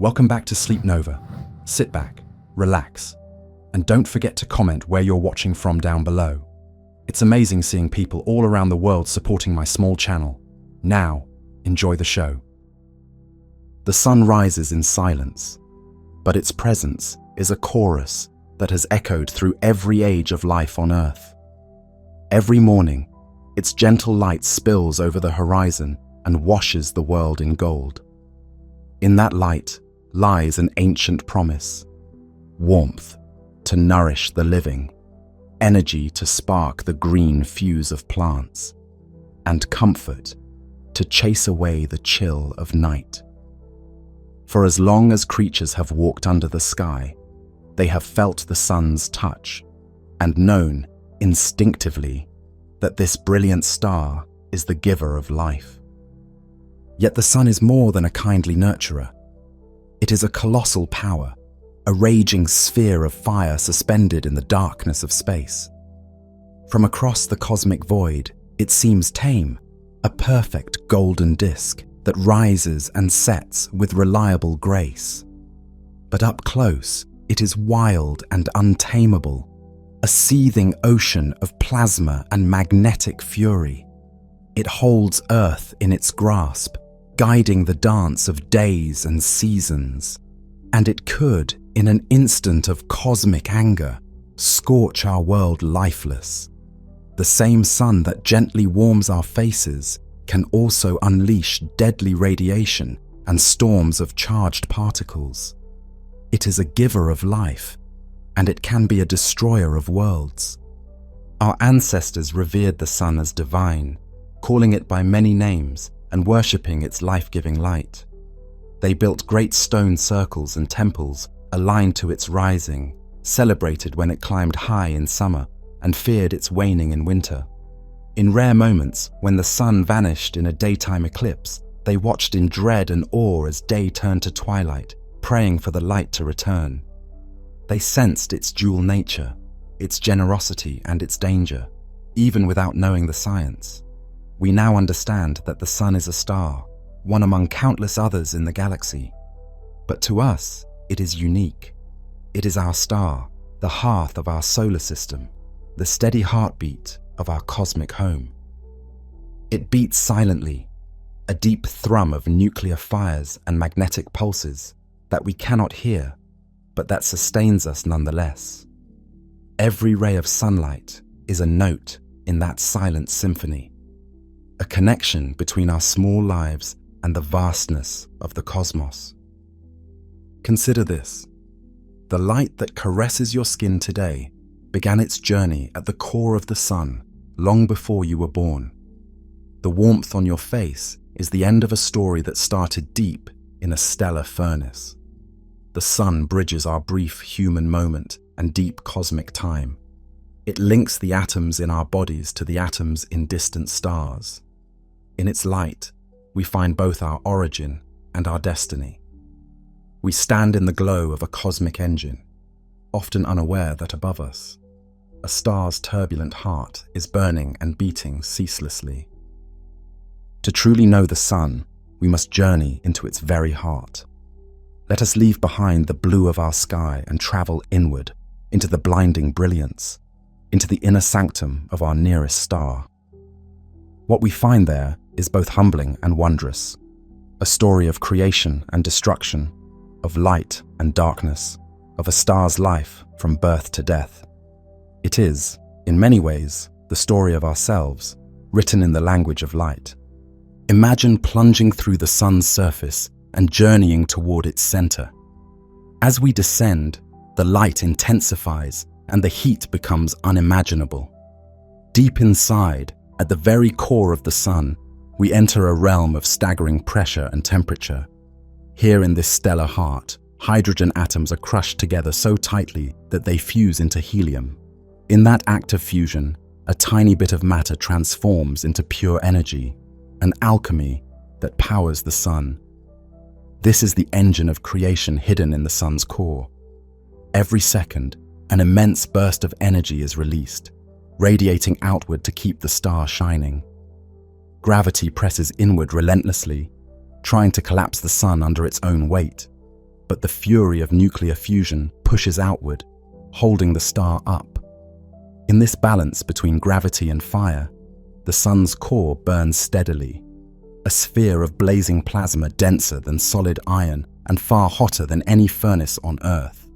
Welcome back to Sleep Nova. Sit back, relax, and don't forget to comment where you're watching from down below. It's amazing seeing people all around the world supporting my small channel. Now, enjoy the show. The sun rises in silence, but its presence is a chorus that has echoed through every age of life on Earth. Every morning, its gentle light spills over the horizon and washes the world in gold. In that light lies an ancient promise: warmth to nourish the living, energy to spark the green fuse of plants, and comfort to chase away the chill of night. For as long as creatures have walked under the sky, they have felt the sun's touch and known instinctively that this brilliant star is the giver of life. Yet the sun is more than a kindly nurturer. It is a colossal power, a raging sphere of fire suspended in the darkness of space. From across the cosmic void, it seems tame, a perfect golden disk that rises and sets with reliable grace. But up close, it is wild and untamable, a seething ocean of plasma and magnetic fury. It holds Earth in its grasp, guiding the dance of days and seasons. And it could, in an instant of cosmic anger, scorch our world lifeless. The same sun that gently warms our faces can also unleash deadly radiation and storms of charged particles. It is a giver of life, and it can be a destroyer of worlds. Our ancestors revered the sun as divine, calling it by many names and worshipping its life-giving light. They built great stone circles and temples aligned to its rising, celebrated when it climbed high in summer, and feared its waning in winter. In rare moments, when the sun vanished in a daytime eclipse, they watched in dread and awe as day turned to twilight, praying for the light to return. They sensed its dual nature, its generosity and its danger, even without knowing the science. We now understand that the sun is a star, one among countless others in the galaxy. But to us, it is unique. It is our star, the hearth of our solar system, the steady heartbeat of our cosmic home. It beats silently, a deep thrum of nuclear fires and magnetic pulses that we cannot hear, but that sustains us nonetheless. Every ray of sunlight is a note in that silent symphony, a connection between our small lives and the vastness of the cosmos. Consider this: the light that caresses your skin today began its journey at the core of the sun long before you were born. The warmth on your face is the end of a story that started deep in a stellar furnace. The sun bridges our brief human moment and deep cosmic time. It links the atoms in our bodies to the atoms in distant stars. In its light, we find both our origin and our destiny. We stand in the glow of a cosmic engine, often unaware that above us, a star's turbulent heart is burning and beating ceaselessly. To truly know the sun, we must journey into its very heart. Let us leave behind the blue of our sky and travel inward into the blinding brilliance, into the inner sanctum of our nearest star. What we find there is both humbling and wondrous, a story of creation and destruction, of light and darkness, of a star's life from birth to death. It is, in many ways, the story of ourselves, written in the language of light. Imagine plunging through the sun's surface and journeying toward its center. As we descend, the light intensifies and the heat becomes unimaginable. Deep inside, at the very core of the sun, we enter a realm of staggering pressure and temperature. Here in this stellar heart, hydrogen atoms are crushed together so tightly that they fuse into helium. In that act of fusion, a tiny bit of matter transforms into pure energy, an alchemy that powers the sun. This is the engine of creation hidden in the sun's core. Every second, an immense burst of energy is released, radiating outward to keep the star shining. Gravity presses inward relentlessly, trying to collapse the sun under its own weight. but the fury of nuclear fusion pushes outward, holding the star up. In this balance between gravity and fire, the sun's core burns steadily, a sphere of blazing plasma denser than solid iron and far hotter than any furnace on Earth.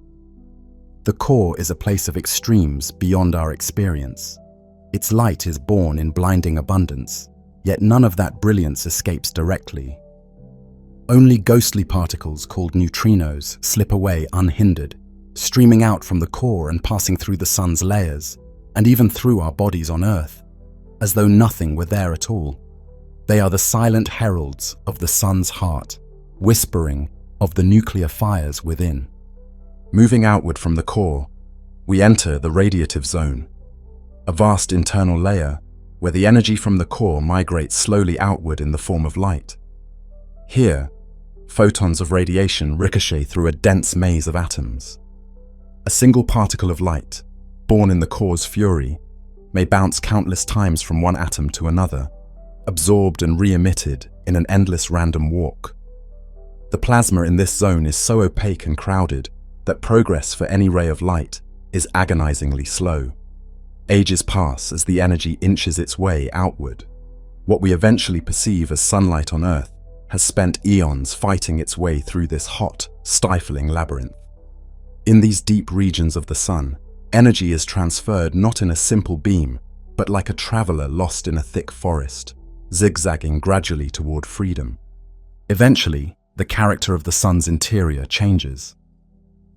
The core is a place of extremes beyond our experience. Its light is born in blinding abundance, yet none of that brilliance escapes directly. Only ghostly particles called neutrinos slip away unhindered, streaming out from the core and passing through the sun's layers, and even through our bodies on Earth, as though nothing were there at all. They are the silent heralds of the sun's heart, whispering of the nuclear fires within. Moving outward from the core, we enter the radiative zone, a vast internal layer where the energy from the core migrates slowly outward in the form of light. Here, photons of radiation ricochet through a dense maze of atoms. A single particle of light, born in the core's fury, may bounce countless times from one atom to another, absorbed and re-emitted in an endless random walk. The plasma in this zone is so opaque and crowded that progress for any ray of light is agonizingly slow. Ages pass as the energy inches its way outward. What we eventually perceive as sunlight on Earth has spent eons fighting its way through this hot, stifling labyrinth. In these deep regions of the sun, energy is transferred not in a simple beam, but like a traveler lost in a thick forest, zigzagging gradually toward freedom. Eventually, the character of the sun's interior changes.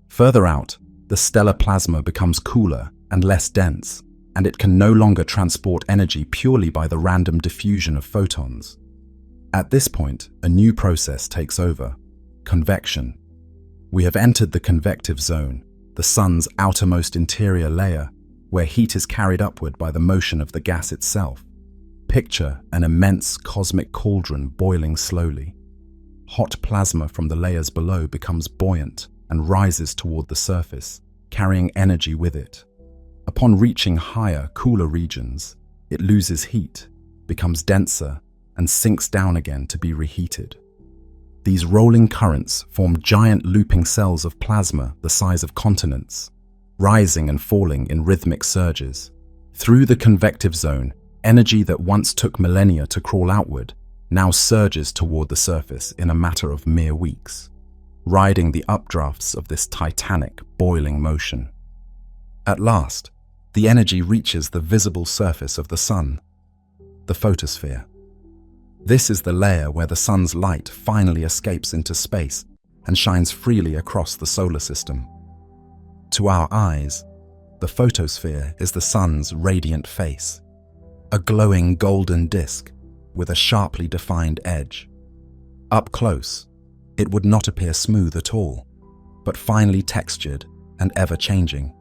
Further out, the stellar plasma becomes cooler and less dense, and it can no longer transport energy purely by the random diffusion of photons. At this point, a new process takes over: convection. We have entered the convective zone, the sun's outermost interior layer, where heat is carried upward by the motion of the gas itself. Picture an immense cosmic cauldron boiling slowly. Hot plasma from the layers below becomes buoyant and rises toward the surface, carrying energy with it. Upon reaching higher, cooler regions, it loses heat, becomes denser, and sinks down again to be reheated. These rolling currents form giant looping cells of plasma the size of continents, rising and falling in rhythmic surges. Through the convective zone, energy that once took millennia to crawl outward now surges toward the surface in a matter of mere weeks, riding the updrafts of this titanic, boiling motion. At last, the energy reaches the visible surface of the sun, the photosphere. This is the layer where the sun's light finally escapes into space and shines freely across the solar system. To our eyes, the photosphere is the sun's radiant face, a glowing golden disk with a sharply defined edge. Up close, it would not appear smooth at all, but finely textured and ever-changing.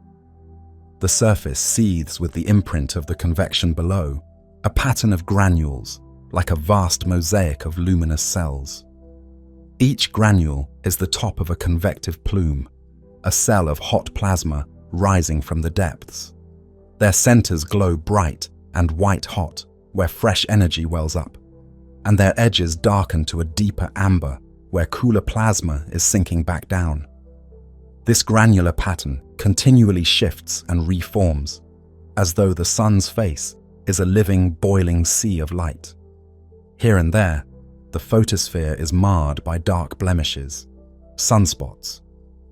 The surface seethes with the imprint of the convection below, a pattern of granules, like a vast mosaic of luminous cells. Each granule is the top of a convective plume, a cell of hot plasma rising from the depths. Their centers glow bright and white-hot, where fresh energy wells up, and their edges darken to a deeper amber, where cooler plasma is sinking back down. This granular pattern continually shifts and reforms, as though the sun's face is a living, boiling sea of light. Here and there, the photosphere is marred by dark blemishes, sunspots.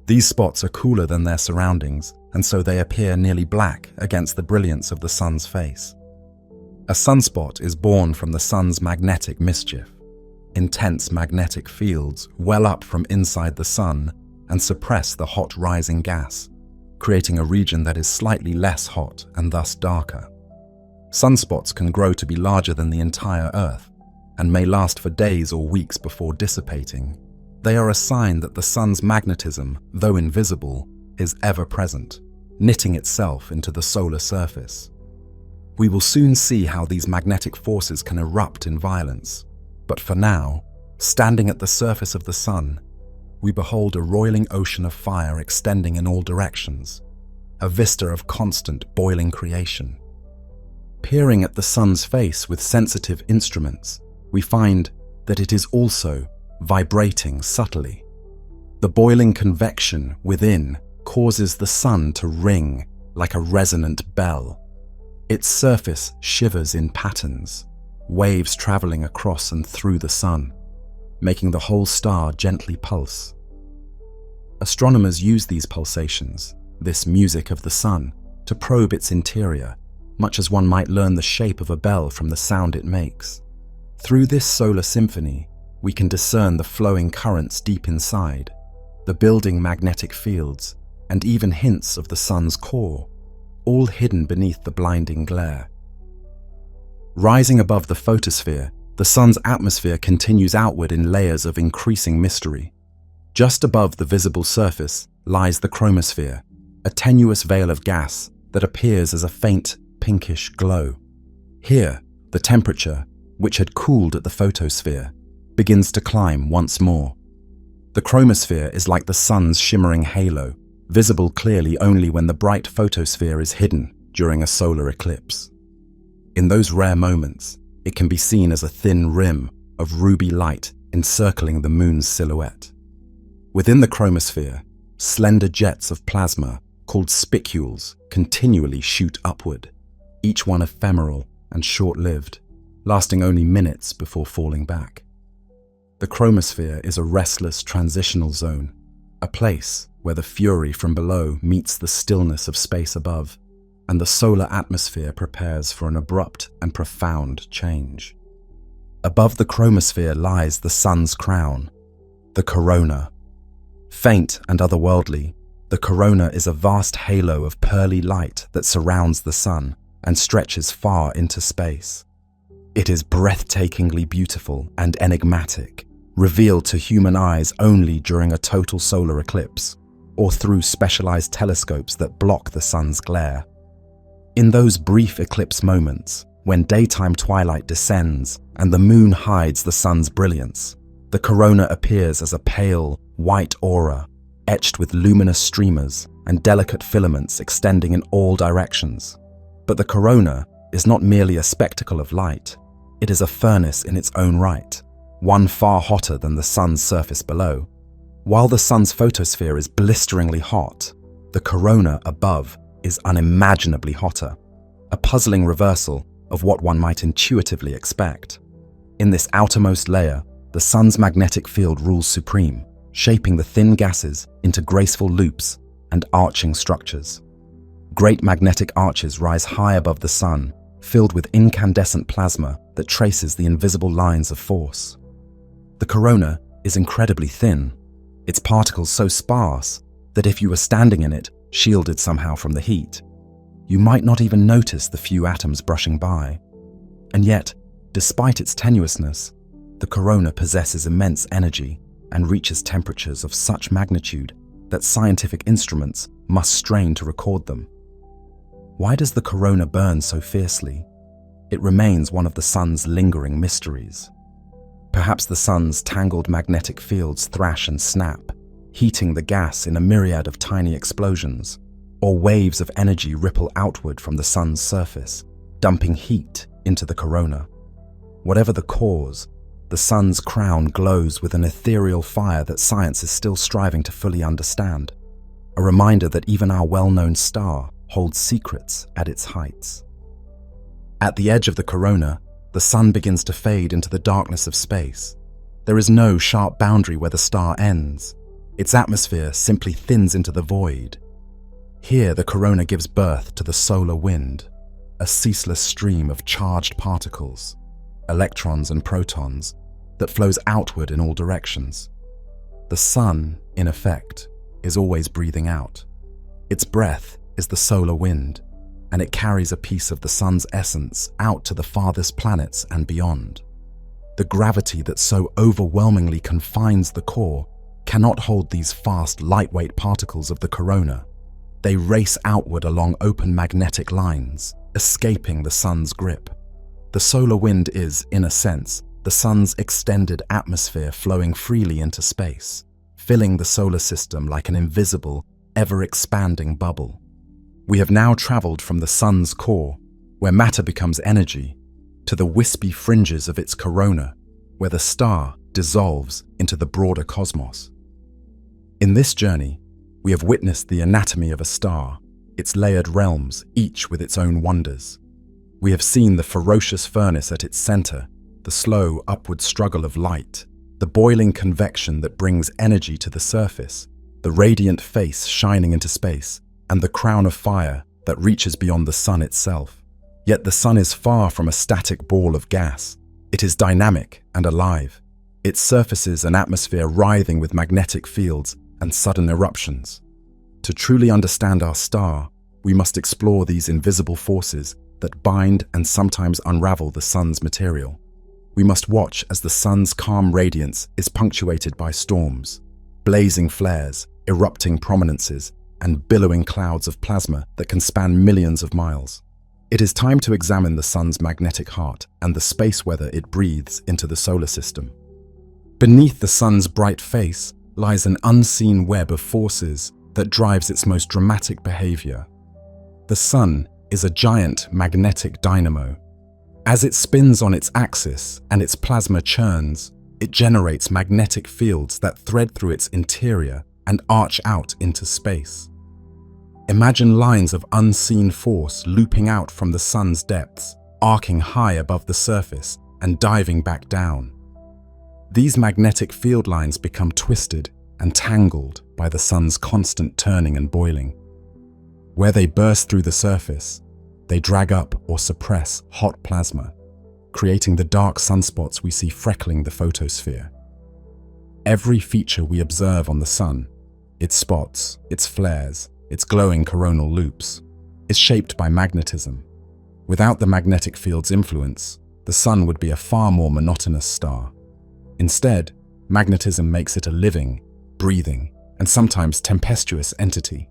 These spots are cooler than their surroundings, and so they appear nearly black against the brilliance of the sun's face. A sunspot is born from the sun's magnetic mischief. Intense magnetic fields well up from inside the sun and suppress the hot rising gas, creating a region that is slightly less hot and thus darker. Sunspots can grow to be larger than the entire Earth and may last for days or weeks before dissipating. They are a sign that the sun's magnetism, though invisible, is ever present, knitting itself into the solar surface. We will soon see how these magnetic forces can erupt in violence, but for now, standing at the surface of the sun, we behold a roiling ocean of fire extending in all directions, a vista of constant boiling creation. Peering at the sun's face with sensitive instruments, we find that it is also vibrating subtly. The boiling convection within causes the sun to ring like a resonant bell. Its surface shivers in patterns, waves traveling across and through the sun, making the whole star gently pulse. Astronomers use these pulsations, this music of the sun, to probe its interior, much as one might learn the shape of a bell from the sound it makes. Through this solar symphony, we can discern the flowing currents deep inside, the building magnetic fields, and even hints of the sun's core, all hidden beneath the blinding glare. Rising above the photosphere, the sun's atmosphere continues outward in layers of increasing mystery. Just above the visible surface lies the chromosphere, a tenuous veil of gas that appears as a faint, pinkish glow. Here, the temperature, which had cooled at the photosphere, begins to climb once more. The chromosphere is like the sun's shimmering halo, visible clearly only when the bright photosphere is hidden during a solar eclipse. In those rare moments, it can be seen as a thin rim of ruby light encircling the moon's silhouette. Within the chromosphere, slender jets of plasma, called spicules, continually shoot upward, each one ephemeral and short-lived, lasting only minutes before falling back. The chromosphere is a restless transitional zone, a place where the fury from below meets the stillness of space above, and the solar atmosphere prepares for an abrupt and profound change. Above the chromosphere lies the sun's crown, the corona. Faint and otherworldly, the corona is a vast halo of pearly light that surrounds the sun and stretches far into space. It is breathtakingly beautiful and enigmatic, revealed to human eyes only during a total solar eclipse, or through specialized telescopes that block the sun's glare. In those brief eclipse moments, when daytime twilight descends and the moon hides the sun's brilliance, the corona appears as a pale, white aura, etched with luminous streamers and delicate filaments extending in all directions. But the corona is not merely a spectacle of light. It is a furnace in its own right, one far hotter than the sun's surface below. While the sun's photosphere is blisteringly hot, the corona above is unimaginably hotter, a puzzling reversal of what one might intuitively expect. In this outermost layer, the sun's magnetic field rules supreme, shaping the thin gases into graceful loops and arching structures. Great magnetic arches rise high above the sun, filled with incandescent plasma that traces the invisible lines of force. The corona is incredibly thin, its particles so sparse that if you were standing in it, shielded somehow from the heat, you might not even notice the few atoms brushing by. And yet, despite its tenuousness, the corona possesses immense energy and reaches temperatures of such magnitude that scientific instruments must strain to record them. Why does the corona burn so fiercely? It remains one of the sun's lingering mysteries. Perhaps the sun's tangled magnetic fields thrash and snap, heating the gas in a myriad of tiny explosions, or waves of energy ripple outward from the sun's surface, dumping heat into the corona. Whatever the cause, the sun's crown glows with an ethereal fire that science is still striving to fully understand, a reminder that even our well-known star holds secrets at its heights. At the edge of the corona, the sun begins to fade into the darkness of space. There is no sharp boundary where the star ends. Its atmosphere simply thins into the void. Here, the corona gives birth to the solar wind, a ceaseless stream of charged particles, electrons and protons, that flows outward in all directions. The sun, in effect, is always breathing out. Its breath is the solar wind, and it carries a piece of the sun's essence out to the farthest planets and beyond. The gravity that so overwhelmingly confines the core cannot hold these fast, lightweight particles of the corona. They race outward along open magnetic lines, escaping the sun's grip. The solar wind is, in a sense, the sun's extended atmosphere flowing freely into space, filling the solar system like an invisible, ever-expanding bubble. We have now traveled from the sun's core, where matter becomes energy, to the wispy fringes of its corona, where the star dissolves into the broader cosmos. In this journey, we have witnessed the anatomy of a star, its layered realms, each with its own wonders. We have seen the ferocious furnace at its center, the slow upward struggle of light, the boiling convection that brings energy to the surface, the radiant face shining into space, and the crown of fire that reaches beyond the sun itself. Yet the sun is far from a static ball of gas. It is dynamic and alive, its surfaces and atmosphere writhing with magnetic fields and sudden eruptions. To truly understand our star, we must explore these invisible forces that bind and sometimes unravel the sun's material. We must watch as the sun's calm radiance is punctuated by storms, blazing flares, erupting prominences, and billowing clouds of plasma that can span millions of miles. It is time to examine the sun's magnetic heart and the space weather it breathes into the solar system. Beneath the sun's bright face lies an unseen web of forces that drives its most dramatic behavior. The sun is a giant magnetic dynamo. As it spins on its axis and its plasma churns, it generates magnetic fields that thread through its interior and arch out into space. Imagine lines of unseen force looping out from the sun's depths, arcing high above the surface and diving back down. These magnetic field lines become twisted and tangled by the sun's constant turning and boiling. Where they burst through the surface, they drag up or suppress hot plasma, creating the dark sunspots we see freckling the photosphere. Every feature we observe on the sun, its spots, its flares, its glowing coronal loops, is shaped by magnetism. Without the magnetic field's influence, the sun would be a far more monotonous star. Instead, magnetism makes it a living, breathing, and sometimes tempestuous entity.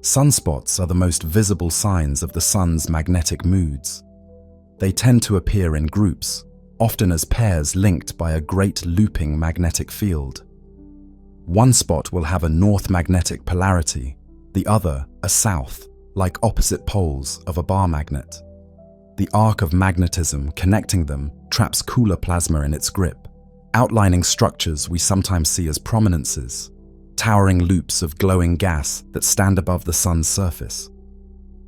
Sunspots are the most visible signs of the sun's magnetic moods. They tend to appear in groups, often as pairs linked by a great looping magnetic field. One spot will have a north magnetic polarity, the other a south, like opposite poles of a bar magnet. The arc of magnetism connecting them traps cooler plasma in its grip, outlining structures we sometimes see as prominences, towering loops of glowing gas that stand above the sun's surface.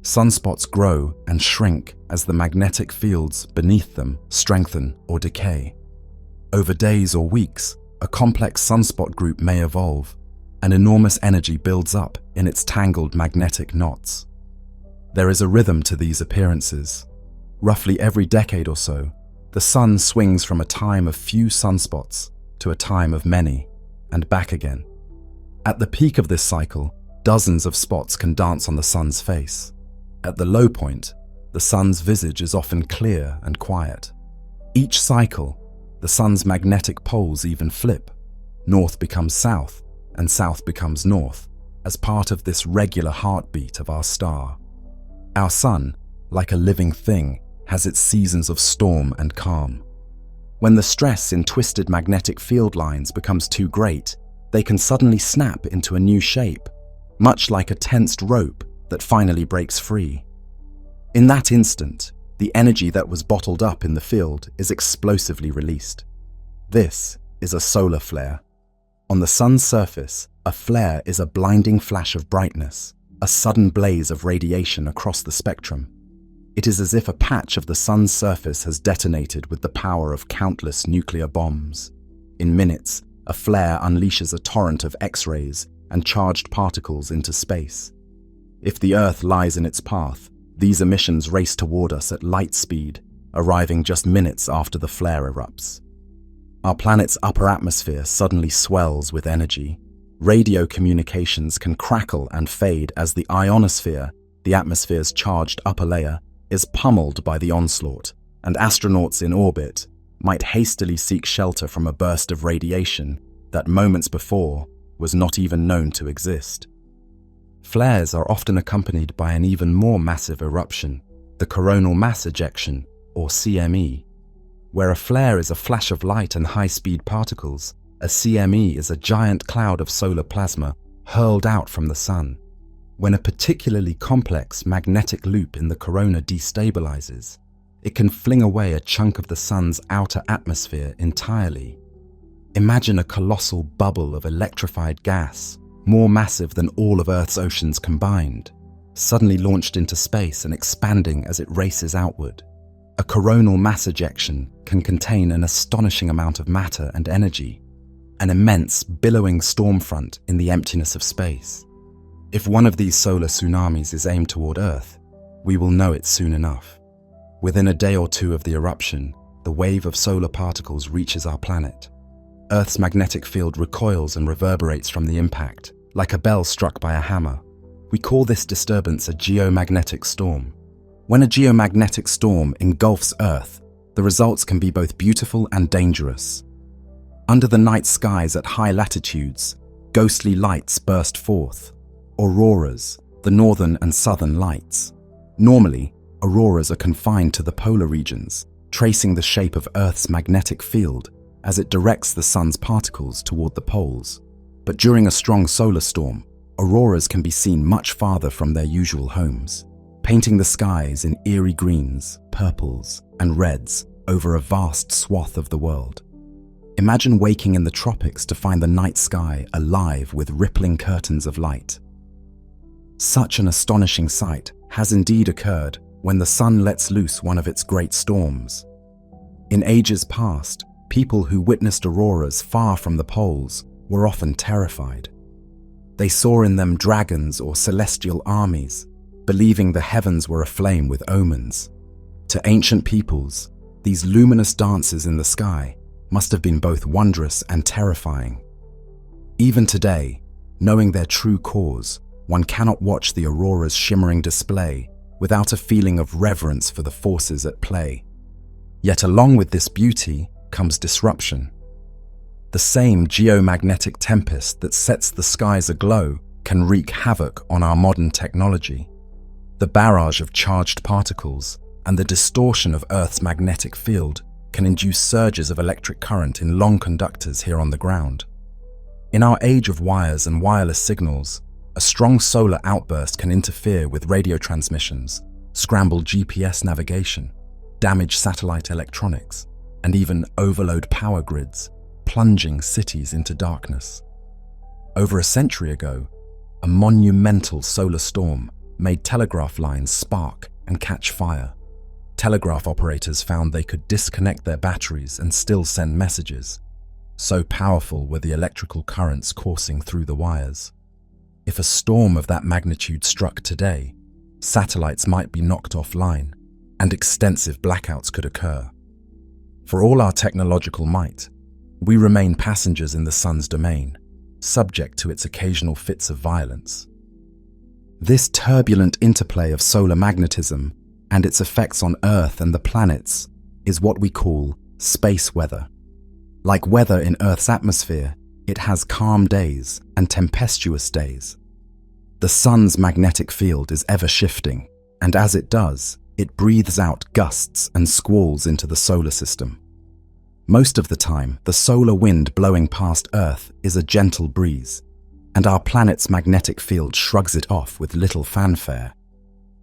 Sunspots grow and shrink as the magnetic fields beneath them strengthen or decay. Over days or weeks, a complex sunspot group may evolve. An enormous energy builds up in its tangled magnetic knots. There is a rhythm to these appearances. Roughly every decade or so, the sun swings from a time of few sunspots to a time of many, and back again. At the peak of this cycle, dozens of spots can dance on the sun's face. At the low point, the sun's visage is often clear and quiet. Each cycle, the sun's magnetic poles even flip. North becomes south, and south becomes north, as part of this regular heartbeat of our star. Our sun, like a living thing, has its seasons of storm and calm. When the stress in twisted magnetic field lines becomes too great, they can suddenly snap into a new shape, much like a tensed rope that finally breaks free. In that instant, the energy that was bottled up in the field is explosively released. This is a solar flare. On the sun's surface, a flare is a blinding flash of brightness, a sudden blaze of radiation across the spectrum. It is as if a patch of the sun's surface has detonated with the power of countless nuclear bombs. In minutes, a flare unleashes a torrent of X-rays and charged particles into space. If the Earth lies in its path, these emissions race toward us at light speed, arriving just minutes after the flare erupts. Our planet's upper atmosphere suddenly swells with energy. Radio communications can crackle and fade as the ionosphere, the atmosphere's charged upper layer, is pummeled by the onslaught, and astronauts in orbit might hastily seek shelter from a burst of radiation that moments before was not even known to exist. Flares are often accompanied by an even more massive eruption, the coronal mass ejection, or CME. Where a flare is a flash of light and high-speed particles, a CME is a giant cloud of solar plasma hurled out from the sun. When a particularly complex magnetic loop in the corona destabilizes, it can fling away a chunk of the sun's outer atmosphere entirely. Imagine a colossal bubble of electrified gas, more massive than all of Earth's oceans combined, suddenly launched into space and expanding as it races outward. A coronal mass ejection can contain an astonishing amount of matter and energy, an immense, billowing stormfront in the emptiness of space. If one of these solar tsunamis is aimed toward Earth, we will know it soon enough. Within a day or two of the eruption, the wave of solar particles reaches our planet. Earth's magnetic field recoils and reverberates from the impact, like a bell struck by a hammer. We call this disturbance a geomagnetic storm. When a geomagnetic storm engulfs Earth, the results can be both beautiful and dangerous. Under the night skies at high latitudes, ghostly lights burst forth. Auroras, the northern and southern lights. Normally, auroras are confined to the polar regions, tracing the shape of Earth's magnetic field as it directs the sun's particles toward the poles. But during a strong solar storm, auroras can be seen much farther from their usual homes, painting the skies in eerie greens, purples, and reds over a vast swath of the world. Imagine waking in the tropics to find the night sky alive with rippling curtains of light. Such an astonishing sight has indeed occurred when the sun lets loose one of its great storms. In ages past, people who witnessed auroras far from the poles were often terrified. They saw in them dragons or celestial armies, believing the heavens were aflame with omens. To ancient peoples, these luminous dances in the sky must have been both wondrous and terrifying. Even today, knowing their true cause, one cannot watch the aurora's shimmering display without a feeling of reverence for the forces at play. Yet along with this beauty comes disruption. The same geomagnetic tempest that sets the skies aglow can wreak havoc on our modern technology. The barrage of charged particles and the distortion of Earth's magnetic field can induce surges of electric current in long conductors here on the ground. In our age of wires and wireless signals, a strong solar outburst can interfere with radio transmissions, scramble GPS navigation, damage satellite electronics, and even overload power grids, plunging cities into darkness. Over a century ago, a monumental solar storm made telegraph lines spark and catch fire. Telegraph operators found they could disconnect their batteries and still send messages. So powerful were the electrical currents coursing through the wires. If a storm of that magnitude struck today, satellites might be knocked offline, and extensive blackouts could occur. For all our technological might, we remain passengers in the sun's domain, subject to its occasional fits of violence. This turbulent interplay of solar magnetism and its effects on Earth and the planets is what we call space weather. Like weather in Earth's atmosphere, it has calm days and tempestuous days. The sun's magnetic field is ever shifting, and as it does, it breathes out gusts and squalls into the solar system. Most of the time, the solar wind blowing past Earth is a gentle breeze, and our planet's magnetic field shrugs it off with little fanfare.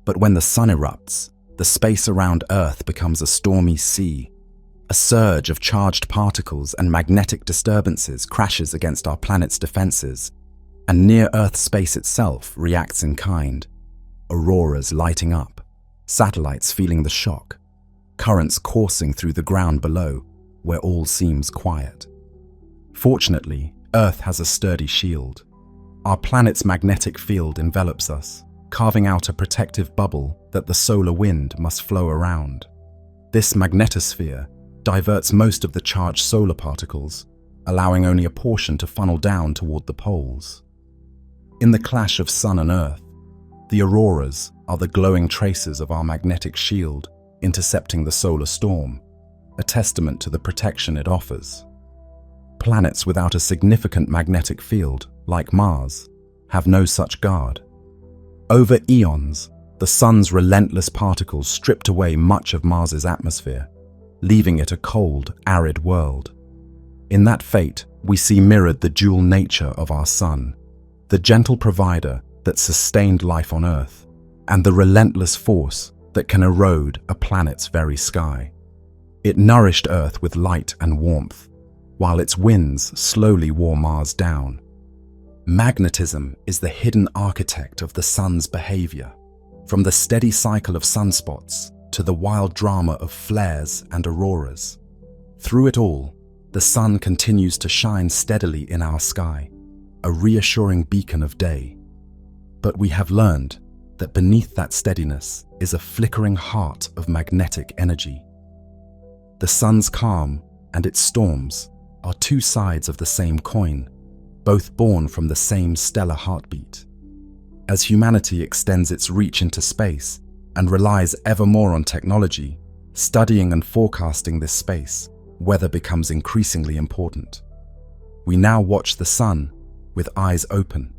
But when the sun erupts, the space around Earth becomes a stormy sea. A surge of charged particles and magnetic disturbances crashes against our planet's defenses, and near-Earth space itself reacts in kind. Auroras lighting up, satellites feeling the shock, currents coursing through the ground below, where all seems quiet. Fortunately, Earth has a sturdy shield. Our planet's magnetic field envelops us, carving out a protective bubble that the solar wind must flow around. This magnetosphere diverts most of the charged solar particles, allowing only a portion to funnel down toward the poles. In the clash of sun and Earth, the auroras are the glowing traces of our magnetic shield intercepting the solar storm, a testament to the protection it offers. Planets without a significant magnetic field, like Mars, have no such guard. Over eons, the sun's relentless particles stripped away much of Mars's atmosphere, leaving it a cold, arid world. In that fate, we see mirrored the dual nature of our sun, the gentle provider that sustained life on Earth, and the relentless force that can erode a planet's very sky. It nourished Earth with light and warmth, while its winds slowly wore Mars down. Magnetism is the hidden architect of the sun's behavior, from the steady cycle of sunspots to the wild drama of flares and auroras. Through it all, the sun continues to shine steadily in our sky, a reassuring beacon of day. But we have learned that beneath that steadiness is a flickering heart of magnetic energy. The sun's calm and its storms are two sides of the same coin, both born from the same stellar heartbeat. As humanity extends its reach into space and relies ever more on technology, studying and forecasting this space, weather becomes increasingly important. We now watch the sun with eyes open,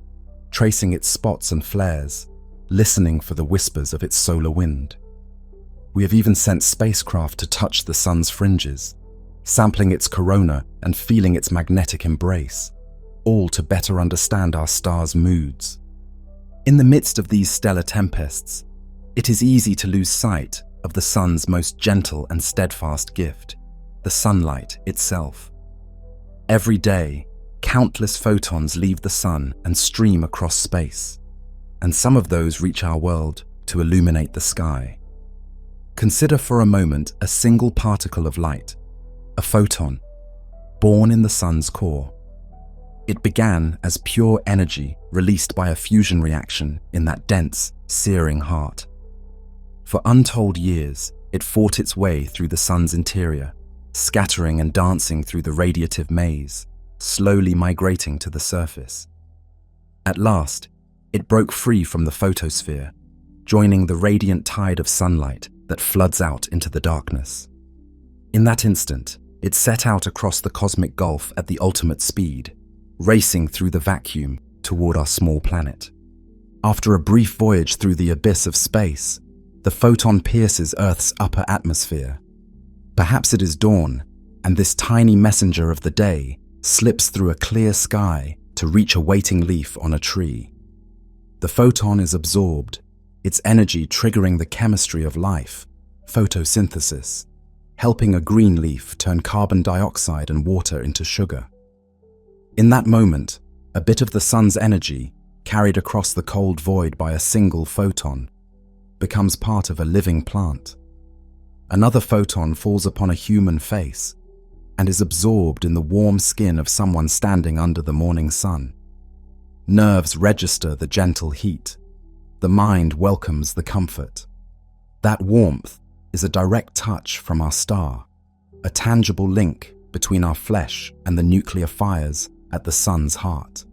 tracing its spots and flares, listening for the whispers of its solar wind. We have even sent spacecraft to touch the sun's fringes, sampling its corona and feeling its magnetic embrace, all to better understand our star's moods. In the midst of these stellar tempests, it is easy to lose sight of the sun's most gentle and steadfast gift, the sunlight itself. Every day, countless photons leave the sun and stream across space, and some of those reach our world to illuminate the sky. Consider for a moment a single particle of light, a photon, born in the sun's core. It began as pure energy released by a fusion reaction in that dense, searing heart. For untold years, it fought its way through the sun's interior, scattering and dancing through the radiative maze, slowly migrating to the surface. At last, it broke free from the photosphere, joining the radiant tide of sunlight that floods out into the darkness. In that instant, it set out across the cosmic gulf at the ultimate speed, racing through the vacuum toward our small planet. After a brief voyage through the abyss of space, the photon pierces Earth's upper atmosphere. Perhaps it is dawn, and this tiny messenger of the day slips through a clear sky to reach a waiting leaf on a tree. The photon is absorbed, its energy triggering the chemistry of life, photosynthesis, helping a green leaf turn carbon dioxide and water into sugar. In that moment, a bit of the sun's energy, carried across the cold void by a single photon, becomes part of a living plant. Another photon falls upon a human face and is absorbed in the warm skin of someone standing under the morning sun. Nerves register the gentle heat. The mind welcomes the comfort. That warmth is a direct touch from our star, a tangible link between our flesh and the nuclear fires at the sun's heart.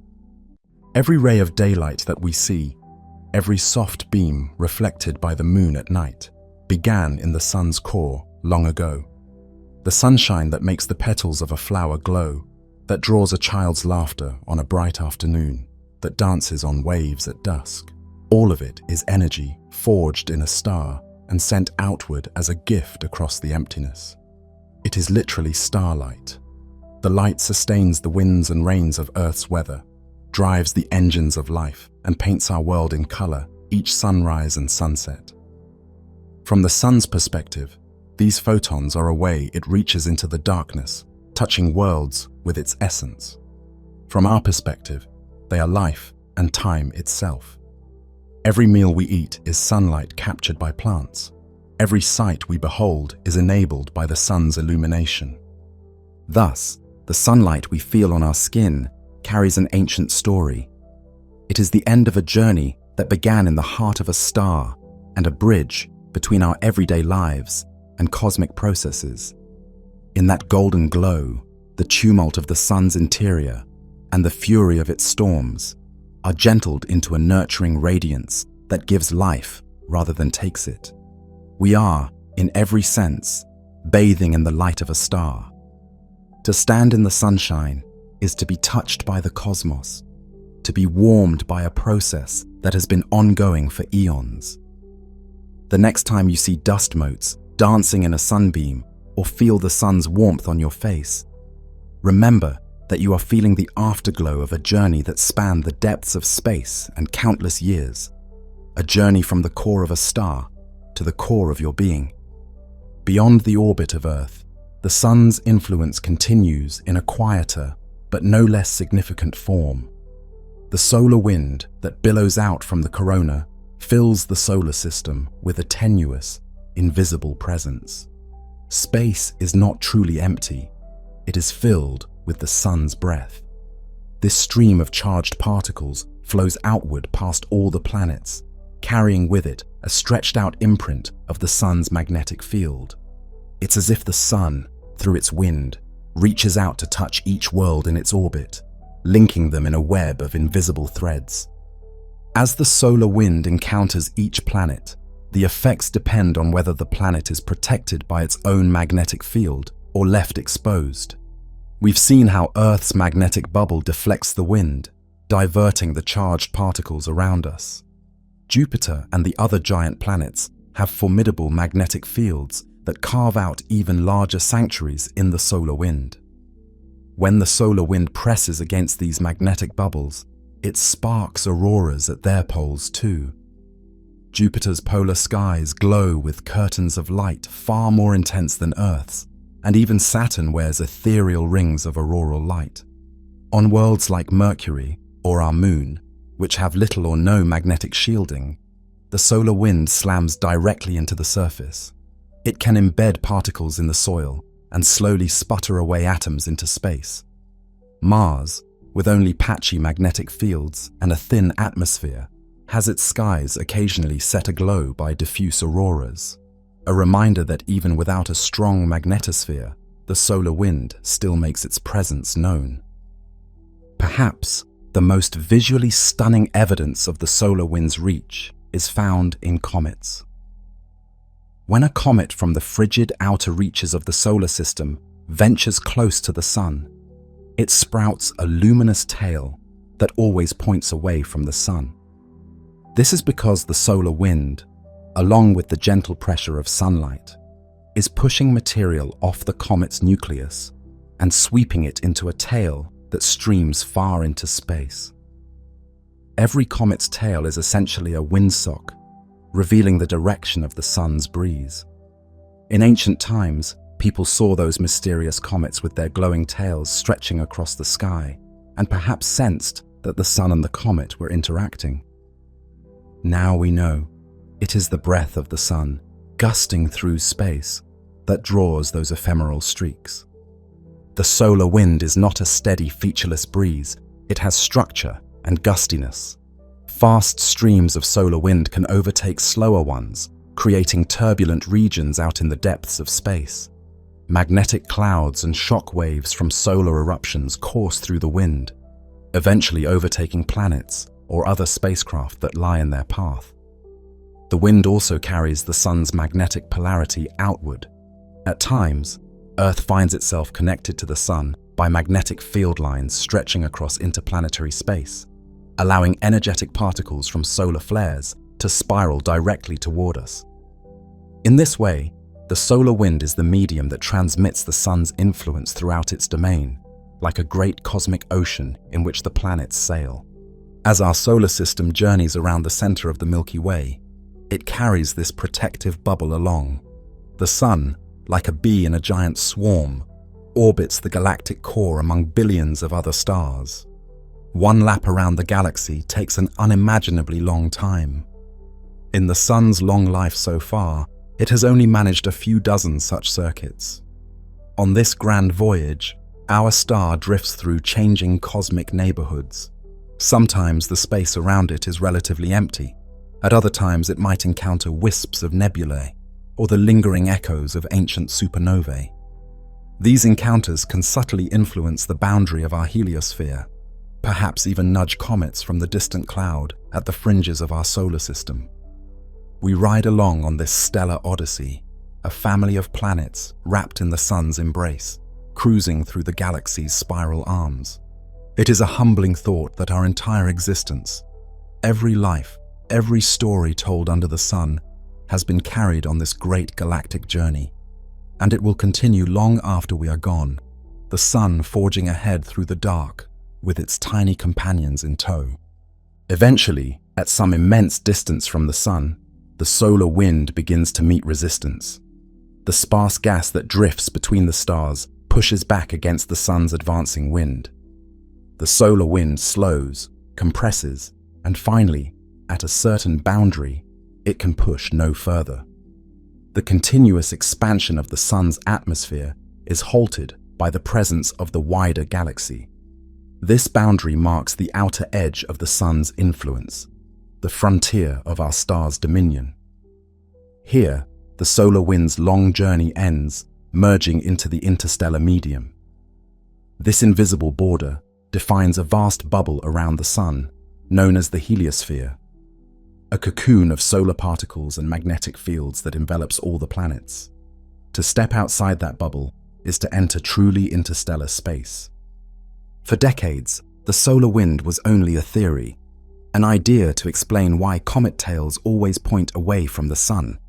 Every ray of daylight that we see, every soft beam reflected by the moon at night, began in the sun's core long ago. The sunshine that makes the petals of a flower glow, that draws a child's laughter on a bright afternoon, that dances on waves at dusk. All of it is energy forged in a star and sent outward as a gift across the emptiness. It is literally starlight. The light sustains the winds and rains of Earth's weather, drives the engines of life, and paints our world in color each sunrise and sunset. From the sun's perspective, these photons are a way it reaches into the darkness, touching worlds with its essence. From our perspective, they are life and time itself. Every meal we eat is sunlight captured by plants. Every sight we behold is enabled by the sun's illumination. Thus, the sunlight we feel on our skin carries an ancient story. It is the end of a journey that began in the heart of a star and a bridge between our everyday lives and cosmic processes. In that golden glow, the tumult of the sun's interior and the fury of its storms are gentled into a nurturing radiance that gives life rather than takes it. We are, in every sense, bathing in the light of a star. To stand in the sunshine is to be touched by the cosmos, to be warmed by a process that has been ongoing for eons. The next time you see dust motes dancing in a sunbeam or feel the sun's warmth on your face, remember that you are feeling the afterglow of a journey that spanned the depths of space and countless years, a journey from the core of a star to the core of your being. Beyond the orbit of Earth, the sun's influence continues in a quieter but no less significant form. The solar wind that billows out from the corona fills the solar system with a tenuous, invisible presence. Space is not truly empty. It is filled with the sun's breath. This stream of charged particles flows outward past all the planets, carrying with it a stretched-out imprint of the sun's magnetic field. It's as if the sun, through its wind, reaches out to touch each world in its orbit, linking them in a web of invisible threads. As the solar wind encounters each planet, the effects depend on whether the planet is protected by its own magnetic field or left exposed. We've seen how Earth's magnetic bubble deflects the wind, diverting the charged particles around us. Jupiter and the other giant planets have formidable magnetic fields that carve out even larger sanctuaries in the solar wind. When the solar wind presses against these magnetic bubbles, it sparks auroras at their poles too. Jupiter's polar skies glow with curtains of light far more intense than Earth's, and even Saturn wears ethereal rings of auroral light. On worlds like Mercury or our Moon, which have little or no magnetic shielding, the solar wind slams directly into the surface. It can embed particles in the soil and slowly sputter away atoms into space. Mars, with only patchy magnetic fields and a thin atmosphere, has its skies occasionally set aglow by diffuse auroras, a reminder that even without a strong magnetosphere, the solar wind still makes its presence known. Perhaps the most visually stunning evidence of the solar wind's reach is found in comets. When a comet from the frigid outer reaches of the solar system ventures close to the sun, it sprouts a luminous tail that always points away from the sun. This is because the solar wind, along with the gentle pressure of sunlight, is pushing material off the comet's nucleus and sweeping it into a tail that streams far into space. Every comet's tail is essentially a windsock, revealing the direction of the sun's breeze. In ancient times, people saw those mysterious comets with their glowing tails stretching across the sky, and perhaps sensed that the sun and the comet were interacting. Now we know it is the breath of the sun, gusting through space, that draws those ephemeral streaks. The solar wind is not a steady, featureless breeze. It has structure and gustiness. Fast streams of solar wind can overtake slower ones, creating turbulent regions out in the depths of space. Magnetic clouds and shock waves from solar eruptions course through the wind, eventually overtaking planets or other spacecraft that lie in their path. The wind also carries the sun's magnetic polarity outward. At times, Earth finds itself connected to the sun by magnetic field lines stretching across interplanetary space, allowing energetic particles from solar flares to spiral directly toward us. In this way, the solar wind is the medium that transmits the sun's influence throughout its domain, like a great cosmic ocean in which the planets sail. As our solar system journeys around the center of the Milky Way, it carries this protective bubble along. The sun, like a bee in a giant swarm, orbits the galactic core among billions of other stars. One lap around the galaxy takes an unimaginably long time. In the sun's long life so far, it has only managed a few dozen such circuits. On this grand voyage, our star drifts through changing cosmic neighborhoods. Sometimes the space around it is relatively empty. At other times it might encounter wisps of nebulae or the lingering echoes of ancient supernovae. These encounters can subtly influence the boundary of our heliosphere, perhaps even nudge comets from the distant cloud at the fringes of our solar system. We ride along on this stellar odyssey, a family of planets wrapped in the sun's embrace, cruising through the galaxy's spiral arms. It is a humbling thought that our entire existence, every life, every story told under the sun, has been carried on this great galactic journey, and it will continue long after we are gone, the sun forging ahead through the dark with its tiny companions in tow. Eventually, at some immense distance from the sun, the solar wind begins to meet resistance. The sparse gas that drifts between the stars pushes back against the sun's advancing wind. The solar wind slows, compresses, and finally, at a certain boundary, it can push no further. The continuous expansion of the sun's atmosphere is halted by the presence of the wider galaxy. This boundary marks the outer edge of the sun's influence, the frontier of our star's dominion. Here, the solar wind's long journey ends, merging into the interstellar medium. This invisible border defines a vast bubble around the sun, known as the heliosphere, a cocoon of solar particles and magnetic fields that envelops all the planets. To step outside that bubble is to enter truly interstellar space. For decades, the solar wind was only a theory, an idea to explain why comet tails always point away from the sun.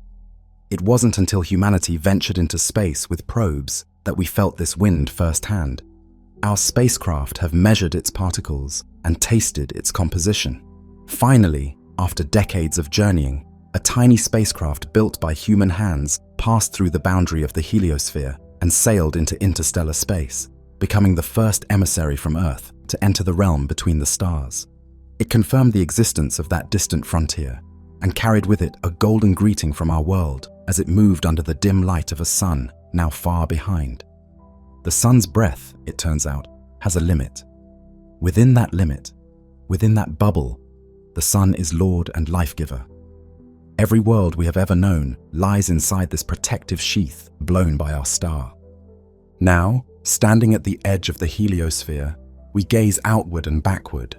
It wasn't until humanity ventured into space with probes that we felt this wind firsthand. Our spacecraft have measured its particles and tasted its composition. Finally, after decades of journeying, a tiny spacecraft built by human hands passed through the boundary of the heliosphere and sailed into interstellar space, becoming the first emissary from Earth to enter the realm between the stars. It confirmed the existence of that distant frontier and carried with it a golden greeting from our world as it moved under the dim light of a sun now far behind. The sun's breath, it turns out, has a limit. Within that limit, within that bubble, the sun is Lord and life-giver. Every world we have ever known lies inside this protective sheath blown by our star. Now, standing at the edge of the heliosphere, we gaze outward and backward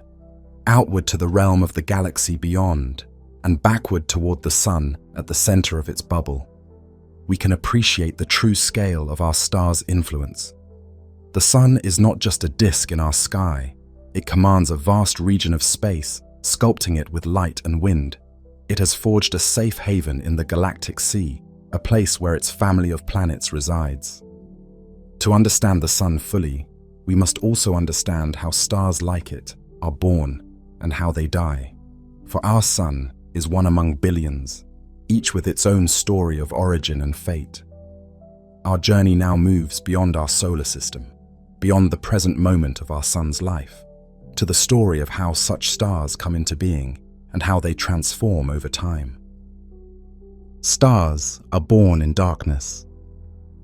to the realm of the galaxy beyond, and backward toward the sun at the center of its bubble. We can appreciate the true scale of our star's influence. The sun is not just a disk in our sky. It commands a vast region of space, sculpting it with light and wind. It has forged a safe haven in the galactic sea, a place where its family of planets resides. To understand the sun fully, we must also understand how stars like it are born and how they die. For our sun is one among billions, each with its own story of origin and fate. Our journey now moves beyond our solar system, beyond the present moment of our sun's life, to the story of how such stars come into being and how they transform over time. Stars are born in darkness,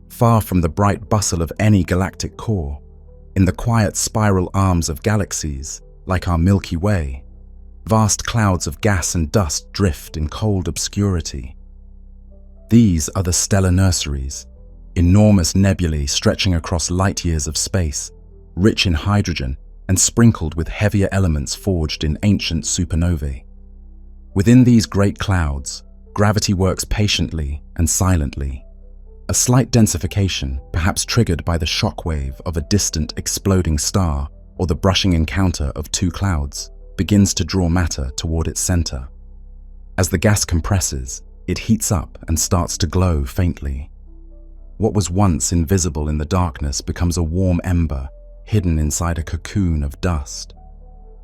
far from the bright bustle of any galactic core, in the quiet spiral arms of galaxies like our Milky Way. Vast clouds of gas and dust drift in cold obscurity. These are the stellar nurseries, enormous nebulae stretching across light years of space, rich in hydrogen and sprinkled with heavier elements forged in ancient supernovae. Within these great clouds, gravity works patiently and silently. A slight densification, perhaps triggered by the shockwave of a distant exploding star or the brushing encounter of two clouds, begins to draw matter toward its center. As the gas compresses, it heats up and starts to glow faintly. What was once invisible in the darkness becomes a warm ember hidden inside a cocoon of dust.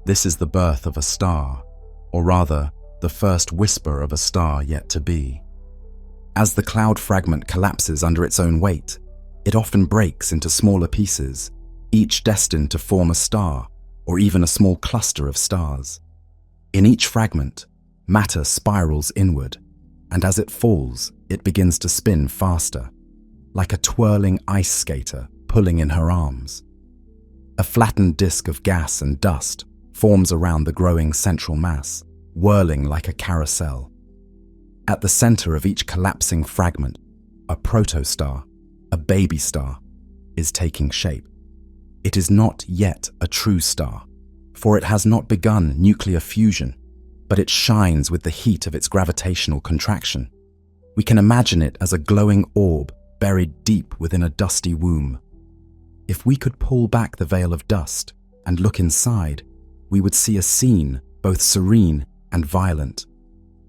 This is the birth of a star, or rather, the first whisper of a star yet to be. As the cloud fragment collapses under its own weight, it often breaks into smaller pieces, each destined to form a star, or even a small cluster of stars. In each fragment, matter spirals inward, and as it falls, it begins to spin faster, like a twirling ice skater pulling in her arms. A flattened disk of gas and dust forms around the growing central mass, whirling like a carousel. At the center of each collapsing fragment, a protostar, a baby star, is taking shape. It is not yet a true star, for it has not begun nuclear fusion, but it shines with the heat of its gravitational contraction. We can imagine it as a glowing orb buried deep within a dusty womb. If we could pull back the veil of dust and look inside, we would see a scene both serene and violent.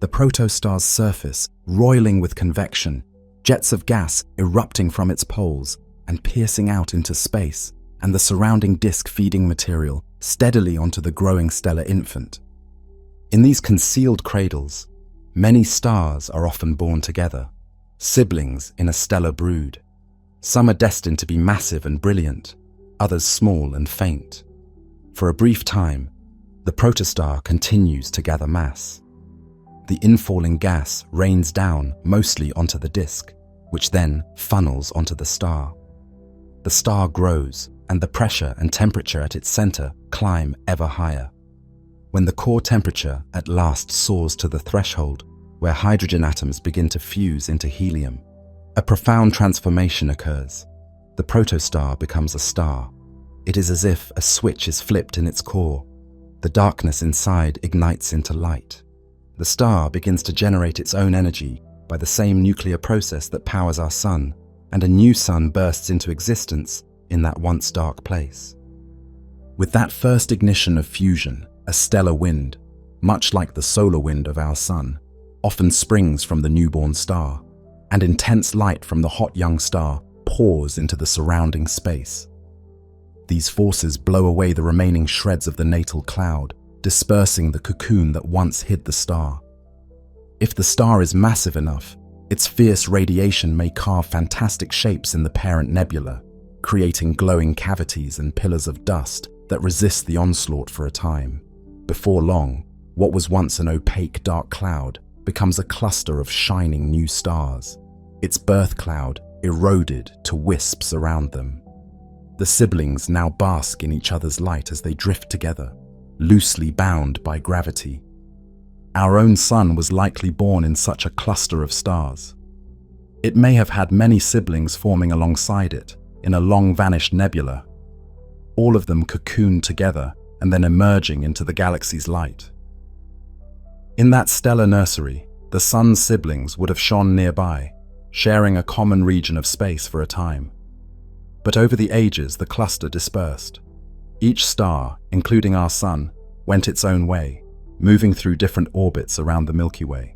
The protostar's surface roiling with convection, jets of gas erupting from its poles and piercing out into space, and the surrounding disk feeding material steadily onto the growing stellar infant. In these concealed cradles, many stars are often born together, Siblings in a stellar brood. Some are destined to be massive and brilliant, others small and faint. For a brief time, the protostar continues to gather mass. The infalling gas rains down mostly onto the disk, which then funnels onto the star. The star grows, and the pressure and temperature at its center climb ever higher. When the core temperature at last soars to the threshold, where hydrogen atoms begin to fuse into helium, a profound transformation occurs. The protostar becomes a star. It is as if a switch is flipped in its core. The darkness inside ignites into light. The star begins to generate its own energy by the same nuclear process that powers our sun, and a new sun bursts into existence in that once dark place. With that first ignition of fusion, a stellar wind, much like the solar wind of our sun, often springs from the newborn star, and intense light from the hot young star pours into the surrounding space. These forces blow away the remaining shreds of the natal cloud, dispersing the cocoon that once hid the star. If the star is massive enough, its fierce radiation may carve fantastic shapes in the parent nebula, creating glowing cavities and pillars of dust that resist the onslaught for a time. Before long, what was once an opaque dark cloud becomes a cluster of shining new stars, its birth cloud eroded to wisps around them. The siblings now bask in each other's light as they drift together, loosely bound by gravity. Our own sun was likely born in such a cluster of stars. It may have had many siblings forming alongside it in a long-vanished nebula, all of them cocooned together and then emerging into the galaxy's light. In that stellar nursery, the sun's siblings would have shone nearby, sharing a common region of space for a time. But over the ages, the cluster dispersed. Each star, including our sun, went its own way, moving through different orbits around the Milky Way.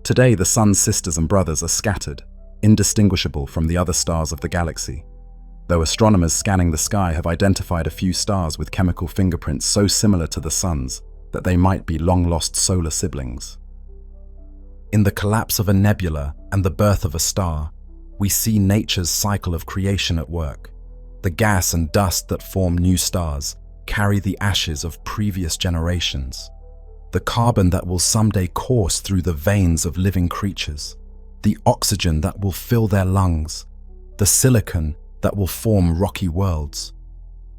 Today, the sun's sisters and brothers are scattered, indistinguishable from the other stars of the galaxy, though astronomers scanning the sky have identified a few stars with chemical fingerprints so similar to the sun's that they might be long-lost solar siblings. In the collapse of a nebula and the birth of a star, we see nature's cycle of creation at work. The gas and dust that form new stars carry the ashes of previous generations, the carbon that will someday course through the veins of living creatures, the oxygen that will fill their lungs, the silicon that will form rocky worlds.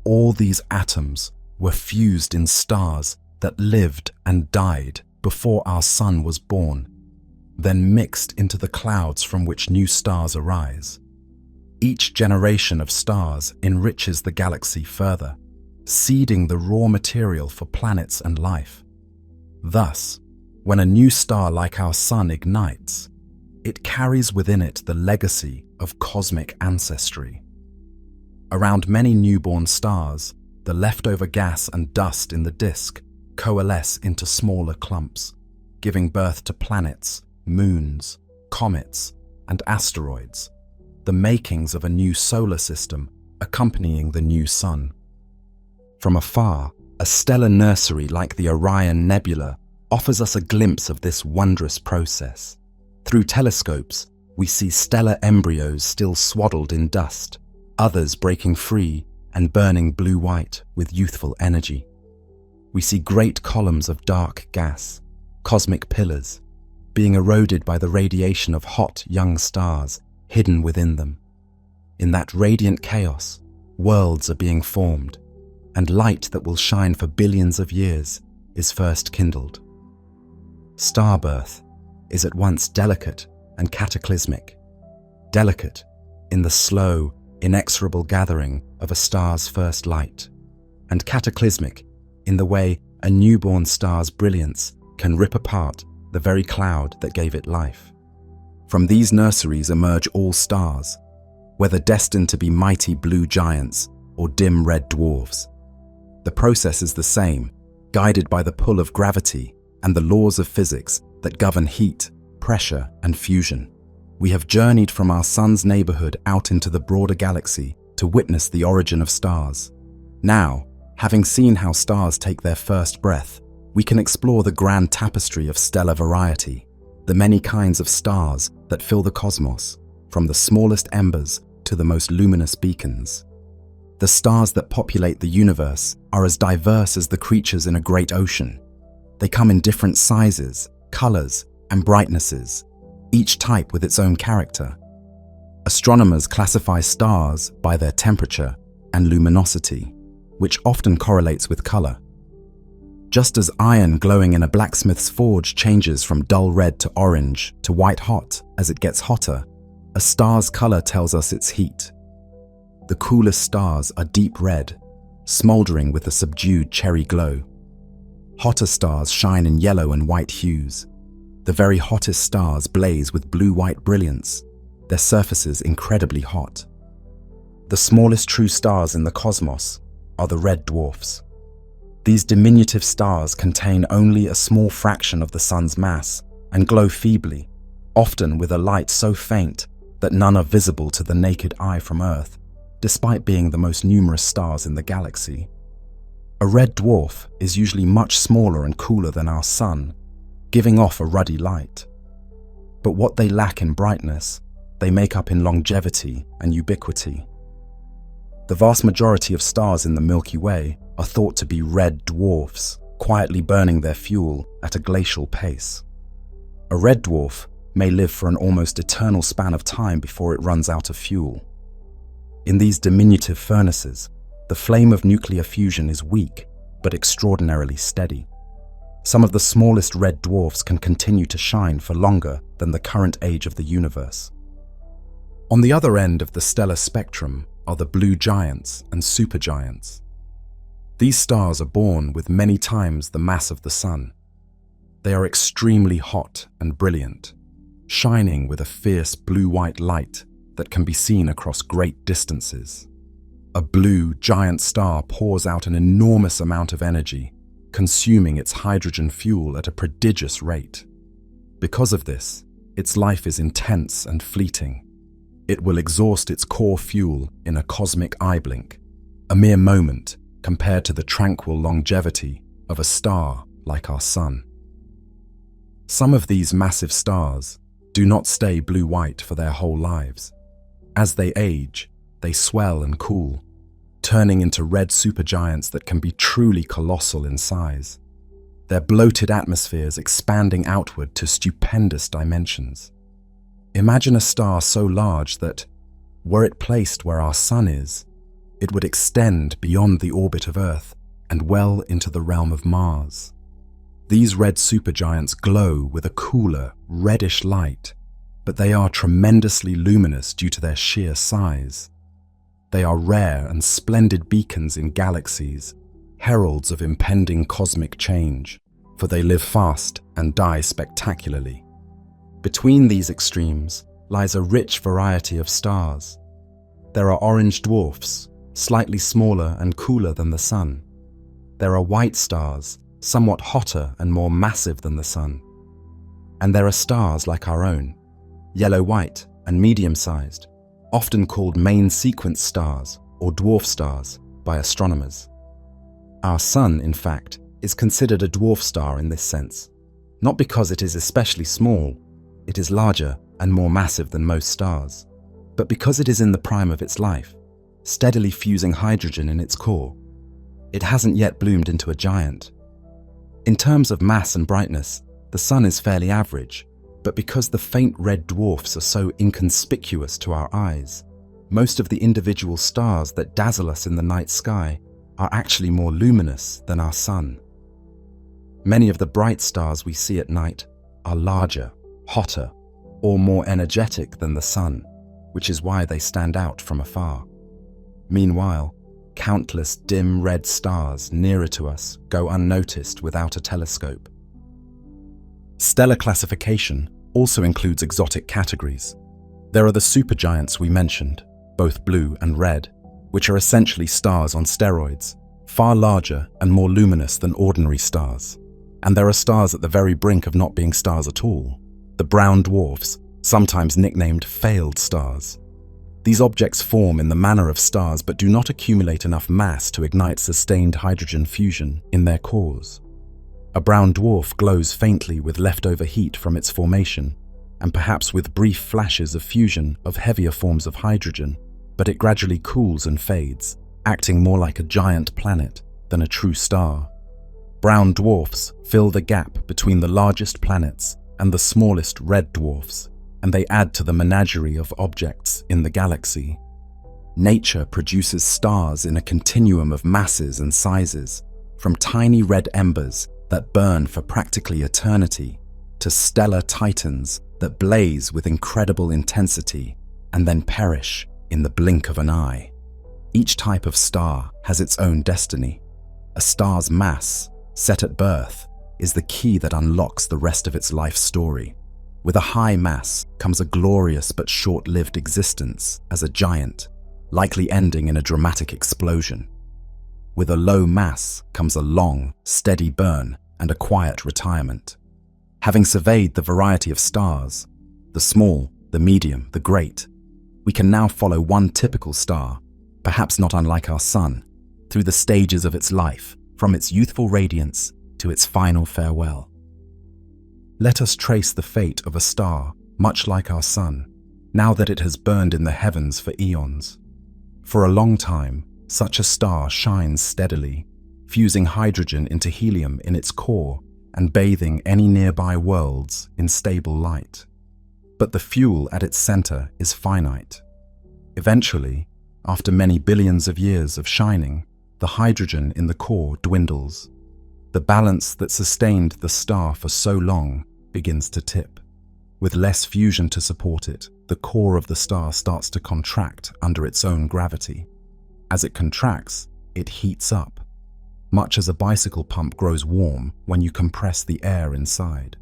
All these atoms were fused in stars that lived and died before our sun was born, then mixed into the clouds from which new stars arise. Each generation of stars enriches the galaxy further, seeding the raw material for planets and life. Thus, when a new star like our sun ignites, it carries within it the legacy of cosmic ancestry. Around many newborn stars, the leftover gas and dust in the disk coalesce into smaller clumps, giving birth to planets, moons, comets, and asteroids, the makings of a new solar system accompanying the new sun. From afar, a stellar nursery like the Orion Nebula offers us a glimpse of this wondrous process. Through telescopes, we see stellar embryos still swaddled in dust, others breaking free and burning blue-white with youthful energy. We see great columns of dark gas, cosmic pillars, being eroded by the radiation of hot young stars hidden within them. In that radiant chaos, worlds are being formed, and light that will shine for billions of years is first kindled. Star birth is at once delicate and cataclysmic. Delicate in the slow, inexorable gathering of a star's first light, and cataclysmic in the way a newborn star's brilliance can rip apart the very cloud that gave it life. From these nurseries emerge all stars, whether destined to be mighty blue giants or dim red dwarfs. The process is the same, guided by the pull of gravity and the laws of physics that govern heat, pressure, and fusion. We have journeyed from our sun's neighborhood out into the broader galaxy to witness the origin of stars. Now, having seen how stars take their first breath, we can explore the grand tapestry of stellar variety. The many kinds of stars that fill the cosmos, from the smallest embers to the most luminous beacons. The stars that populate the universe are as diverse as the creatures in a great ocean. They come in different sizes, colors, and brightnesses, each type with its own character. Astronomers classify stars by their temperature and luminosity, which often correlates with color. Just as iron glowing in a blacksmith's forge changes from dull red to orange to white hot as it gets hotter, a star's color tells us its heat. The coolest stars are deep red, smoldering with a subdued cherry glow. Hotter stars shine in yellow and white hues. The very hottest stars blaze with blue-white brilliance, their surfaces incredibly hot. The smallest true stars in the cosmos are the red dwarfs. These diminutive stars contain only a small fraction of the sun's mass and glow feebly, often with a light so faint that none are visible to the naked eye from Earth, despite being the most numerous stars in the galaxy. A red dwarf is usually much smaller and cooler than our sun, giving off a ruddy light. But what they lack in brightness, they make up in longevity and ubiquity. The vast majority of stars in the Milky Way are thought to be red dwarfs, quietly burning their fuel at a glacial pace. A red dwarf may live for an almost eternal span of time before it runs out of fuel. In these diminutive furnaces, the flame of nuclear fusion is weak but extraordinarily steady. Some of the smallest red dwarfs can continue to shine for longer than the current age of the universe. On the other end of the stellar spectrum are the blue giants and supergiants. These stars are born with many times the mass of the sun. They are extremely hot and brilliant, shining with a fierce blue-white light that can be seen across great distances. A blue giant star pours out an enormous amount of energy, consuming its hydrogen fuel at a prodigious rate. Because of this, its life is intense and fleeting. It will exhaust its core fuel in a cosmic eye blink, a mere moment compared to the tranquil longevity of a star like our sun. Some of these massive stars do not stay blue-white for their whole lives. As they age, they swell and cool, turning into red supergiants that can be truly colossal in size, their bloated atmospheres expanding outward to stupendous dimensions. Imagine a star so large that, were it placed where our sun is, it would extend beyond the orbit of Earth and well into the realm of Mars. These red supergiants glow with a cooler, reddish light, but they are tremendously luminous due to their sheer size. They are rare and splendid beacons in galaxies, heralds of impending cosmic change, for they live fast and die spectacularly. Between these extremes lies a rich variety of stars. There are orange dwarfs, slightly smaller and cooler than the sun. There are white stars, somewhat hotter and more massive than the sun. And there are stars like our own, yellow-white and medium-sized, often called main sequence stars or dwarf stars by astronomers. Our sun, in fact, is considered a dwarf star in this sense, not because it is especially small, it is larger and more massive than most stars, but because it is in the prime of its life, steadily fusing hydrogen in its core. It hasn't yet bloomed into a giant. In terms of mass and brightness, the sun is fairly average, but because the faint red dwarfs are so inconspicuous to our eyes, most of the individual stars that dazzle us in the night sky are actually more luminous than our sun. Many of the bright stars we see at night are larger, hotter, or more energetic than the sun, which is why they stand out from afar. Meanwhile, countless dim red stars nearer to us go unnoticed without a telescope. Stellar classification also includes exotic categories. There are the supergiants we mentioned, both blue and red, which are essentially stars on steroids, far larger and more luminous than ordinary stars. And there are stars at the very brink of not being stars at all, the brown dwarfs, sometimes nicknamed failed stars. These objects form in the manner of stars but do not accumulate enough mass to ignite sustained hydrogen fusion in their cores. A brown dwarf glows faintly with leftover heat from its formation, and perhaps with brief flashes of fusion of heavier forms of hydrogen, but it gradually cools and fades, acting more like a giant planet than a true star. Brown dwarfs fill the gap between the largest planets and the smallest red dwarfs, and they add to the menagerie of objects in the galaxy. Nature produces stars in a continuum of masses and sizes, from tiny red embers that burn for practically eternity to stellar titans that blaze with incredible intensity and then perish in the blink of an eye. Each type of star has its own destiny. A star's mass, set at birth, is the key that unlocks the rest of its life story. With a high mass comes a glorious but short-lived existence as a giant, likely ending in a dramatic explosion. With a low mass comes a long, steady burn and a quiet retirement. Having surveyed the variety of stars, the small, the medium, the great, we can now follow one typical star, perhaps not unlike our sun, through the stages of its life, from its youthful radiance to its final farewell. Let us trace the fate of a star much like our sun, now that it has burned in the heavens for eons. For a long time, such a star shines steadily, fusing hydrogen into helium in its core and bathing any nearby worlds in stable light. But the fuel at its center is finite. Eventually, after many billions of years of shining, the hydrogen in the core dwindles. The balance that sustained the star for so long begins to tip. With less fusion to support it, the core of the star starts to contract under its own gravity. As it contracts, it heats up, much as a bicycle pump grows warm when you compress the air inside.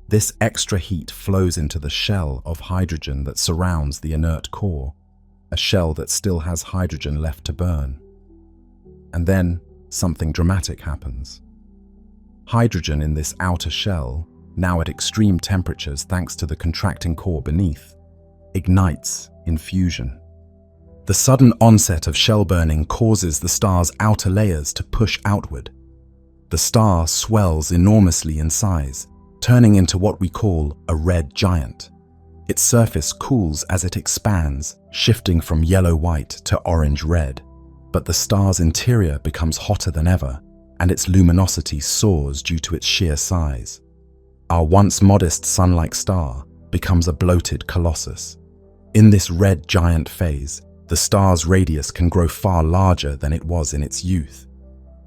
This extra heat flows into the shell of hydrogen that surrounds the inert core, a shell that still has hydrogen left to burn. And then something dramatic happens. Hydrogen in this outer shell, now at extreme temperatures thanks to the contracting core beneath, ignites in fusion. The sudden onset of shell burning causes the star's outer layers to push outward. The star swells enormously in size, turning into what we call a red giant. Its surface cools as it expands, shifting from yellow-white to orange-red. But the star's interior becomes hotter than ever, and its luminosity soars due to its sheer size. Our once modest sun-like star becomes a bloated colossus. In this red giant phase, the star's radius can grow far larger than it was in its youth.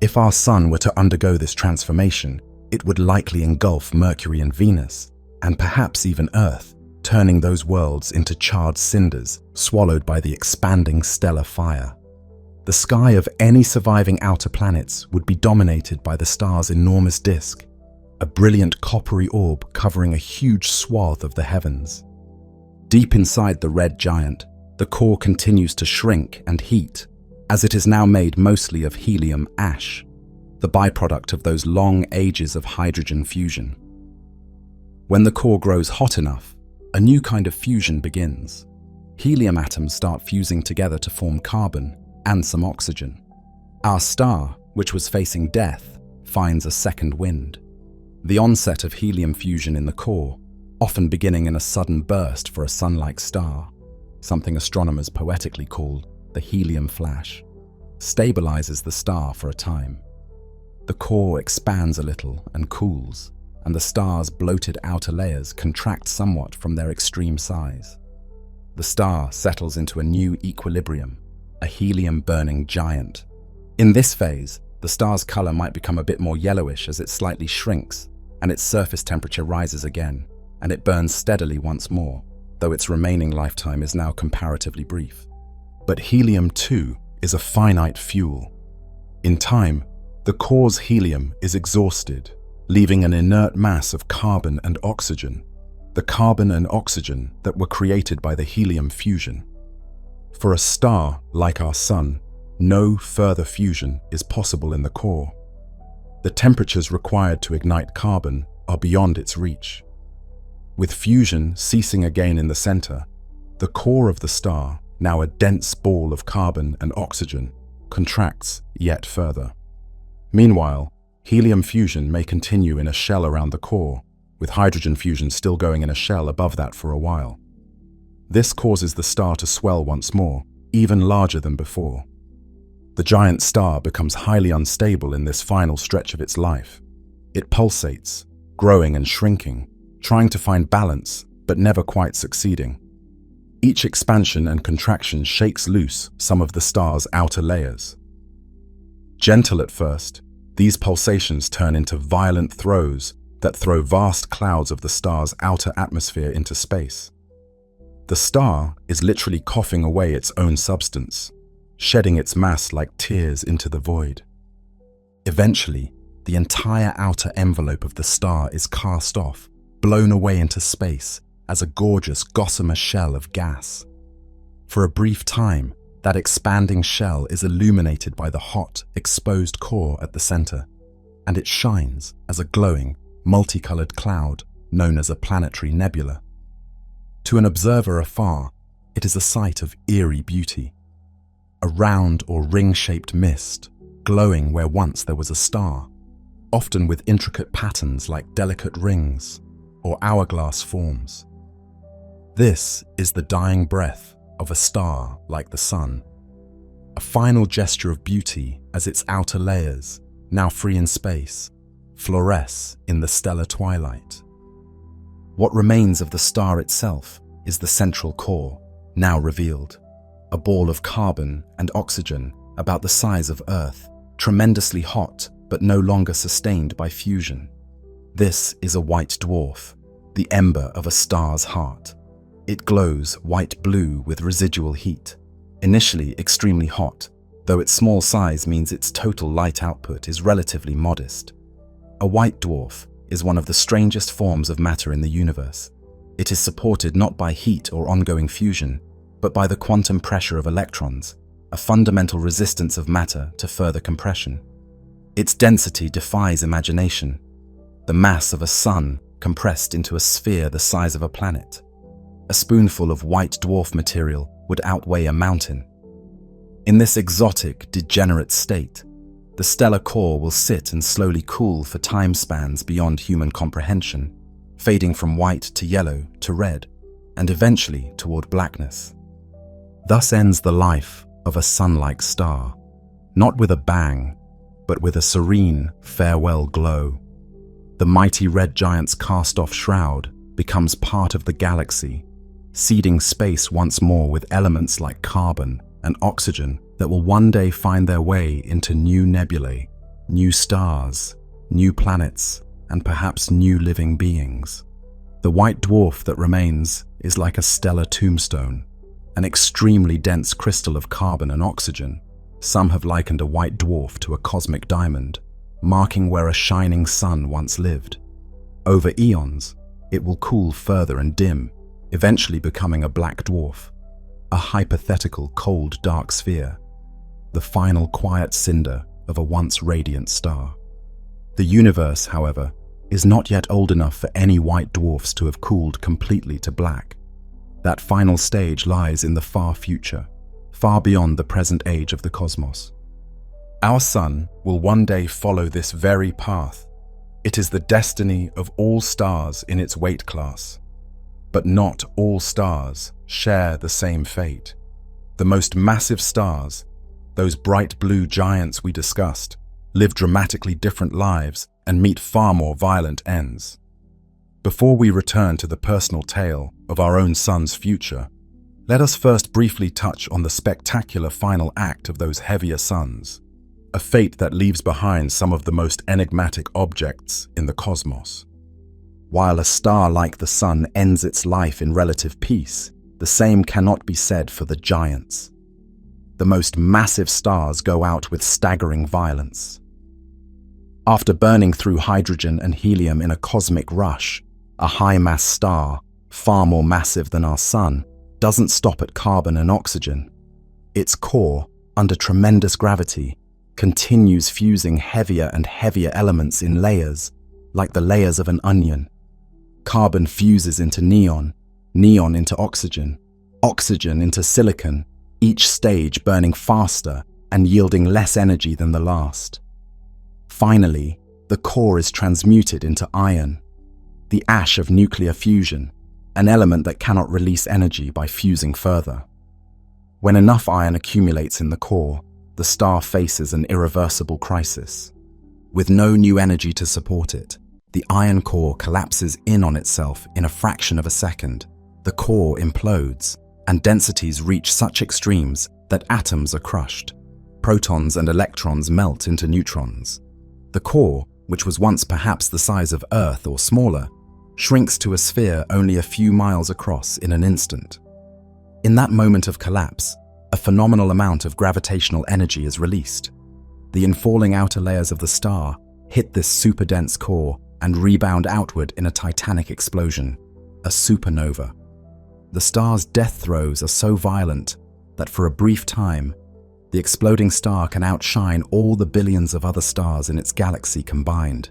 If our sun were to undergo this transformation, it would likely engulf Mercury and Venus, and perhaps even Earth, turning those worlds into charred cinders swallowed by the expanding stellar fire. The sky of any surviving outer planets would be dominated by the star's enormous disk, a brilliant coppery orb covering a huge swath of the heavens. Deep inside the red giant, the core continues to shrink and heat, as it is now made mostly of helium ash, the byproduct of those long ages of hydrogen fusion. When the core grows hot enough, a new kind of fusion begins. Helium atoms start fusing together to form carbon and some oxygen. Our star, which was facing death, finds a second wind. The onset of helium fusion in the core, often beginning in a sudden burst for a sun-like star, something astronomers poetically call the helium flash, stabilizes the star for a time. The core expands a little and cools, and the star's bloated outer layers contract somewhat from their extreme size. The star settles into a new equilibrium, a helium-burning giant. In this phase, the star's color might become a bit more yellowish as it slightly shrinks, and its surface temperature rises again, and it burns steadily once more, though its remaining lifetime is now comparatively brief. But helium, too, is a finite fuel. In time, the core's helium is exhausted, leaving an inert mass of carbon and oxygen, the carbon and oxygen that were created by the helium fusion. For a star like our Sun, no further fusion is possible in the core. The temperatures required to ignite carbon are beyond its reach. With fusion ceasing again in the center, the core of the star, now a dense ball of carbon and oxygen, contracts yet further. Meanwhile, Helium fusion may continue in a shell around the core, with hydrogen fusion still going in a shell above that for a while. This causes the star to swell once more, even larger than before. The giant star becomes highly unstable in this final stretch of its life. It pulsates, growing and shrinking, trying to find balance, but never quite succeeding. Each expansion and contraction shakes loose some of the star's outer layers. Gentle at first, these pulsations turn into violent throes that throw vast clouds of the star's outer atmosphere into space. The star is literally coughing away its own substance, shedding its mass like tears into the void. Eventually, the entire outer envelope of the star is cast off, blown away into space as a gorgeous gossamer shell of gas. For a brief time, that expanding shell is illuminated by the hot, exposed core at the center, and it shines as a glowing, multicolored cloud known as a planetary nebula. To an observer afar, it is a sight of eerie beauty. A round or ring-shaped mist, glowing where once there was a star, often with intricate patterns like delicate rings or hourglass forms. This is the dying breath of a star like the sun, a final gesture of beauty as its outer layers, now free in space, fluoresce in the stellar twilight. What remains of the star itself is the central core, now revealed, a ball of carbon and oxygen about the size of Earth, tremendously hot but no longer sustained by fusion. This is a white dwarf, the ember of a star's heart. It glows white-blue with residual heat, initially extremely hot, though its small size means its total light output is relatively modest. A white dwarf is one of the strangest forms of matter in the universe. It is supported not by heat or ongoing fusion, but by the quantum pressure of electrons, a fundamental resistance of matter to further compression. Its density defies imagination, the mass of a sun compressed into a sphere the size of a planet. A spoonful of white dwarf material would outweigh a mountain. In this exotic, degenerate state, the stellar core will sit and slowly cool for time spans beyond human comprehension, fading from white to yellow to red, and eventually toward blackness. Thus ends the life of a sun-like star, not with a bang, but with a serene farewell glow. The mighty red giant's cast-off shroud becomes part of the galaxy, seeding space once more with elements like carbon and oxygen that will one day find their way into new nebulae, new stars, new planets, and perhaps new living beings. The white dwarf that remains is like a stellar tombstone, an extremely dense crystal of carbon and oxygen. Some have likened a white dwarf to a cosmic diamond, marking where a shining sun once lived. Over eons, it will cool further and dim, eventually becoming a black dwarf, a hypothetical cold dark sphere, the final quiet cinder of a once radiant star. The universe, however, is not yet old enough for any white dwarfs to have cooled completely to black. That final stage lies in the far future, far beyond the present age of the cosmos. Our sun will one day follow this very path. It is the destiny of all stars in its weight class. But not all stars share the same fate. The most massive stars, those bright blue giants we discussed, live dramatically different lives and meet far more violent ends. Before we return to the personal tale of our own sun's future, let us first briefly touch on the spectacular final act of those heavier suns, a fate that leaves behind some of the most enigmatic objects in the cosmos. While a star like the sun ends its life in relative peace, the same cannot be said for the giants. The most massive stars go out with staggering violence. After burning through hydrogen and helium in a cosmic rush, a high-mass star, far more massive than our sun, doesn't stop at carbon and oxygen. Its core, under tremendous gravity, continues fusing heavier and heavier elements in layers, like the layers of an onion. Carbon fuses into neon, neon into oxygen, oxygen into silicon, each stage burning faster and yielding less energy than the last. Finally, the core is transmuted into iron, the ash of nuclear fusion, an element that cannot release energy by fusing further. When enough iron accumulates in the core, the star faces an irreversible crisis. With no new energy to support it, the iron core collapses in on itself in a fraction of a second. The core implodes, and densities reach such extremes that atoms are crushed. Protons and electrons melt into neutrons. The core, which was once perhaps the size of Earth or smaller, shrinks to a sphere only a few miles across in an instant. In that moment of collapse, a phenomenal amount of gravitational energy is released. The infalling outer layers of the star hit this super-dense core and rebound outward in a titanic explosion, a supernova. The star's death throes are so violent that for a brief time, the exploding star can outshine all the billions of other stars in its galaxy combined.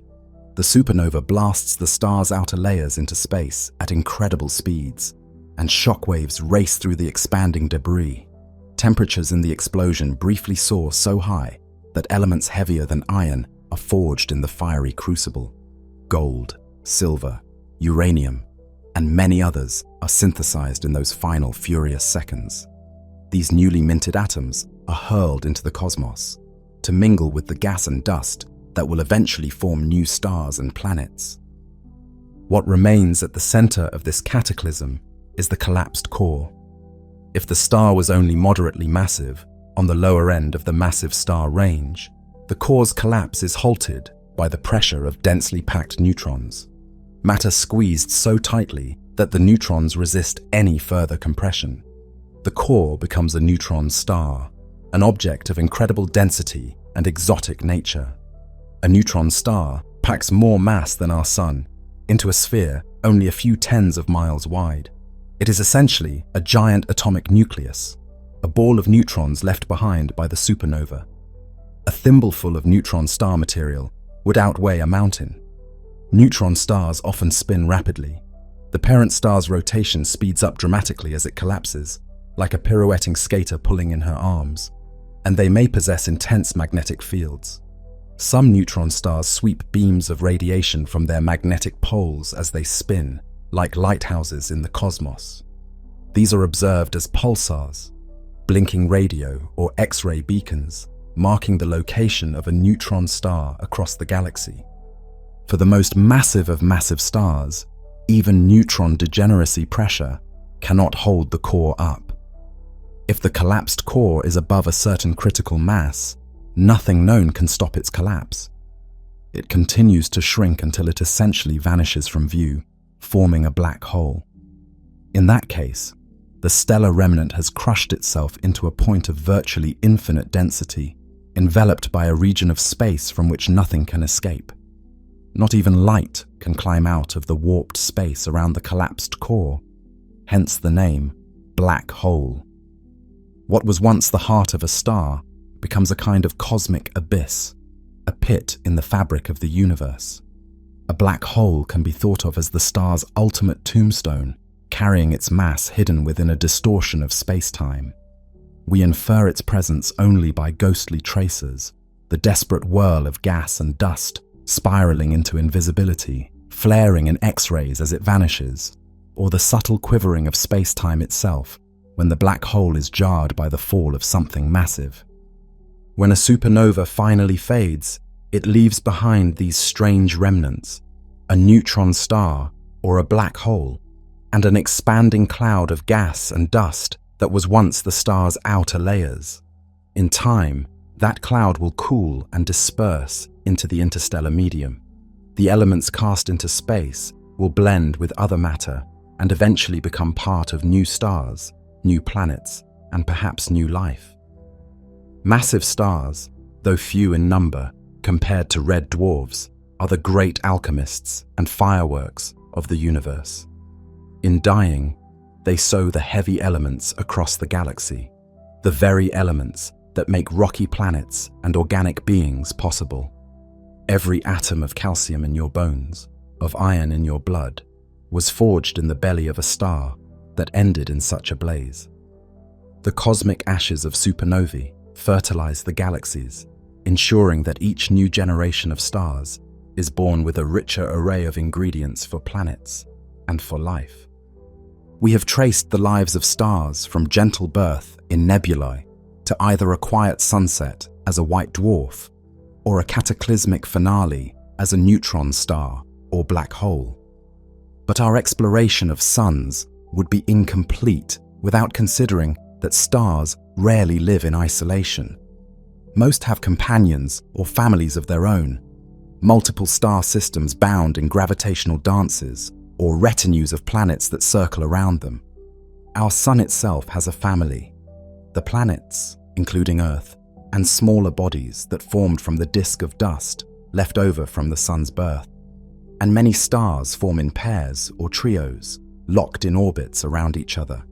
The supernova blasts the star's outer layers into space at incredible speeds, and shockwaves race through the expanding debris. Temperatures in the explosion briefly soar so high that elements heavier than iron are forged in the fiery crucible. Gold, silver, uranium, and many others are synthesized in those final furious seconds. These newly minted atoms are hurled into the cosmos to mingle with the gas and dust that will eventually form new stars and planets. What remains at the center of this cataclysm is the collapsed core. If the star was only moderately massive, on the lower end of the massive star range, the core's collapse is halted by the pressure of densely packed neutrons. Matter squeezed so tightly that the neutrons resist any further compression. The core becomes a neutron star, an object of incredible density and exotic nature. A neutron star packs more mass than our Sun into a sphere only a few tens of miles wide. It is essentially a giant atomic nucleus, a ball of neutrons left behind by the supernova. A thimbleful of neutron star material would outweigh a mountain. Neutron stars often spin rapidly. The parent star's rotation speeds up dramatically as it collapses, like a pirouetting skater pulling in her arms, and they may possess intense magnetic fields. Some neutron stars sweep beams of radiation from their magnetic poles as they spin, like lighthouses in the cosmos. These are observed as pulsars, blinking radio or X-ray beacons, marking the location of a neutron star across the galaxy. For the most massive of massive stars, even neutron degeneracy pressure cannot hold the core up. If the collapsed core is above a certain critical mass, nothing known can stop its collapse. It continues to shrink until it essentially vanishes from view, forming a black hole. In that case, the stellar remnant has crushed itself into a point of virtually infinite density, enveloped by a region of space from which nothing can escape. Not even light can climb out of the warped space around the collapsed core, hence the name black hole. What was once the heart of a star becomes a kind of cosmic abyss, a pit in the fabric of the universe. A black hole can be thought of as the star's ultimate tombstone, carrying its mass hidden within a distortion of space-time. We infer its presence only by ghostly tracers, the desperate whirl of gas and dust spiraling into invisibility, flaring in X-rays as it vanishes, or the subtle quivering of space-time itself when the black hole is jarred by the fall of something massive. When a supernova finally fades, it leaves behind these strange remnants, a neutron star or a black hole, and an expanding cloud of gas and dust that was once the star's outer layers. In time, that cloud will cool and disperse into the interstellar medium. The elements cast into space will blend with other matter and eventually become part of new stars, new planets, and perhaps new life. Massive stars, though few in number compared to red dwarfs, are the great alchemists and fireworks of the universe. In dying, they sow the heavy elements across the galaxy, the very elements that make rocky planets and organic beings possible. Every atom of calcium in your bones, of iron in your blood, was forged in the belly of a star that ended in such a blaze. The cosmic ashes of supernovae fertilize the galaxies, ensuring that each new generation of stars is born with a richer array of ingredients for planets and for life. We have traced the lives of stars from gentle birth in nebulae to either a quiet sunset as a white dwarf or a cataclysmic finale as a neutron star or black hole. But our exploration of suns would be incomplete without considering that stars rarely live in isolation. Most have companions or families of their own, multiple star systems bound in gravitational dances or retinues of planets that circle around them. Our sun itself has a family, the planets, including Earth, and smaller bodies that formed from the disk of dust left over from the sun's birth. And many stars form in pairs or trios, locked in orbits around each other.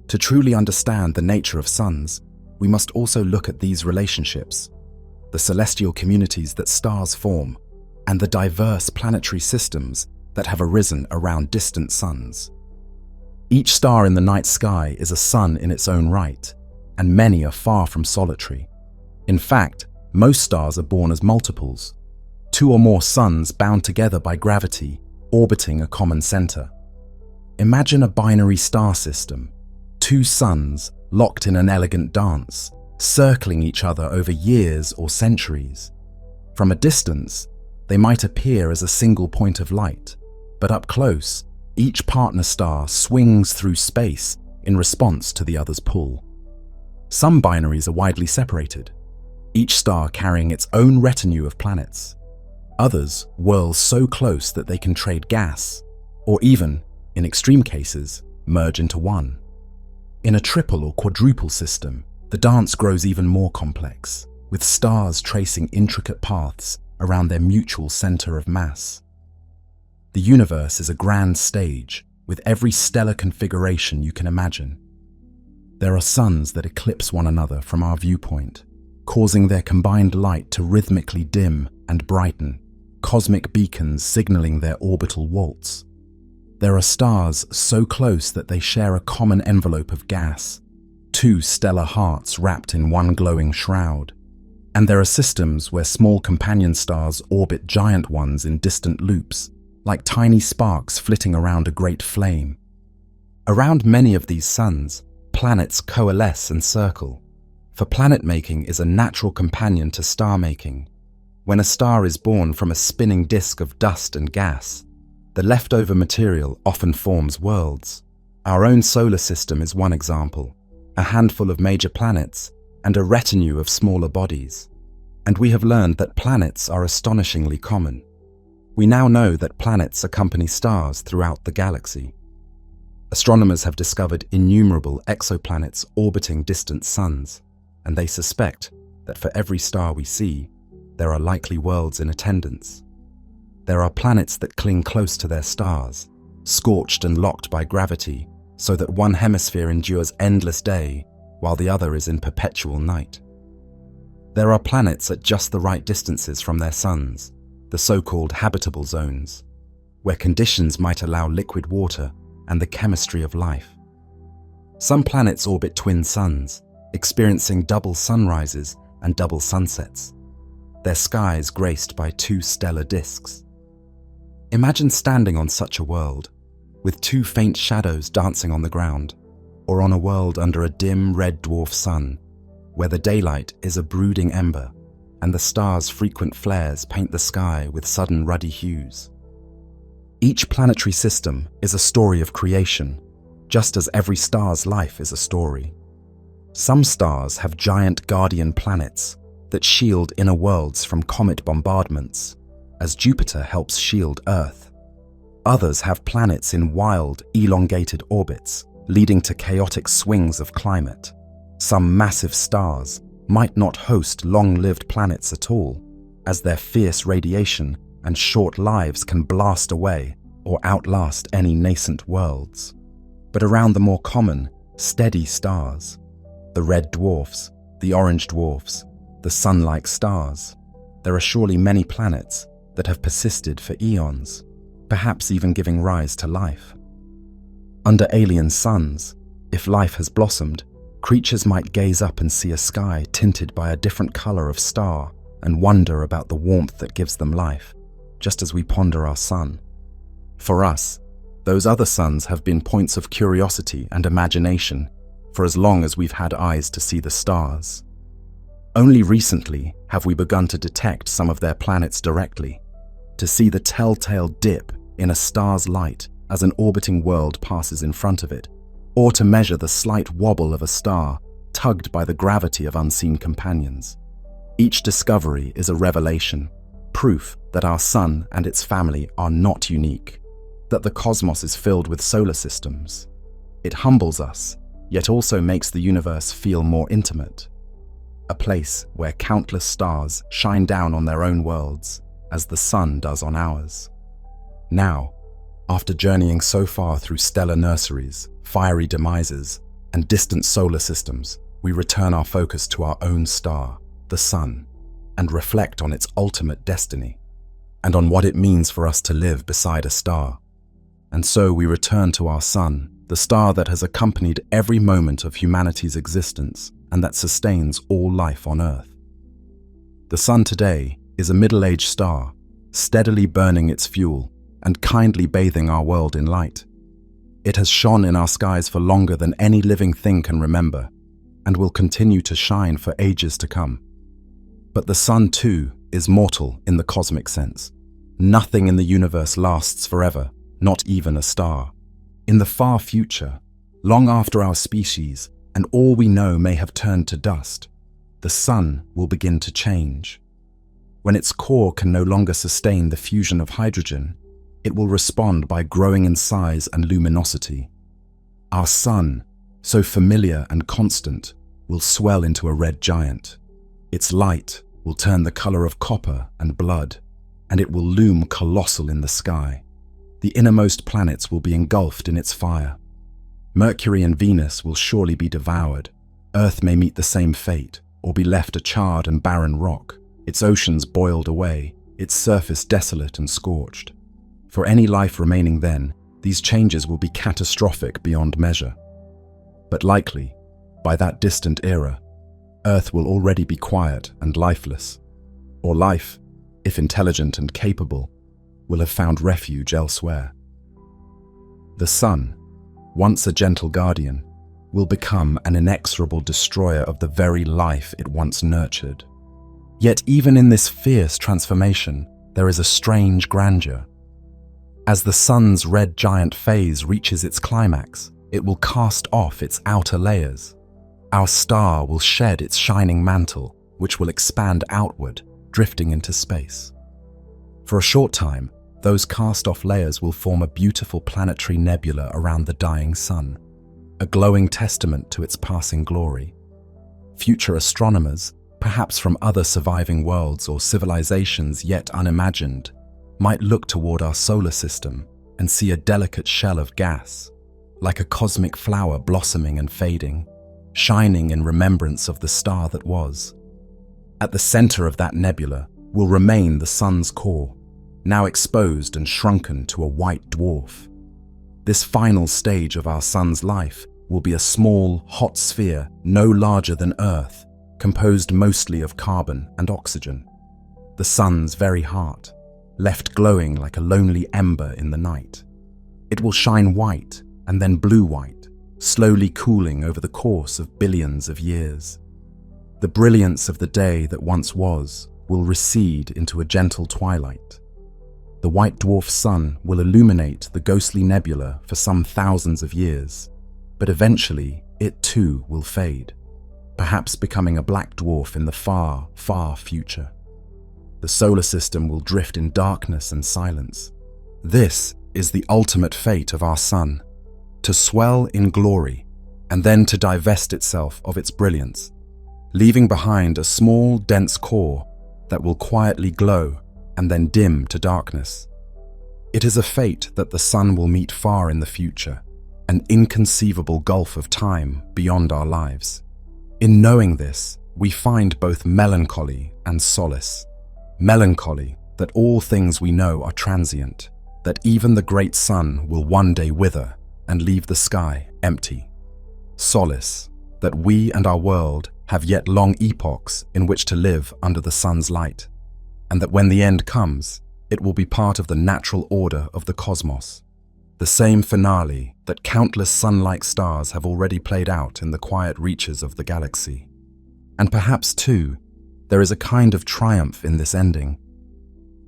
To truly understand the nature of suns, we must also look at these relationships, the celestial communities that stars form, and the diverse planetary systems that have arisen around distant suns. Each star in the night sky is a sun in its own right, and many are far from solitary. In fact, most stars are born as multiples, two or more suns bound together by gravity, orbiting a common center. Imagine a binary star system, two suns locked in an elegant dance, circling each other over years or centuries. From a distance, they might appear as a single point of light, but up close, each partner star swings through space in response to the other's pull. Some binaries are widely separated, each star carrying its own retinue of planets. Others whirl so close that they can trade gas, or even, in extreme cases, merge into one. In a triple or quadruple system, the dance grows even more complex, with stars tracing intricate paths around their mutual center of mass. The universe is a grand stage, with every stellar configuration you can imagine. There are suns that eclipse one another from our viewpoint, causing their combined light to rhythmically dim and brighten, cosmic beacons signaling their orbital waltz. There are stars so close that they share a common envelope of gas, two stellar hearts wrapped in one glowing shroud. And there are systems where small companion stars orbit giant ones in distant loops, like tiny sparks flitting around a great flame. Around many of these suns, planets coalesce and circle, for planet-making is a natural companion to star-making. When a star is born from a spinning disk of dust and gas, the leftover material often forms worlds. Our own solar system is one example, a handful of major planets and a retinue of smaller bodies. And we have learned that planets are astonishingly common. We now know that planets accompany stars throughout the galaxy. Astronomers have discovered innumerable exoplanets orbiting distant suns, and they suspect that for every star we see, there are likely worlds in attendance. There are planets that cling close to their stars, scorched and locked by gravity, so that one hemisphere endures endless day while the other is in perpetual night. There are planets at just the right distances from their suns, the so-called habitable zones, where conditions might allow liquid water and the chemistry of life. Some planets orbit twin suns, experiencing double sunrises and double sunsets, their skies graced by two stellar disks. Imagine standing on such a world, with two faint shadows dancing on the ground, or on a world under a dim red dwarf sun, where the daylight is a brooding ember, and the stars' frequent flares paint the sky with sudden ruddy hues. Each planetary system is a story of creation, just as every star's life is a story. Some stars have giant guardian planets that shield inner worlds from comet bombardments, as Jupiter helps shield Earth. Others have planets in wild, elongated orbits, leading to chaotic swings of climate. Some massive stars might not host long-lived planets at all, as their fierce radiation and short lives can blast away or outlast any nascent worlds. But around the more common, steady stars, the red dwarfs, the orange dwarfs, the sun-like stars, there are surely many planets that have persisted for eons, perhaps even giving rise to life. Under alien suns, if life has blossomed, creatures might gaze up and see a sky tinted by a different color of star and wonder about the warmth that gives them life. just as we ponder our sun. For us, those other suns have been points of curiosity and imagination for as long as we've had eyes to see the stars. Only recently have we begun to detect some of their planets directly, to see the telltale dip in a star's light as an orbiting world passes in front of it, or to measure the slight wobble of a star tugged by the gravity of unseen companions. Each discovery is a revelation, proof that our sun and its family are not unique, that the cosmos is filled with solar systems. It humbles us, yet also makes the universe feel more intimate. A place where countless stars shine down on their own worlds, as the sun does on ours. Now, after journeying so far through stellar nurseries, fiery demises, and distant solar systems, we return our focus to our own star, the sun, and reflect on its ultimate destiny, and on what it means for us to live beside a star. And so we return to our sun, the star that has accompanied every moment of humanity's existence and that sustains all life on Earth. The sun today is a middle-aged star, steadily burning its fuel and kindly bathing our world in light. It has shone in our skies for longer than any living thing can remember, and will continue to shine for ages to come. But the sun, too, is mortal in the cosmic sense. Nothing in the universe lasts forever, not even a star. In the far future, long after our species and all we know may have turned to dust, the sun will begin to change. When its core can no longer sustain the fusion of hydrogen, it will respond by growing in size and luminosity. Our sun, so familiar and constant, will swell into a red giant. Its light will turn the color of copper and blood, and it will loom colossal in the sky. The innermost planets will be engulfed in its fire. Mercury and Venus will surely be devoured. Earth may meet the same fate, or be left a charred and barren rock, its oceans boiled away, its surface desolate and scorched. For any life remaining then, these changes will be catastrophic beyond measure. But likely, by that distant era, Earth will already be quiet and lifeless, or life, if intelligent and capable, will have found refuge elsewhere. The sun, once a gentle guardian, will become an inexorable destroyer of the very life it once nurtured. Yet even in this fierce transformation, there is a strange grandeur. As the sun's red giant phase reaches its climax, it will cast off its outer layers. Our star will shed its shining mantle, which will expand outward, drifting into space. For a short time, those cast-off layers will form a beautiful planetary nebula around the dying sun, a glowing testament to its passing glory. Future astronomers, perhaps from other surviving worlds or civilizations yet unimagined, might look toward our solar system and see a delicate shell of gas, like a cosmic flower blossoming and fading, shining in remembrance of the star that was. At the center of that nebula will remain the sun's core, now exposed and shrunken to a white dwarf. This final stage of our sun's life will be a small, hot sphere no larger than Earth, composed mostly of carbon and oxygen. The sun's very heart, left glowing like a lonely ember in the night. It will shine white and then blue-white, slowly cooling over the course of billions of years. The brilliance of the day that once was will recede into a gentle twilight. The white dwarf sun will illuminate the ghostly nebula for some thousands of years, but eventually it too will fade, perhaps becoming a black dwarf in the far, far future. The solar system will drift in darkness and silence. This is the ultimate fate of our sun, to swell in glory and then to divest itself of its brilliance, leaving behind a small, dense core that will quietly glow and then dim to darkness. It is a fate that the sun will meet far in the future, an inconceivable gulf of time beyond our lives. In knowing this, we find both melancholy and solace. Melancholy that all things we know are transient, that even the great sun will one day wither and leave the sky empty. Solace that we and our world have yet long epochs in which to live under the sun's light, and that when the end comes, It will be part of the natural order of the cosmos. The same finale that countless sun-like stars have already played out in the quiet reaches of the galaxy. And perhaps, too, there is a kind of triumph in this ending.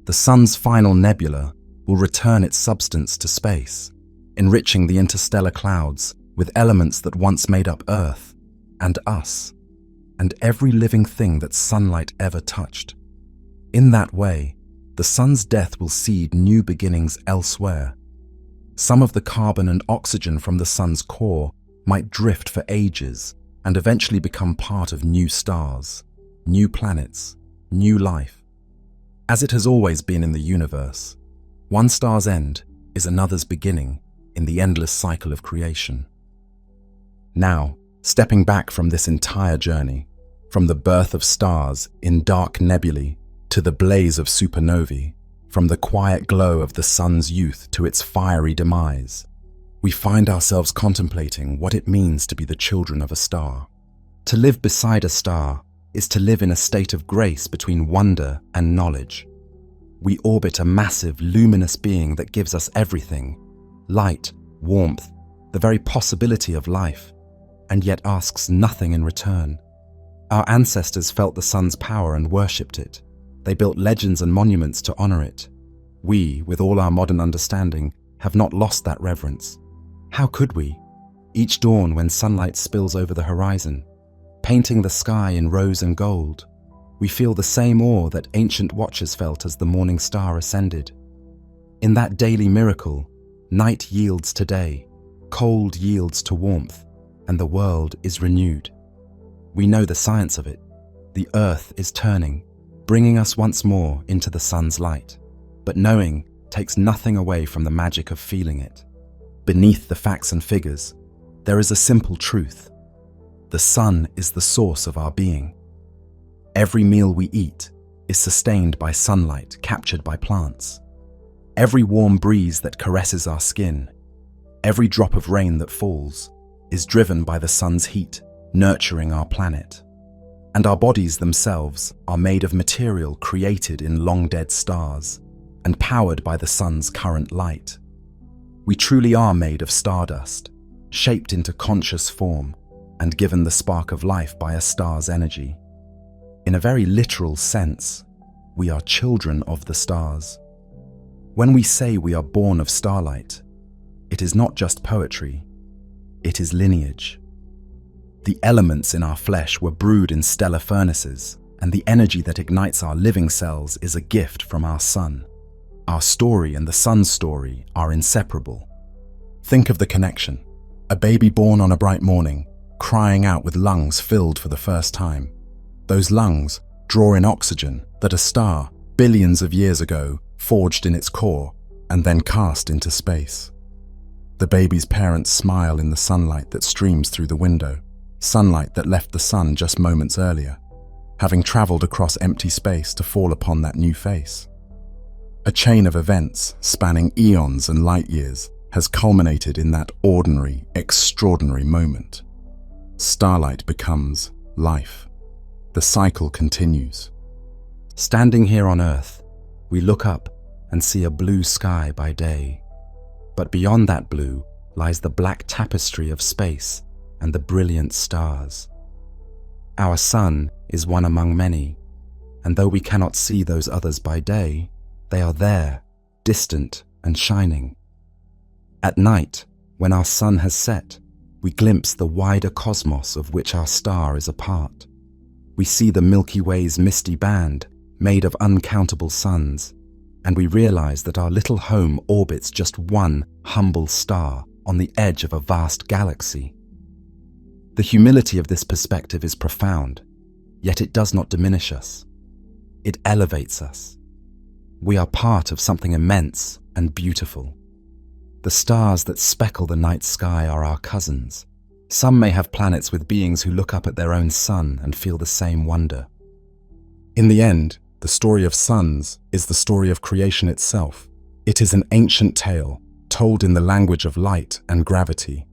The sun's final nebula will return its substance to space, enriching the interstellar clouds with elements that once made up Earth and us, and every living thing that sunlight ever touched. In that way, the sun's death will seed new beginnings elsewhere. Some of the carbon and oxygen from the sun's core might drift for ages and eventually become part of new stars, new planets, new life. As it has always been in the universe, one star's end is another's beginning in the endless cycle of creation. Now, stepping back from this entire journey, from the birth of stars in dark nebulae to the blaze of supernovae, from the quiet glow of the sun's youth to its fiery demise, we find ourselves contemplating what it means to be the children of a star. To live beside a star is to live in a state of grace between wonder and knowledge. We orbit a massive, luminous being that gives us everything: light, warmth, the very possibility of life, and yet asks nothing in return. Our ancestors felt the sun's power and worshipped it. They built legends and monuments to honor it. We, with all our modern understanding, have not lost that reverence. How could we? Each dawn when sunlight spills over the horizon, painting the sky in rose and gold, we feel the same awe that ancient watchers felt as the morning star ascended. In that daily miracle, night yields to day, cold yields to warmth, and the world is renewed. We know the science of it. The earth is turning, bringing us once more into the sun's light. But knowing takes nothing away from the magic of feeling it. Beneath the facts and figures, there is a simple truth. The sun is the source of our being. Every meal we eat is sustained by sunlight captured by plants. Every warm breeze that caresses our skin, every drop of rain that falls, is driven by the sun's heat, nurturing our planet. And our bodies themselves are made of material created in long-dead stars and powered by the sun's current light. We truly are made of stardust, shaped into conscious form and given the spark of life by a star's energy. In a very literal sense, we are children of the stars. When we say we are born of starlight, it is not just poetry, it is lineage. The elements in our flesh were brewed in stellar furnaces, and the energy that ignites our living cells is a gift from our sun. Our story and the sun's story are inseparable. Think of the connection. A baby born on a bright morning, crying out with lungs filled for the first time. Those lungs draw in oxygen that a star, billions of years ago, forged in its core and then cast into space. The baby's parents smile in the sunlight that streams through the window. Sunlight that left the sun just moments earlier, having traveled across empty space to fall upon that new face. A chain of events spanning eons and light years has culminated in that ordinary, extraordinary moment. Starlight becomes life. The cycle continues. Standing here on Earth, we look up and see a blue sky by day. But beyond that blue lies the black tapestry of space and the brilliant stars. Our sun is one among many, and though we cannot see those others by day, they are there, distant and shining. At night, when our sun has set, we glimpse the wider cosmos of which our star is a part. We see the Milky Way's misty band, made of uncountable suns, and we realize that our little home orbits just one humble star on the edge of a vast galaxy. The humility of this perspective is profound, yet it does not diminish us. It elevates us. We are part of something immense and beautiful. The stars that speckle the night sky are our cousins. Some may have planets with beings who look up at their own sun and feel the same wonder. In the end, the story of suns is the story of creation itself. It is an ancient tale, told in the language of light and gravity.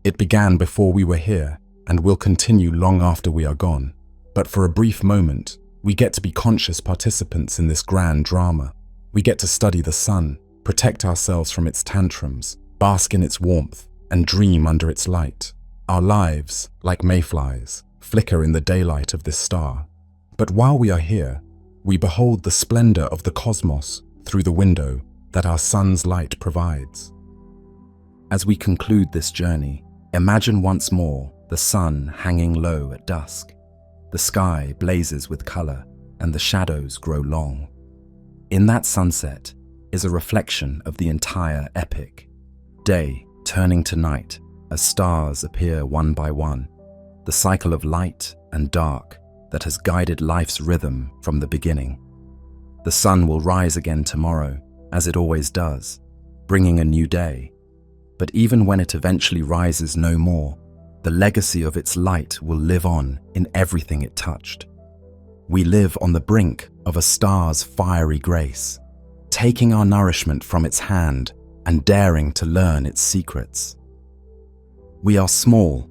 It began before we were here, and will continue long after we are gone. But for a brief moment, we get to be conscious participants in this grand drama. We get to study the sun, protect ourselves from its tantrums, bask in its warmth, and dream under its light. Our lives, like mayflies, flicker in the daylight of this star. But while we are here, we behold the splendor of the cosmos through the window that our sun's light provides. As we conclude this journey, imagine once more the sun hanging low at dusk. The sky blazes with color, and the shadows grow long. In that sunset is a reflection of the entire epic. Day turning to night as stars appear one by one, the cycle of light and dark that has guided life's rhythm from the beginning. The sun will rise again tomorrow, as it always does, bringing a new day. But even when it eventually rises no more, the legacy of its light will live on in everything it touched. We live on the brink of a star's fiery grace, taking our nourishment from its hand and daring to learn its secrets. We are small,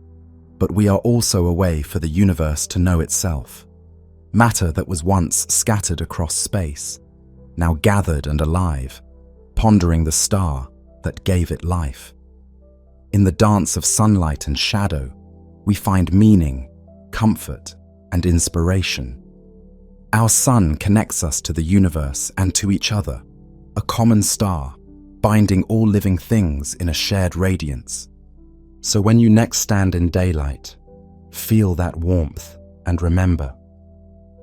but we are also a way for the universe to know itself. Matter that was once scattered across space, now gathered and alive, pondering the star that gave it life. In the dance of sunlight and shadow, we find meaning, comfort, and inspiration. Our sun connects us to the universe and to each other, a common star, binding all living things in a shared radiance. So when you next stand in daylight, feel that warmth and remember,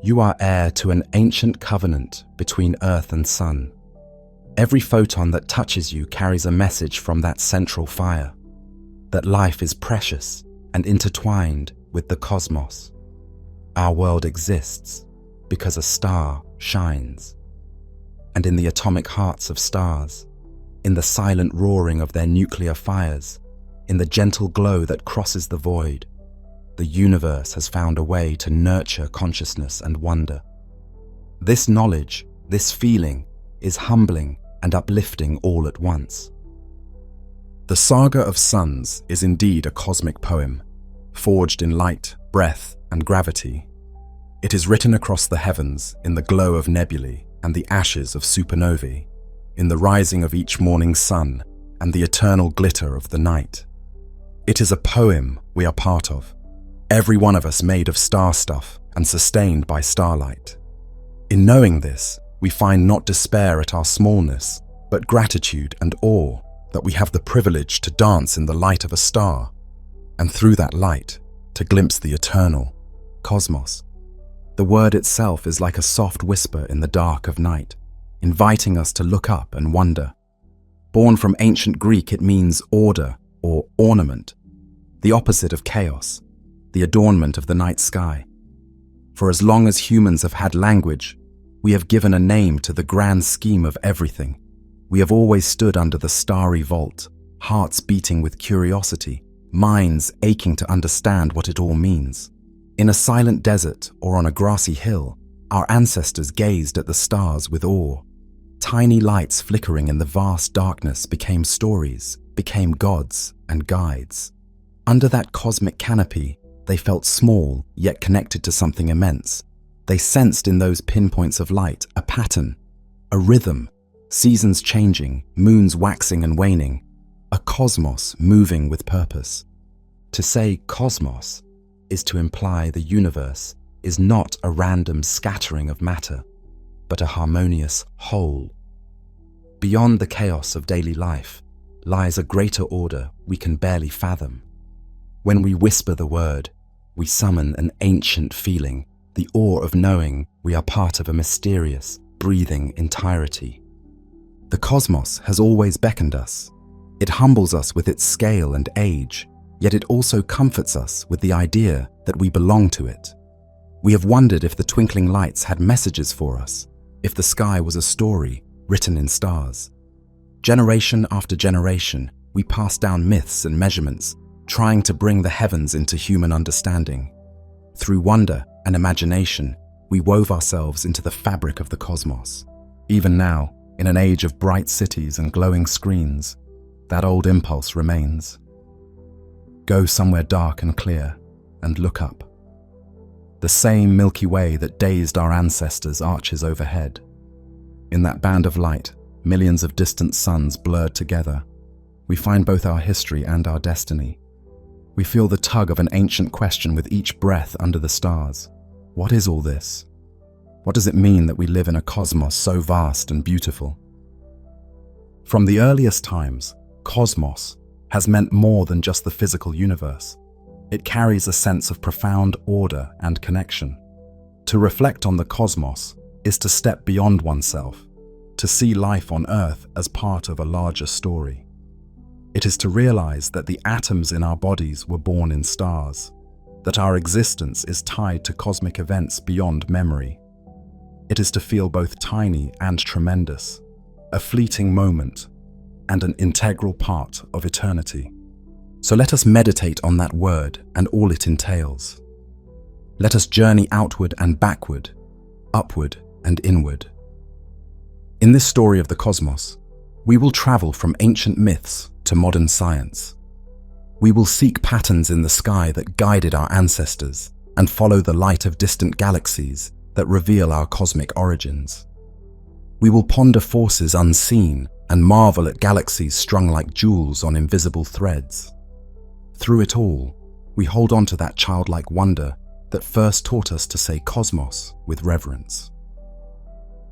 you are heir to an ancient covenant between earth and sun. Every photon that touches you carries a message from that central fire, that life is precious and intertwined with the cosmos. Our world exists because a star shines. And in the atomic hearts of stars, in the silent roaring of their nuclear fires, in the gentle glow that crosses the void, the universe has found a way to nurture consciousness and wonder. This knowledge, this feeling, is humbling and uplifting all at once. The Saga of Suns is indeed a cosmic poem, forged in light, breath, and gravity. It is written across the heavens in the glow of nebulae and the ashes of supernovae, in the rising of each morning sun and the eternal glitter of the night. It is a poem we are part of, every one of us made of star stuff and sustained by starlight. In knowing this, we find not despair at our smallness, but gratitude and awe that we have the privilege to dance in the light of a star, and through that light, to glimpse the eternal cosmos. The word itself is like a soft whisper in the dark of night, inviting us to look up and wonder. Born from ancient Greek, it means order or ornament, the opposite of chaos, the adornment of the night sky. For as long as humans have had language, we have given a name to the grand scheme of everything. We have always stood under the starry vault, hearts beating with curiosity, minds aching to understand what it all means. In a silent desert or on a grassy hill, our ancestors gazed at the stars with awe. Tiny lights flickering in the vast darkness became stories, became gods and guides. Under that cosmic canopy, they felt small yet connected to something immense. They sensed in those pinpoints of light a pattern, a rhythm, seasons changing, moons waxing and waning, a cosmos moving with purpose. To say cosmos is to imply the universe is not a random scattering of matter, but a harmonious whole. Beyond the chaos of daily life lies a greater order we can barely fathom. When we whisper the word, we summon an ancient feeling, the awe of knowing we are part of a mysterious, breathing entirety. The cosmos has always beckoned us. It humbles us with its scale and age, yet it also comforts us with the idea that we belong to it. We have wondered if the twinkling lights had messages for us, if the sky was a story written in stars. Generation after generation, we pass down myths and measurements, trying to bring the heavens into human understanding. Through wonder and imagination, we wove ourselves into the fabric of the cosmos. Even now, in an age of bright cities and glowing screens, that old impulse remains. Go somewhere dark and clear and look up. The same Milky Way that dazed our ancestors arches overhead. In that band of light, millions of distant suns blurred together, we find both our history and our destiny. We feel the tug of an ancient question with each breath under the stars. What is all this? What does it mean that we live in a cosmos so vast and beautiful? From the earliest times, cosmos has meant more than just the physical universe. It carries a sense of profound order and connection. To reflect on the cosmos is to step beyond oneself, to see life on Earth as part of a larger story. It is to realize that the atoms in our bodies were born in stars, that our existence is tied to cosmic events beyond memory. It is to feel both tiny and tremendous, a fleeting moment, and an integral part of eternity. So let us meditate on that word and all it entails. Let us journey outward and backward, upward and inward. In this story of the cosmos, we will travel from ancient myths to modern science. We will seek patterns in the sky that guided our ancestors and follow the light of distant galaxies that reveal our cosmic origins. We will ponder forces unseen and marvel at galaxies strung like jewels on invisible threads. Through it all, we hold on to that childlike wonder that first taught us to say cosmos with reverence.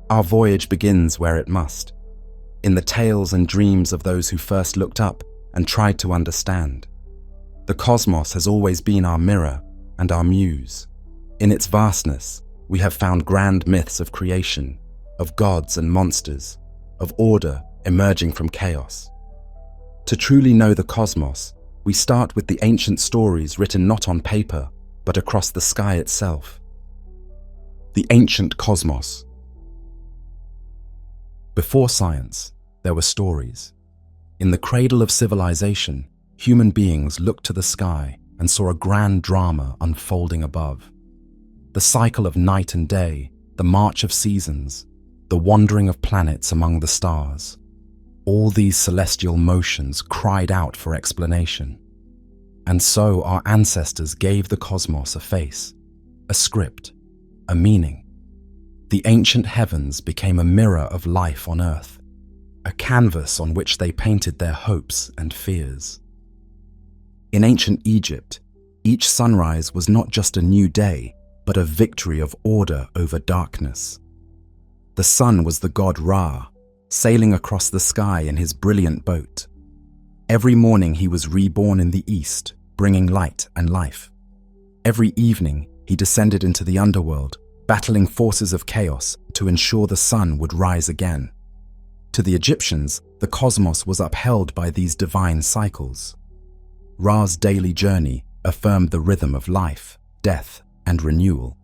Our voyage begins where it must, in the tales and dreams of those who first looked up and tried to understand. The cosmos has always been our mirror and our muse. In its vastness, we have found grand myths of creation, of gods and monsters, of order emerging from chaos. To truly know the cosmos, we start with the ancient stories written not on paper, but across the sky itself. The ancient cosmos. Before science, there were stories. In the cradle of civilization, human beings looked to the sky and saw a grand drama unfolding above. The cycle of night and day, the march of seasons, the wandering of planets among the stars. All these celestial motions cried out for explanation. And so our ancestors gave the cosmos a face, a script, a meaning. The ancient heavens became a mirror of life on Earth, a canvas on which they painted their hopes and fears. In ancient Egypt, each sunrise was not just a new day, but a victory of order over darkness. The sun was the god Ra, sailing across the sky in his brilliant boat. Every morning he was reborn in the east, bringing light and life. Every evening he descended into the underworld, battling forces of chaos to ensure the sun would rise again. To the Egyptians, the cosmos was upheld by these divine cycles. Ra's daily journey affirmed the rhythm of life, death, and renewal.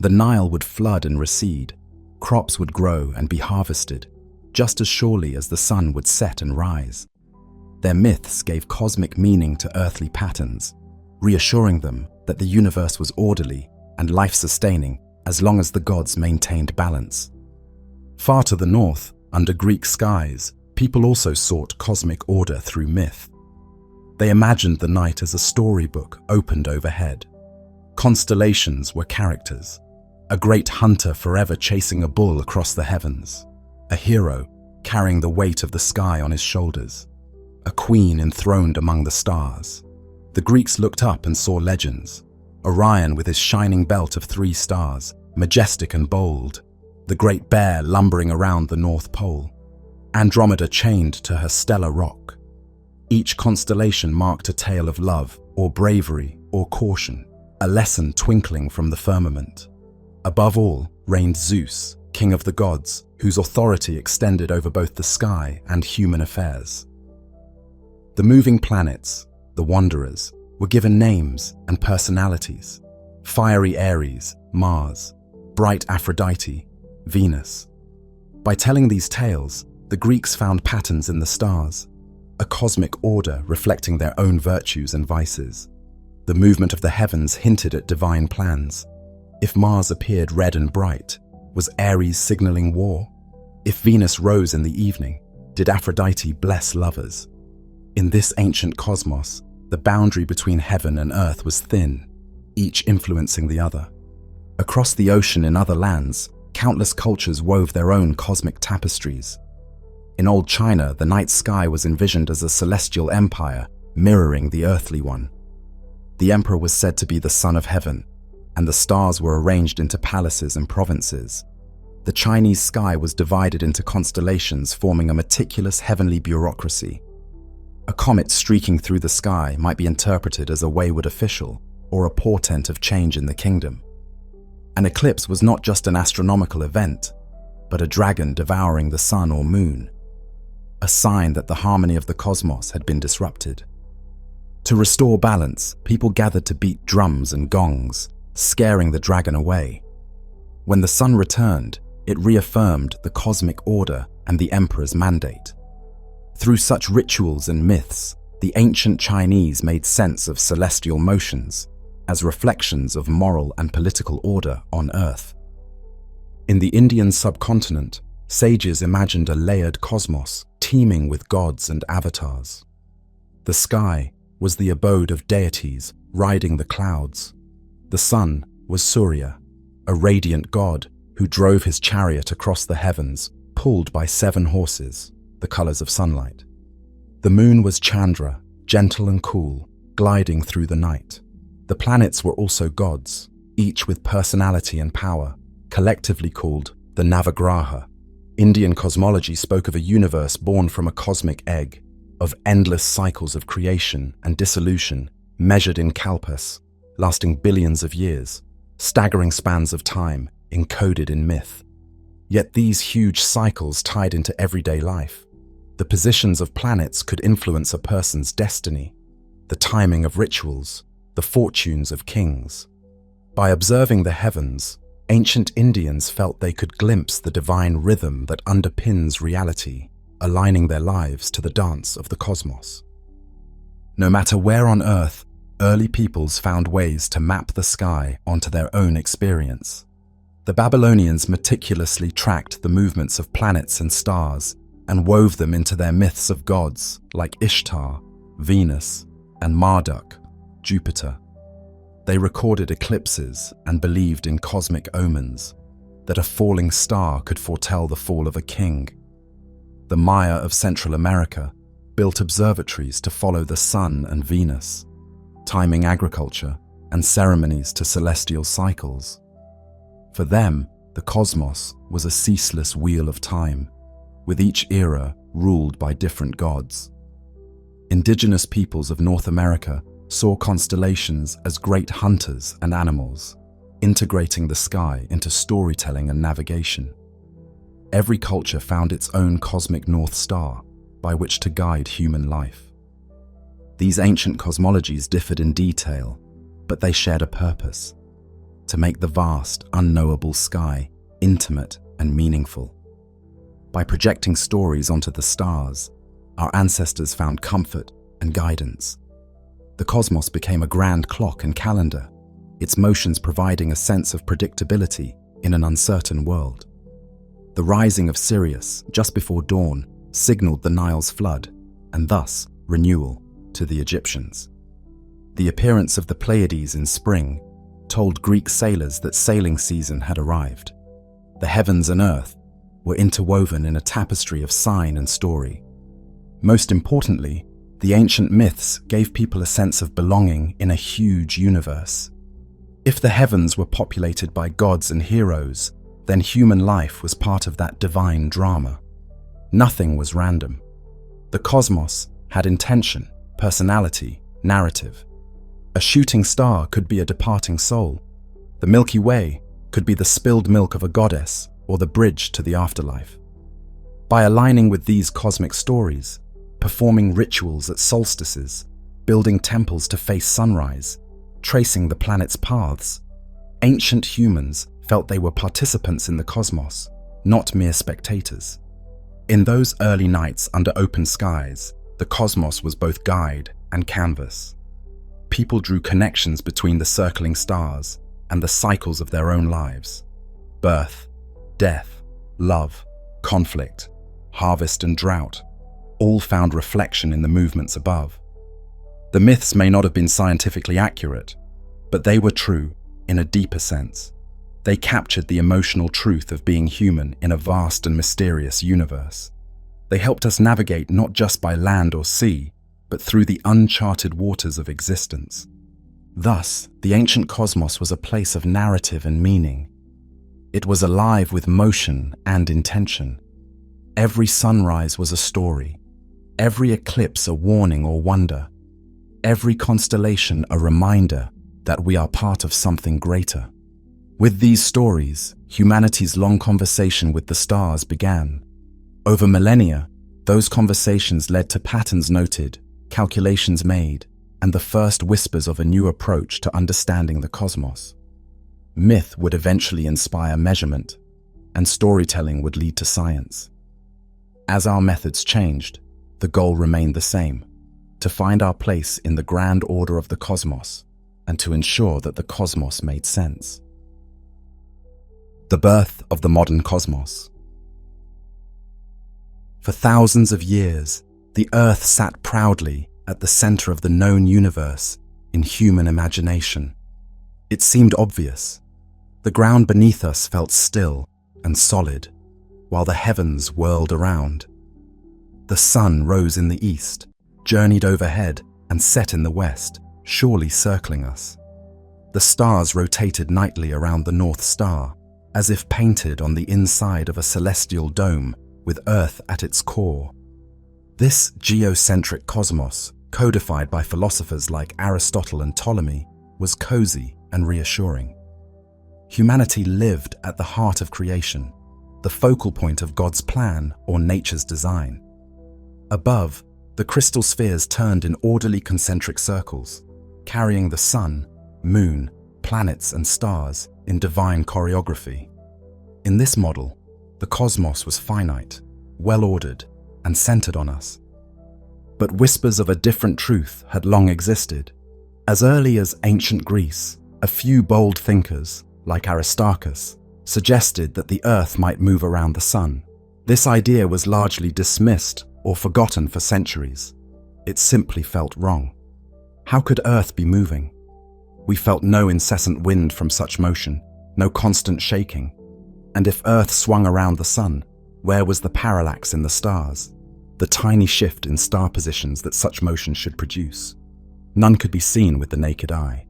The Nile would flood and recede, crops would grow and be harvested, just as surely as the sun would set and rise. Their myths gave cosmic meaning to earthly patterns, reassuring them that the universe was orderly and life-sustaining as long as the gods maintained balance. Far to the north, under Greek skies, people also sought cosmic order through myth. They imagined the night as a storybook opened overhead. Constellations were characters, a great hunter forever chasing a bull across the heavens, a hero carrying the weight of the sky on his shoulders, a queen enthroned among the stars. The Greeks looked up and saw legends. Orion with his shining belt of 3 stars, majestic and bold, the Great Bear lumbering around the North Pole, Andromeda chained to her stellar rock. Each constellation marked a tale of love or bravery or caution, a lesson twinkling from the firmament. Above all reigned Zeus, king of the gods, whose authority extended over both the sky and human affairs. The moving planets, the wanderers, were given names and personalities: fiery Ares, Mars; bright Aphrodite, Venus. By telling these tales, the Greeks found patterns in the stars, a cosmic order reflecting their own virtues and vices. The movement of the heavens hinted at divine plans. If Mars appeared red and bright, was Ares signaling war? If Venus rose in the evening, did Aphrodite bless lovers? In this ancient cosmos, the boundary between heaven and earth was thin, each influencing the other. Across the ocean in other lands, countless cultures wove their own cosmic tapestries. In old China, the night sky was envisioned as a celestial empire mirroring the earthly one. The emperor was said to be the son of heaven, and the stars were arranged into palaces and provinces. The Chinese sky was divided into constellations, forming a meticulous heavenly bureaucracy. A comet streaking through the sky might be interpreted as a wayward official or a portent of change in the kingdom. An eclipse was not just an astronomical event, but a dragon devouring the sun or moon, a sign that the harmony of the cosmos had been disrupted. To restore balance, people gathered to beat drums and gongs, scaring the dragon away. When the sun returned, it reaffirmed the cosmic order and the emperor's mandate. Through such rituals and myths, the ancient Chinese made sense of celestial motions as reflections of moral and political order on Earth. In the Indian subcontinent, sages imagined a layered cosmos teeming with gods and avatars. The sky was the abode of deities riding the clouds. The sun was Surya, a radiant god who drove his chariot across the heavens, pulled by 7 horses, the colors of sunlight. The moon was Chandra, gentle and cool, gliding through the night. The planets were also gods, each with personality and power, collectively called the Navagraha. Indian cosmology spoke of a universe born from a cosmic egg, of endless cycles of creation and dissolution, measured in kalpas, lasting billions of years, staggering spans of time, encoded in myth. Yet these huge cycles tied into everyday life. The positions of planets could influence a person's destiny, the timing of rituals, the fortunes of kings. By observing the heavens, ancient Indians felt they could glimpse the divine rhythm that underpins reality, aligning their lives to the dance of the cosmos. No matter where on Earth, early peoples found ways to map the sky onto their own experience. The Babylonians meticulously tracked the movements of planets and stars and wove them into their myths of gods like Ishtar, Venus, and Marduk, Jupiter. They recorded eclipses and believed in cosmic omens, that a falling star could foretell the fall of a king. The Maya of Central America built observatories to follow the sun and Venus, timing agriculture and ceremonies to celestial cycles. For them, the cosmos was a ceaseless wheel of time, with each era ruled by different gods. Indigenous peoples of North America saw constellations as great hunters and animals, integrating the sky into storytelling and navigation. Every culture found its own cosmic North Star by which to guide human life. These ancient cosmologies differed in detail, but they shared a purpose: to make the vast, unknowable sky intimate and meaningful. By projecting stories onto the stars, our ancestors found comfort and guidance. The cosmos became a grand clock and calendar, its motions providing a sense of predictability in an uncertain world. The rising of Sirius just before dawn signaled the Nile's flood, and thus renewal, to the Egyptians. The appearance of the Pleiades in spring told Greek sailors that sailing season had arrived. The heavens and earth were interwoven in a tapestry of sign and story. Most importantly, the ancient myths gave people a sense of belonging in a huge universe. If the heavens were populated by gods and heroes, then human life was part of that divine drama. Nothing was random. The cosmos had intention, personality, narrative. A shooting star could be a departing soul. The Milky Way could be the spilled milk of a goddess or the bridge to the afterlife. By aligning with these cosmic stories, performing rituals at solstices, building temples to face sunrise, tracing the planet's paths, ancient humans felt they were participants in the cosmos, not mere spectators. In those early nights under open skies, the cosmos was both guide and canvas. People drew connections between the circling stars and the cycles of their own lives. Birth, death, love, conflict, harvest and drought, all found reflection in the movements above. The myths may not have been scientifically accurate, but they were true in a deeper sense. They captured the emotional truth of being human in a vast and mysterious universe. They helped us navigate not just by land or sea, but through the uncharted waters of existence. Thus, the ancient cosmos was a place of narrative and meaning. It was alive with motion and intention. Every sunrise was a story, every eclipse a warning or wonder, every constellation a reminder that we are part of something greater. With these stories, humanity's long conversation with the stars began. Over millennia, those conversations led to patterns noted, calculations made, and the first whispers of a new approach to understanding the cosmos. Myth would eventually inspire measurement, and storytelling would lead to science. As our methods changed, the goal remained the same: to find our place in the grand order of the cosmos and to ensure that the cosmos made sense. The birth of the modern cosmos. For thousands of years, the Earth sat proudly at the center of the known universe in human imagination. It seemed obvious. The ground beneath us felt still and solid, while the heavens whirled around. The sun rose in the east, journeyed overhead, and set in the west, surely circling us. The stars rotated nightly around the North Star, as if painted on the inside of a celestial dome with Earth at its core. This geocentric cosmos, codified by philosophers like Aristotle and Ptolemy, was cozy and reassuring. Humanity lived at the heart of creation, the focal point of God's plan or nature's design. Above, the crystal spheres turned in orderly concentric circles, carrying the sun, moon, planets, and stars in divine choreography. In this model, the cosmos was finite, well-ordered, and centered on us. But whispers of a different truth had long existed. As early as ancient Greece, a few bold thinkers, like Aristarchus, suggested that the Earth might move around the sun. This idea was largely dismissed or forgotten for centuries. It simply felt wrong. How could Earth be moving? We felt no incessant wind from such motion, no constant shaking. And if Earth swung around the sun, where was the parallax in the stars? The tiny shift in star positions that such motion should produce? None could be seen with the naked eye.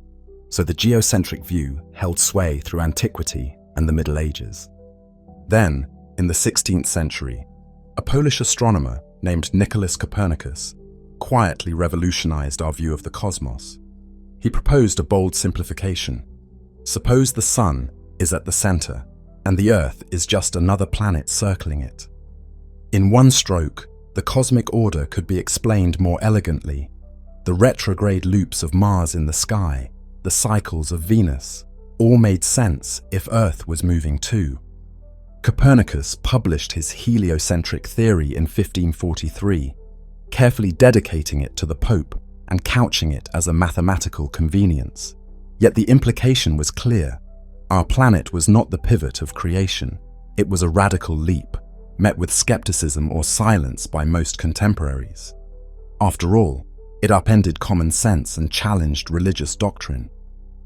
So the geocentric view held sway through antiquity and the Middle Ages. Then, in the 16th century, a Polish astronomer named Nicholas Copernicus quietly revolutionized our view of the cosmos. He proposed a bold simplification. Suppose the sun is at the center, and the Earth is just another planet circling it. In one stroke, the cosmic order could be explained more elegantly. The retrograde loops of Mars in the sky, the cycles of Venus, all made sense if Earth was moving too. Copernicus published his heliocentric theory in 1543, carefully dedicating it to the Pope and couching it as a mathematical convenience. Yet the implication was clear. Our planet was not the pivot of creation. It was a radical leap, met with skepticism or silence by most contemporaries. After all, it upended common sense and challenged religious doctrine.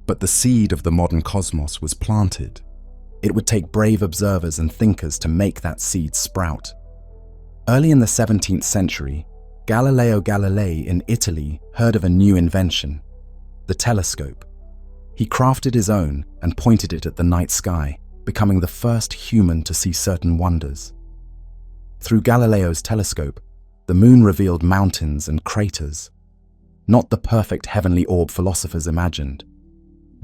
But the seed of the modern cosmos was planted. It would take brave observers and thinkers to make that seed sprout. Early in the 17th century, Galileo Galilei in Italy heard of a new invention, the telescope. He crafted his own and pointed it at the night sky, becoming the first human to see certain wonders. Through Galileo's telescope, the moon revealed mountains and craters, not the perfect heavenly orb philosophers imagined.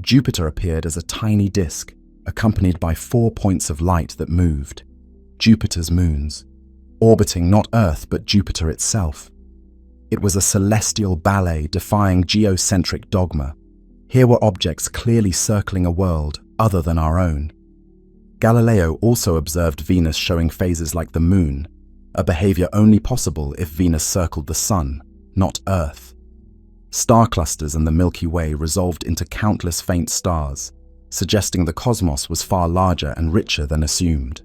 Jupiter appeared as a tiny disk, accompanied by 4 points of light that moved, Jupiter's moons, orbiting not Earth but Jupiter itself. It was a celestial ballet defying geocentric dogma. Here were objects clearly circling a world other than our own. Galileo also observed Venus showing phases like the moon, a behavior only possible if Venus circled the sun, not Earth. Star clusters in the Milky Way resolved into countless faint stars, suggesting the cosmos was far larger and richer than assumed.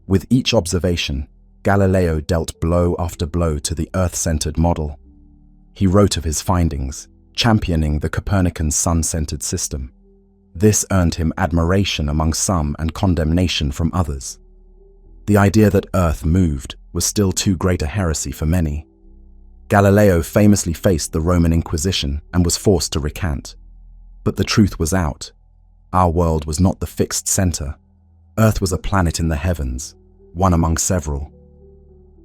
With each observation, Galileo dealt blow after blow to the Earth-centered model. He wrote of his findings, championing the Copernican sun-centered system. This earned him admiration among some and condemnation from others. The idea that Earth moved was still too great a heresy for many. Galileo famously faced the Roman Inquisition and was forced to recant. But the truth was out. Our world was not the fixed center. Earth was a planet in the heavens, one among several.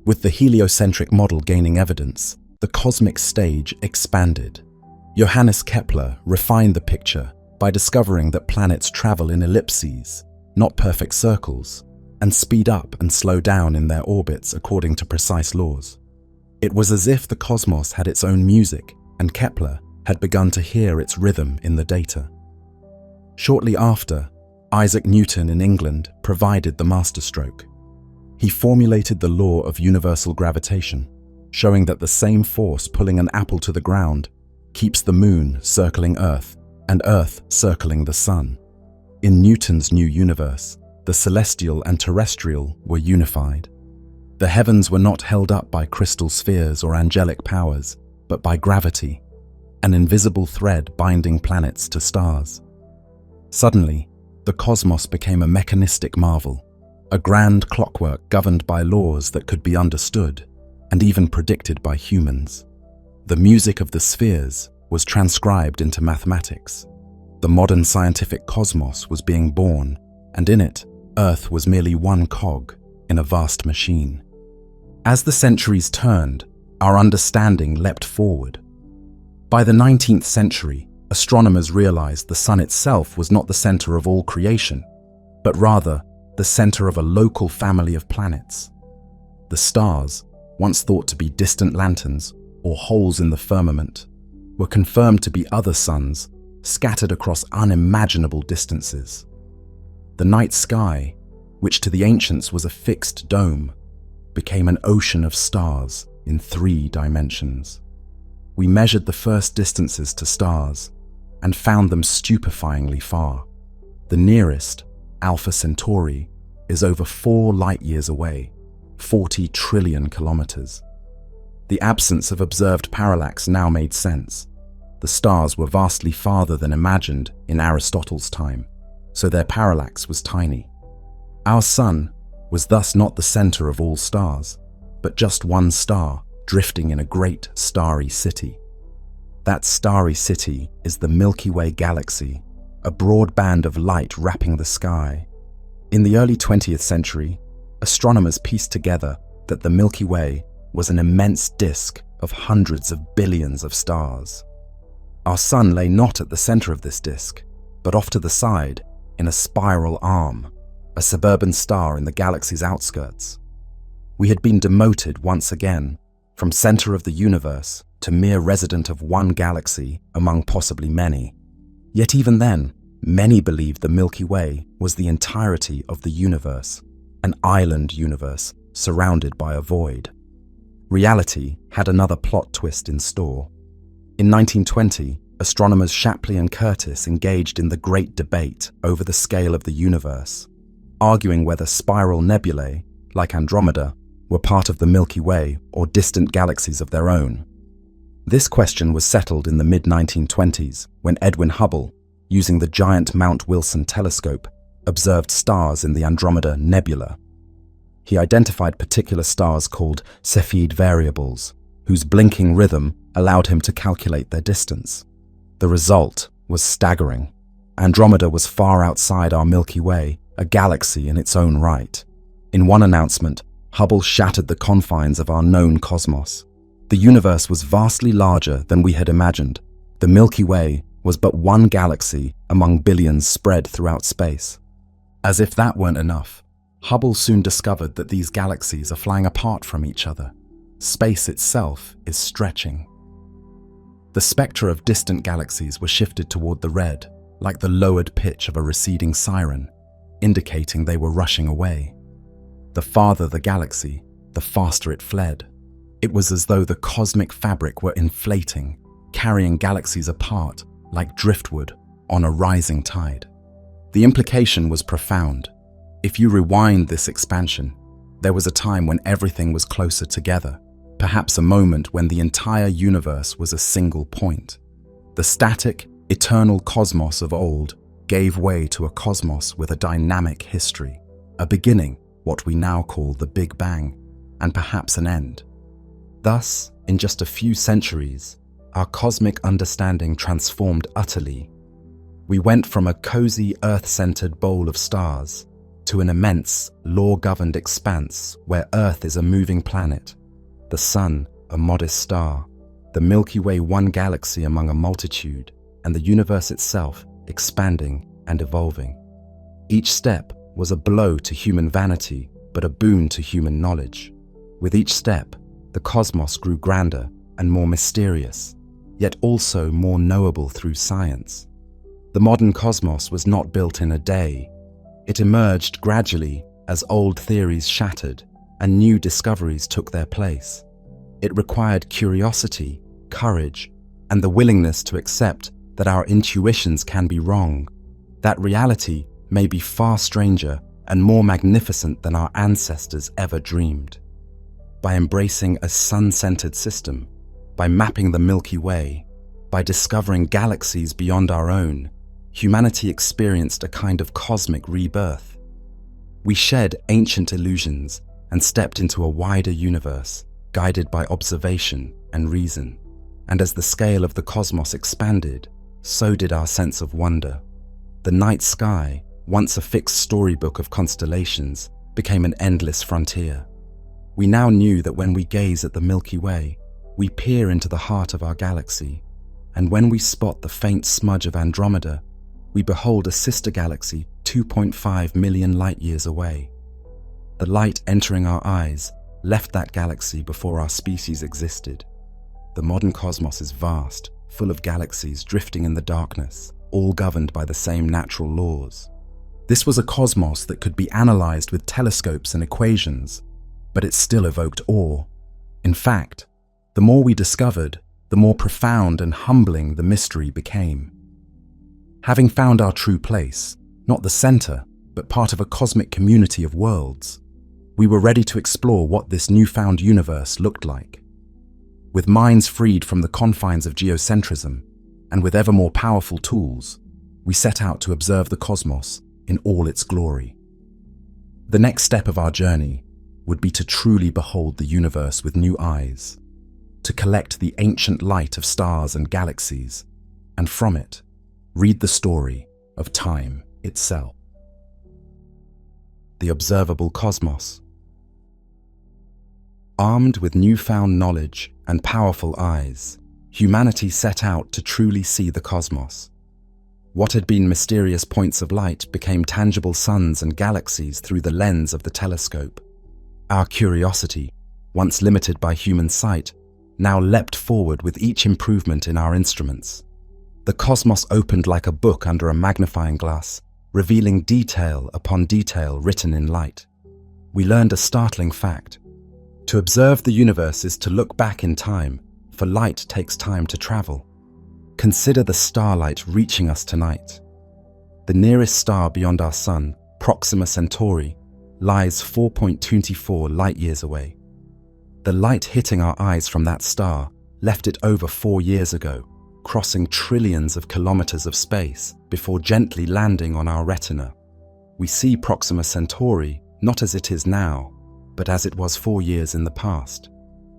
With the heliocentric model gaining evidence, the cosmic stage expanded. Johannes Kepler refined the picture by discovering that planets travel in ellipses, not perfect circles, and speed up and slow down in their orbits according to precise laws. It was as if the cosmos had its own music, and Kepler had begun to hear its rhythm in the data. Shortly after, Isaac Newton in England provided the masterstroke. He formulated the law of universal gravitation, showing that the same force pulling an apple to the ground keeps the moon circling Earth and Earth circling the sun. In Newton's new universe, the celestial and terrestrial were unified. The heavens were not held up by crystal spheres or angelic powers, but by gravity, an invisible thread binding planets to stars. Suddenly, the cosmos became a mechanistic marvel, a grand clockwork governed by laws that could be understood and even predicted by humans. The music of the spheres was transcribed into mathematics. The modern scientific cosmos was being born, and in it, Earth was merely one cog in a vast machine. As the centuries turned, our understanding leapt forward. By the 19th century, astronomers realized the sun itself was not the center of all creation, but rather the center of a local family of planets. The stars, once thought to be distant lanterns or holes in the firmament, were confirmed to be other suns scattered across unimaginable distances. The night sky, which to the ancients was a fixed dome, became an ocean of stars in 3 dimensions. We measured the first distances to stars and found them stupefyingly far. The nearest, Alpha Centauri, is over 4 light-years away, 40 trillion kilometers. The absence of observed parallax now made sense. The stars were vastly farther than imagined in Aristotle's time, so their parallax was tiny. Our sun was thus not the center of all stars, but just one star drifting in a great starry city. That starry city is the Milky Way galaxy, a broad band of light wrapping the sky. In the early 20th century, astronomers pieced together that the Milky Way was an immense disk of hundreds of billions of stars. Our sun lay not at the center of this disk, but off to the side in a spiral arm, a suburban star in the galaxy's outskirts. We had been demoted once again from center of the universe to mere resident of one galaxy among possibly many. Yet even then, many believed the Milky Way was the entirety of the universe, an island universe surrounded by a void. Reality had another plot twist in store. In 1920, astronomers Shapley and Curtis engaged in the great debate over the scale of the universe, arguing whether spiral nebulae, like Andromeda, were part of the Milky Way or distant galaxies of their own. This question was settled in the mid-1920s when Edwin Hubble, using the giant Mount Wilson telescope, observed stars in the Andromeda Nebula. He identified particular stars called Cepheid variables, whose blinking rhythm allowed him to calculate their distance. The result was staggering. Andromeda was far outside our Milky Way, a galaxy in its own right. In one announcement, Hubble shattered the confines of our known cosmos. The universe was vastly larger than we had imagined. The Milky Way was but one galaxy among billions spread throughout space. As if that weren't enough, Hubble soon discovered that these galaxies are flying apart from each other. Space itself is stretching. The spectra of distant galaxies were shifted toward the red, like the lowered pitch of a receding siren, indicating they were rushing away. The farther the galaxy, the faster it fled. It was as though the cosmic fabric were inflating, carrying galaxies apart like driftwood on a rising tide. The implication was profound. If you rewind this expansion, there was a time when everything was closer together, perhaps a moment when the entire universe was a single point. The static, eternal cosmos of old gave way to a cosmos with a dynamic history, a beginning, what we now call the Big Bang, and perhaps an end. Thus, in just a few centuries, our cosmic understanding transformed utterly. We went from a cozy Earth-centered bowl of stars to an immense, law-governed expanse where Earth is a moving planet, the Sun a modest star, the Milky Way one galaxy among a multitude, and the universe itself expanding and evolving. Each step was a blow to human vanity, but a boon to human knowledge. With each step, the cosmos grew grander and more mysterious, yet also more knowable through science. The modern cosmos was not built in a day. It emerged gradually as old theories shattered and new discoveries took their place. It required curiosity, courage, and the willingness to accept that our intuitions can be wrong, that reality may be far stranger and more magnificent than our ancestors ever dreamed. By embracing a sun-centered system, by mapping the Milky Way, by discovering galaxies beyond our own, humanity experienced a kind of cosmic rebirth. We shed ancient illusions and stepped into a wider universe, guided by observation and reason. And as the scale of the cosmos expanded, so did our sense of wonder. The night sky, once a fixed storybook of constellations, became an endless frontier. We now knew that when we gaze at the Milky Way, we peer into the heart of our galaxy, and when we spot the faint smudge of Andromeda, we behold a sister galaxy 2.5 million light-years away. The light entering our eyes left that galaxy before our species existed. The modern cosmos is vast, full of galaxies drifting in the darkness, all governed by the same natural laws. This was a cosmos that could be analyzed with telescopes and equations, but it still evoked awe. In fact, the more we discovered, the more profound and humbling the mystery became. Having found our true place, not the center, but part of a cosmic community of worlds, we were ready to explore what this newfound universe looked like. With minds freed from the confines of geocentrism, and with ever more powerful tools, we set out to observe the cosmos in all its glory. The next step of our journey would be to truly behold the universe with new eyes, to collect the ancient light of stars and galaxies, and from it, read the story of time itself. The observable cosmos. Armed with newfound knowledge and powerful eyes, humanity set out to truly see the cosmos. What had been mysterious points of light became tangible suns and galaxies through the lens of the telescope. Our curiosity, once limited by human sight, now leapt forward with each improvement in our instruments. The cosmos opened like a book under a magnifying glass, revealing detail upon detail written in light. We learned a startling fact. To observe the universe is to look back in time, for light takes time to travel. Consider the starlight reaching us tonight. The nearest star beyond our sun, Proxima Centauri, lies 4.24 light-years away. The light hitting our eyes from that star left it over 4 years ago, crossing trillions of kilometers of space before gently landing on our retina. We see Proxima Centauri not as it is now, but as it was 4 years in the past.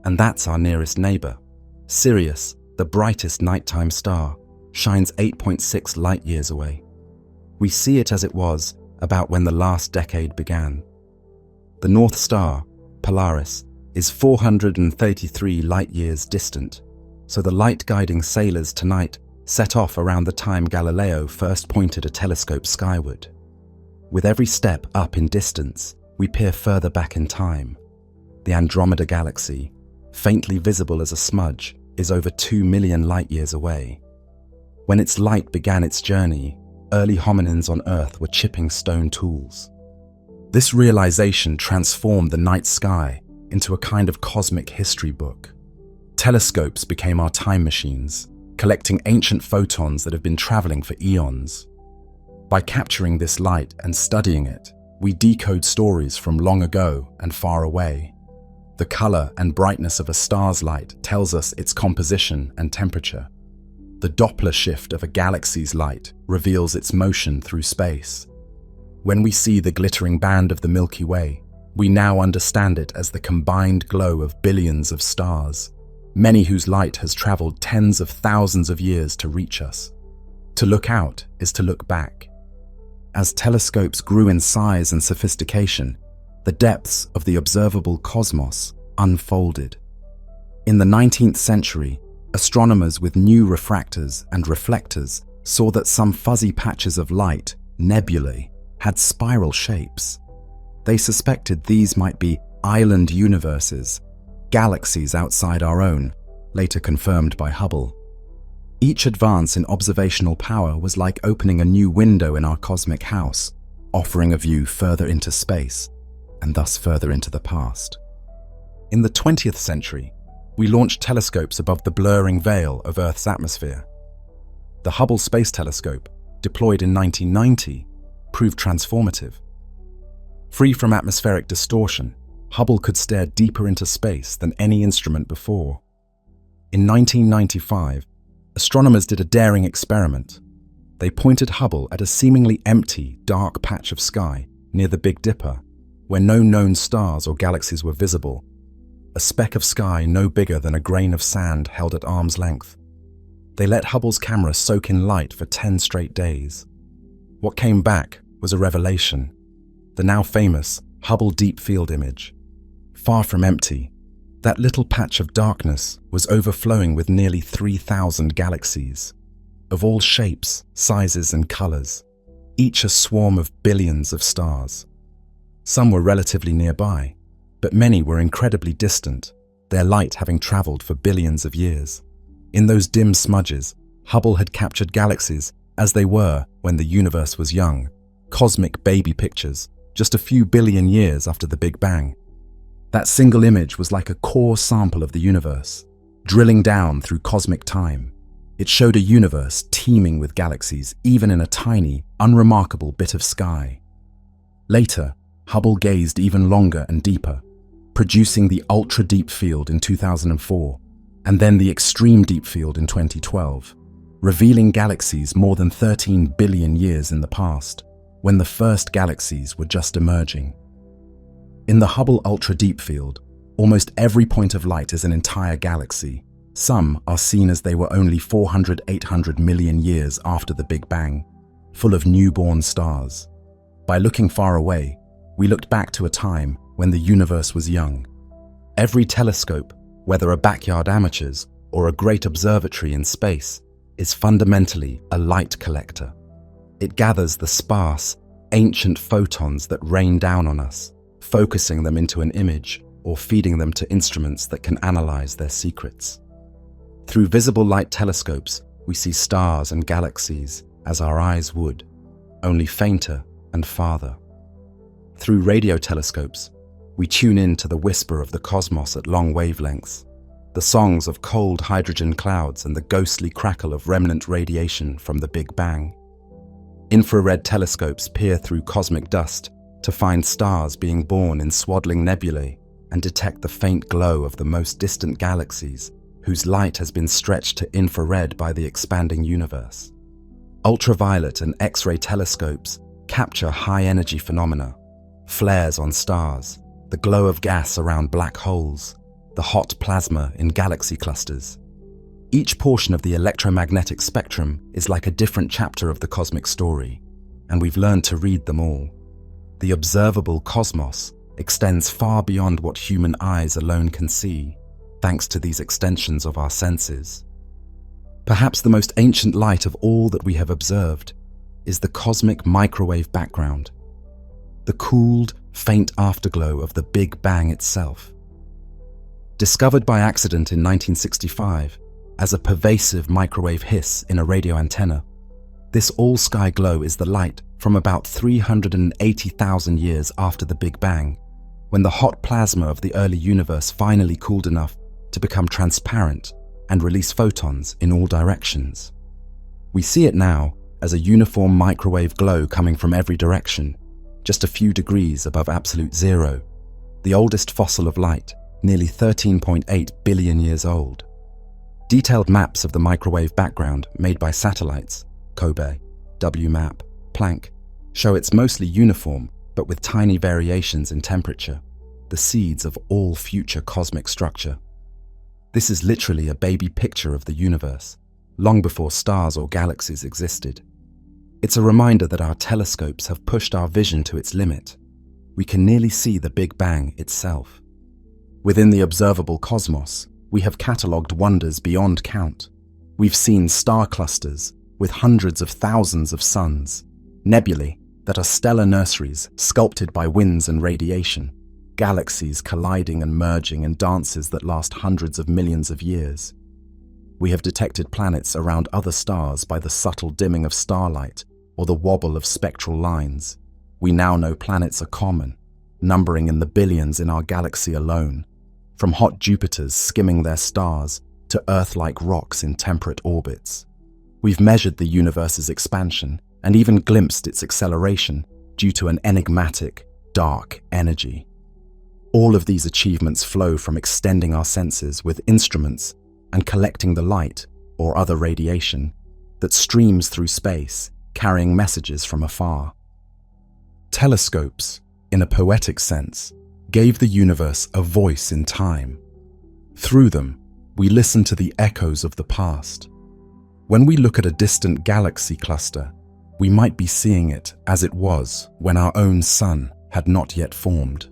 And that's our nearest neighbor. Sirius, the brightest nighttime star, shines 8.6 light-years away. We see it as it was about when the last decade began. The North Star, Polaris, is 433 light-years distant, so the light-guiding sailors tonight set off around the time Galileo first pointed a telescope skyward. With every step up in distance, we peer further back in time. The Andromeda Galaxy, faintly visible as a smudge, is over 2 million light-years away. When its light began its journey, early hominins on Earth were chipping stone tools. This realization transformed the night sky into a kind of cosmic history book. Telescopes became our time machines, collecting ancient photons that have been traveling for eons. By capturing this light and studying it, we decode stories from long ago and far away. The color and brightness of a star's light tells us its composition and temperature. The Doppler shift of a galaxy's light reveals its motion through space. When we see the glittering band of the Milky Way, we now understand it as the combined glow of billions of stars, many whose light has traveled tens of thousands of years to reach us. To look out is to look back. As telescopes grew in size and sophistication, the depths of the observable cosmos unfolded. In the 19th century, astronomers with new refractors and reflectors saw that some fuzzy patches of light, nebulae, had spiral shapes. They suspected these might be island universes, galaxies outside our own, later confirmed by Hubble. Each advance in observational power was like opening a new window in our cosmic house, offering a view further into space, and thus further into the past. In the 20th century, we launched telescopes above the blurring veil of Earth's atmosphere. The Hubble Space Telescope, deployed in 1990, proved transformative. Free from atmospheric distortion, Hubble could stare deeper into space than any instrument before. In 1995, astronomers did a daring experiment. They pointed Hubble at a seemingly empty, dark patch of sky near the Big Dipper, where no known stars or galaxies were visible, a speck of sky no bigger than a grain of sand held at arm's length. They let Hubble's camera soak in light for 10 straight days. What came back was a revelation: the now famous Hubble Deep Field image. Far from empty, that little patch of darkness was overflowing with nearly 3,000 galaxies, of all shapes, sizes, and colors, each a swarm of billions of stars. Some were relatively nearby, but many were incredibly distant, their light having traveled for billions of years. In those dim smudges, Hubble had captured galaxies as they were when the universe was young, cosmic baby pictures, just a few billion years after the Big Bang. That single image was like a core sample of the universe, drilling down through cosmic time. It showed a universe teeming with galaxies, even in a tiny, unremarkable bit of sky. Later, Hubble gazed even longer and deeper, producing the ultra-deep field in 2004, and then the extreme deep field in 2012, revealing galaxies more than 13 billion years in the past, when the first galaxies were just emerging. In the Hubble Ultra Deep Field, almost every point of light is an entire galaxy. Some are seen as they were only 400–800 million years after the Big Bang, full of newborn stars. By looking far away, we looked back to a time when the universe was young. Every telescope, whether a backyard amateur's or a great observatory in space, is fundamentally a light collector. It gathers the sparse, ancient photons that rain down on us, focusing them into an image or feeding them to instruments that can analyze their secrets. Through visible light telescopes, we see stars and galaxies as our eyes would, only fainter and farther. Through radio telescopes, we tune in to the whisper of the cosmos at long wavelengths, the songs of cold hydrogen clouds and the ghostly crackle of remnant radiation from the Big Bang. Infrared telescopes peer through cosmic dust to find stars being born in swaddling nebulae and detect the faint glow of the most distant galaxies, whose light has been stretched to infrared by the expanding universe. Ultraviolet and X-ray telescopes capture high-energy phenomena, flares on stars, the glow of gas around black holes, the hot plasma in galaxy clusters. Each portion of the electromagnetic spectrum is like a different chapter of the cosmic story, and we've learned to read them all. The observable cosmos extends far beyond what human eyes alone can see, thanks to these extensions of our senses. Perhaps the most ancient light of all that we have observed is the cosmic microwave background, the cooled, faint afterglow of the Big Bang itself. Discovered by accident in 1965 as a pervasive microwave hiss in a radio antenna, this all-sky glow is the light from about 380,000 years after the Big Bang, when the hot plasma of the early universe finally cooled enough to become transparent and release photons in all directions. We see it now as a uniform microwave glow coming from every direction, just a few degrees above absolute zero, the oldest fossil of light, nearly 13.8 billion years old. Detailed maps of the microwave background made by satellites, COBE, WMAP, Planck, show it's mostly uniform, but with tiny variations in temperature, the seeds of all future cosmic structure. This is literally a baby picture of the universe, long before stars or galaxies existed. It's a reminder that our telescopes have pushed our vision to its limit. We can nearly see the Big Bang itself. Within the observable cosmos, we have catalogued wonders beyond count. We've seen star clusters with hundreds of thousands of suns, nebulae that are stellar nurseries sculpted by winds and radiation, galaxies colliding and merging in dances that last hundreds of millions of years. We have detected planets around other stars by the subtle dimming of starlight or the wobble of spectral lines. We now know planets are common, numbering in the billions in our galaxy alone, from hot Jupiters skimming their stars to Earth-like rocks in temperate orbits. We've measured the universe's expansion and even glimpsed its acceleration due to an enigmatic, dark energy. All of these achievements flow from extending our senses with instruments and collecting the light, or other radiation, that streams through space, carrying messages from afar. Telescopes, in a poetic sense, gave the universe a voice in time. Through them, we listen to the echoes of the past. When we look at a distant galaxy cluster, we might be seeing it as it was when our own sun had not yet formed.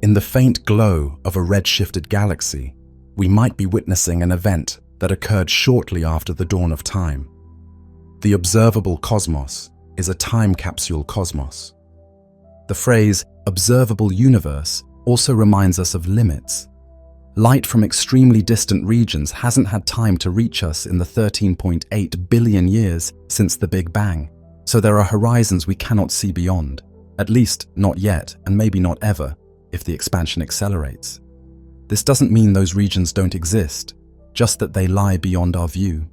In the faint glow of a red-shifted galaxy, we might be witnessing an event that occurred shortly after the dawn of time. The observable cosmos is a time capsule cosmos. The phrase observable universe also reminds us of limits. Light from extremely distant regions hasn't had time to reach us in the 13.8 billion years since the Big Bang, so there are horizons we cannot see beyond, at least not yet and maybe not ever, if the expansion accelerates. This doesn't mean those regions don't exist, just that they lie beyond our view.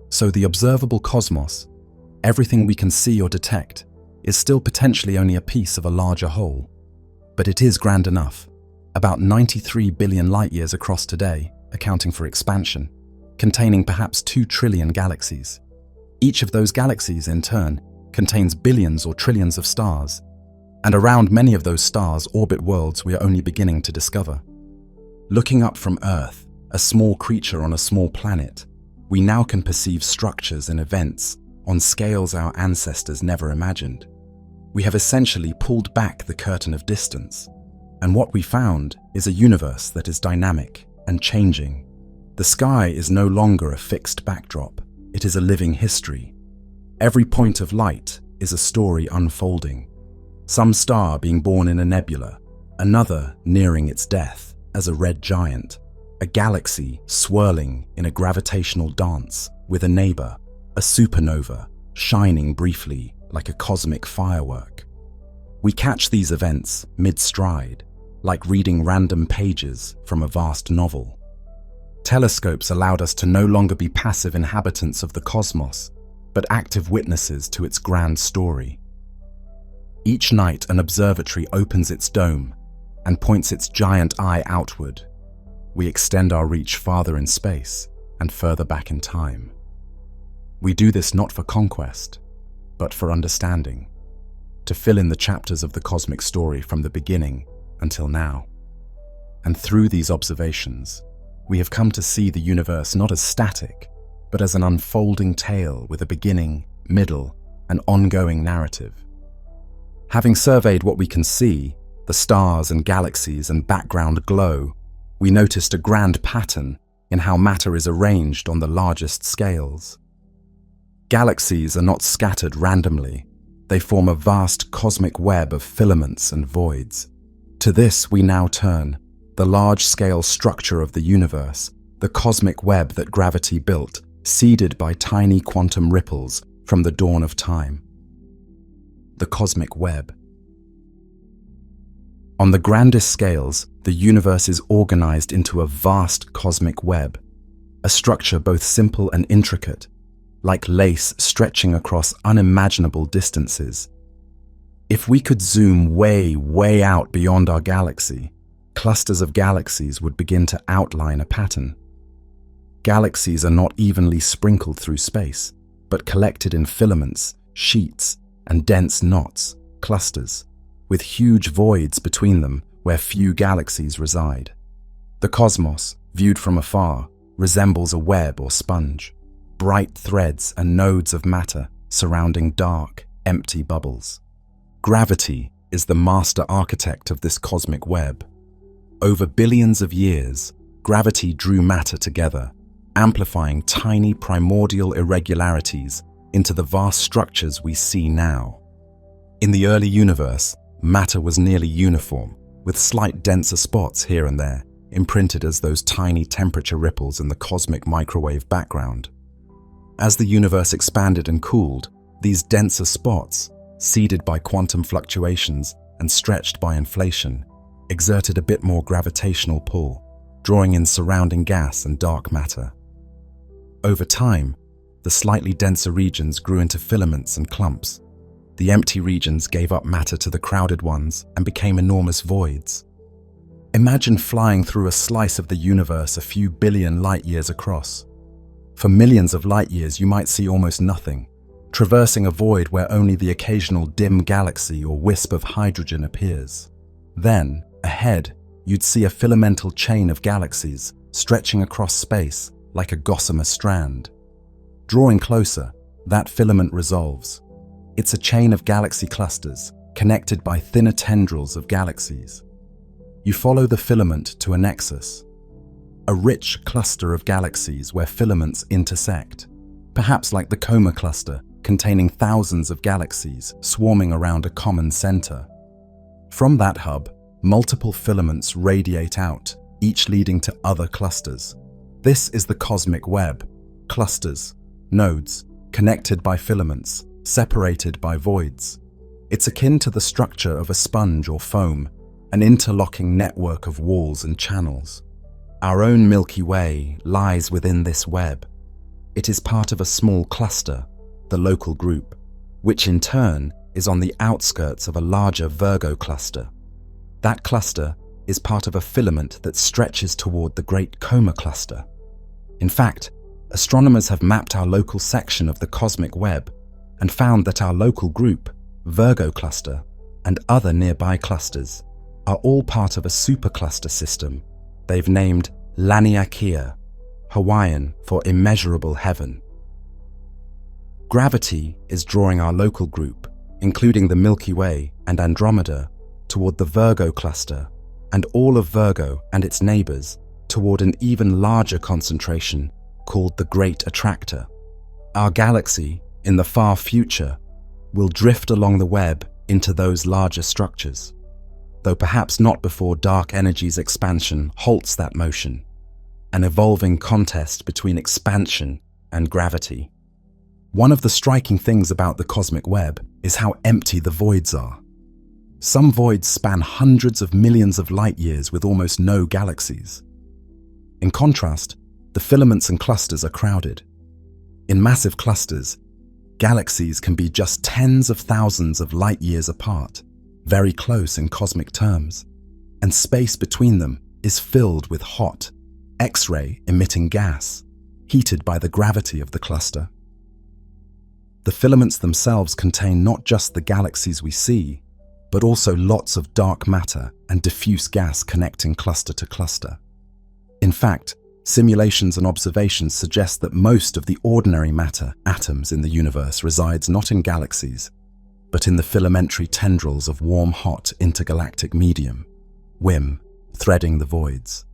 So the observable cosmos, everything we can see or detect, is still potentially only a piece of a larger whole. But it is grand enough, about 93 billion light-years across today, accounting for expansion, containing perhaps 2 trillion galaxies. Each of those galaxies, in turn, contains billions or trillions of stars, and around many of those stars orbit worlds we are only beginning to discover. Looking up from Earth, a small creature on a small planet, we now can perceive structures and events on scales our ancestors never imagined. We have essentially pulled back the curtain of distance, and what we found is a universe that is dynamic and changing. The sky is no longer a fixed backdrop, it is a living history. Every point of light is a story unfolding, some star being born in a nebula, another nearing its death as a red giant, a galaxy swirling in a gravitational dance with a neighbor, a supernova shining briefly like a cosmic firework. We catch these events mid-stride, like reading random pages from a vast novel. Telescopes allowed us to no longer be passive inhabitants of the cosmos, but active witnesses to its grand story. Each night an observatory opens its dome and points its giant eye outward. We extend our reach farther in space and further back in time. We do this not for conquest, but for understanding, to fill in the chapters of the cosmic story from the beginning until now. And through these observations, we have come to see the universe not as static, but as an unfolding tale with a beginning, middle, and ongoing narrative. Having surveyed what we can see, the stars and galaxies and background glow, we noticed a grand pattern in how matter is arranged on the largest scales. Galaxies are not scattered randomly. They form a vast cosmic web of filaments and voids. To this we now turn, the large-scale structure of the universe, the cosmic web that gravity built, seeded by tiny quantum ripples from the dawn of time. The cosmic web. On the grandest scales, the universe is organized into a vast cosmic web, a structure both simple and intricate, like lace stretching across unimaginable distances. If we could zoom way, way out beyond our galaxy, clusters of galaxies would begin to outline a pattern. Galaxies are not evenly sprinkled through space, but collected in filaments, sheets, and dense knots, clusters, with huge voids between them where few galaxies reside. The cosmos, viewed from afar, resembles a web or sponge, bright threads and nodes of matter surrounding dark, empty bubbles. Gravity is the master architect of this cosmic web. Over billions of years, gravity drew matter together, amplifying tiny primordial irregularities into the vast structures we see now. In the early universe, matter was nearly uniform, with slight denser spots here and there, imprinted as those tiny temperature ripples in the cosmic microwave background. As the universe expanded and cooled, these denser spots, seeded by quantum fluctuations and stretched by inflation, exerted a bit more gravitational pull, drawing in surrounding gas and dark matter. Over time, the slightly denser regions grew into filaments and clumps. The empty regions gave up matter to the crowded ones and became enormous voids. Imagine flying through a slice of the universe a few billion light-years across. For millions of light-years, you might see almost nothing, traversing a void where only the occasional dim galaxy or wisp of hydrogen appears. Then, ahead, you'd see a filamental chain of galaxies stretching across space like a gossamer strand. Drawing closer, that filament resolves. It's a chain of galaxy clusters connected by thinner tendrils of galaxies. You follow the filament to a nexus, a rich cluster of galaxies where filaments intersect, perhaps like the Coma cluster, containing thousands of galaxies swarming around a common center. From that hub, multiple filaments radiate out, each leading to other clusters. This is the cosmic web: clusters, nodes, connected by filaments, separated by voids. It's akin to the structure of a sponge or foam, an interlocking network of walls and channels. Our own Milky Way lies within this web. It is part of a small cluster, the local group, which in turn is on the outskirts of a larger Virgo cluster. That cluster is part of a filament that stretches toward the Great Coma cluster. In fact, astronomers have mapped our local section of the cosmic web and found that our local group, Virgo cluster, and other nearby clusters are all part of a supercluster system they've named Laniakea, Hawaiian for immeasurable heaven. Gravity is drawing our local group, including the Milky Way and Andromeda, toward the Virgo cluster, and all of Virgo and its neighbors toward an even larger concentration called the Great Attractor. Our galaxy, in the far future, will drift along the web into those larger structures, though perhaps not before dark energy's expansion halts that motion, an evolving contest between expansion and gravity. One of the striking things about the cosmic web is how empty the voids are. Some voids span hundreds of millions of light-years with almost no galaxies. In contrast, the filaments and clusters are crowded. In massive clusters, galaxies can be just tens of thousands of light-years apart, very close in cosmic terms, and space between them is filled with hot, X-ray emitting gas, heated by the gravity of the cluster. The filaments themselves contain not just the galaxies we see, but also lots of dark matter and diffuse gas connecting cluster to cluster. In fact, simulations and observations suggest that most of the ordinary matter, atoms in the universe, resides not in galaxies, but in the filamentary tendrils of warm-hot intergalactic medium, WIM, threading the voids.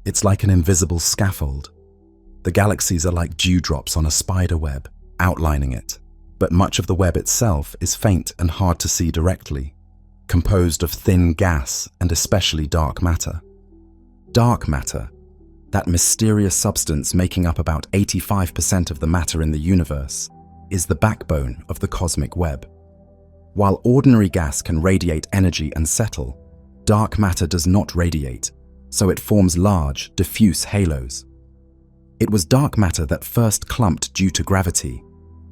It's like an invisible scaffold. The galaxies are like dewdrops on a spider web, outlining it, but much of the web itself is faint and hard to see directly, composed of thin gas and especially dark matter. Dark matter, that mysterious substance making up about 85% of the matter in the universe, is the backbone of the cosmic web. While ordinary gas can radiate energy and settle, dark matter does not radiate, so it forms large, diffuse halos. It was dark matter that first clumped due to gravity,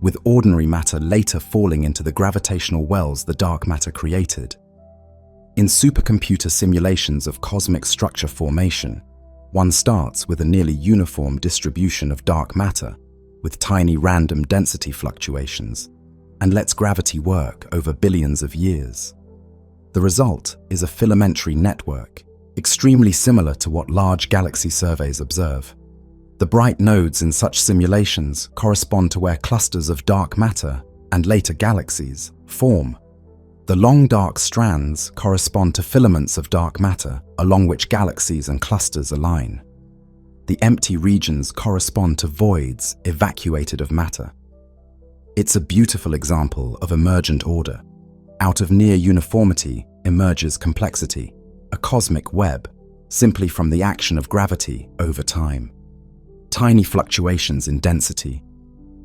with ordinary matter later falling into the gravitational wells the dark matter created. In supercomputer simulations of cosmic structure formation, One starts with a nearly uniform distribution of dark matter, with tiny random density fluctuations, and lets gravity work over billions of years. The result is a filamentary network, extremely similar to what large galaxy surveys observe. The bright nodes in such simulations correspond to where clusters of dark matter, and later galaxies, form. The long dark strands correspond to filaments of dark matter along which galaxies and clusters align. The empty regions correspond to voids evacuated of matter. It's a beautiful example of emergent order. Out of near uniformity emerges complexity, a cosmic web, simply from the action of gravity over time. Tiny fluctuations in density,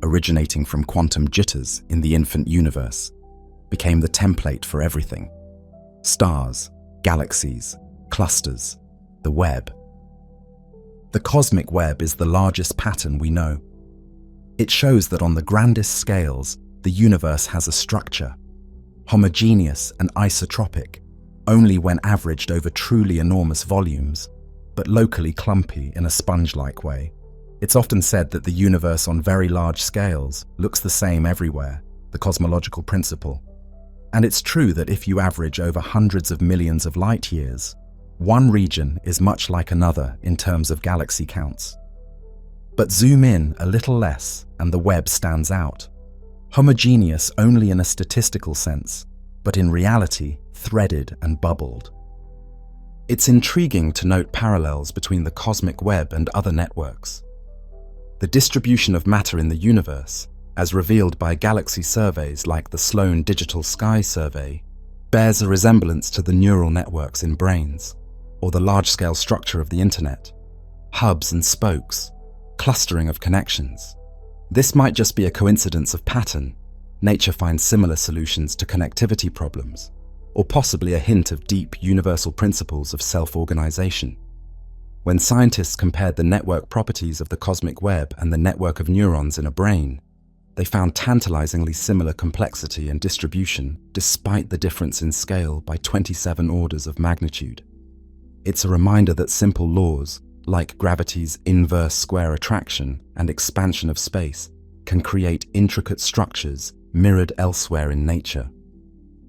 originating from quantum jitters in the infant universe, became the template for everything. Stars, galaxies, clusters, the web. The cosmic web is the largest pattern we know. It shows that on the grandest scales, the universe has a structure, homogeneous and isotropic, only when averaged over truly enormous volumes, but locally clumpy in a sponge-like way. It's often said that the universe on very large scales looks the same everywhere, the cosmological principle. And it's true that if you average over hundreds of millions of light years, one region is much like another in terms of galaxy counts. But zoom in a little less and the web stands out. Homogeneous only in a statistical sense, but in reality, threaded and bubbled. It's intriguing to note parallels between the cosmic web and other networks. The distribution of matter in the universe, as revealed by galaxy surveys like the Sloan Digital Sky Survey, bears a resemblance to the neural networks in brains, or the large-scale structure of the internet. Hubs and spokes, clustering of connections. This might just be a coincidence of pattern. Nature finds similar solutions to connectivity problems, or possibly a hint of deep universal principles of self-organization. When scientists compared the network properties of the cosmic web and the network of neurons in a brain, they found tantalizingly similar complexity and distribution despite the difference in scale by 27 orders of magnitude. It's a reminder that simple laws, like gravity's inverse square attraction and expansion of space, can create intricate structures mirrored elsewhere in nature.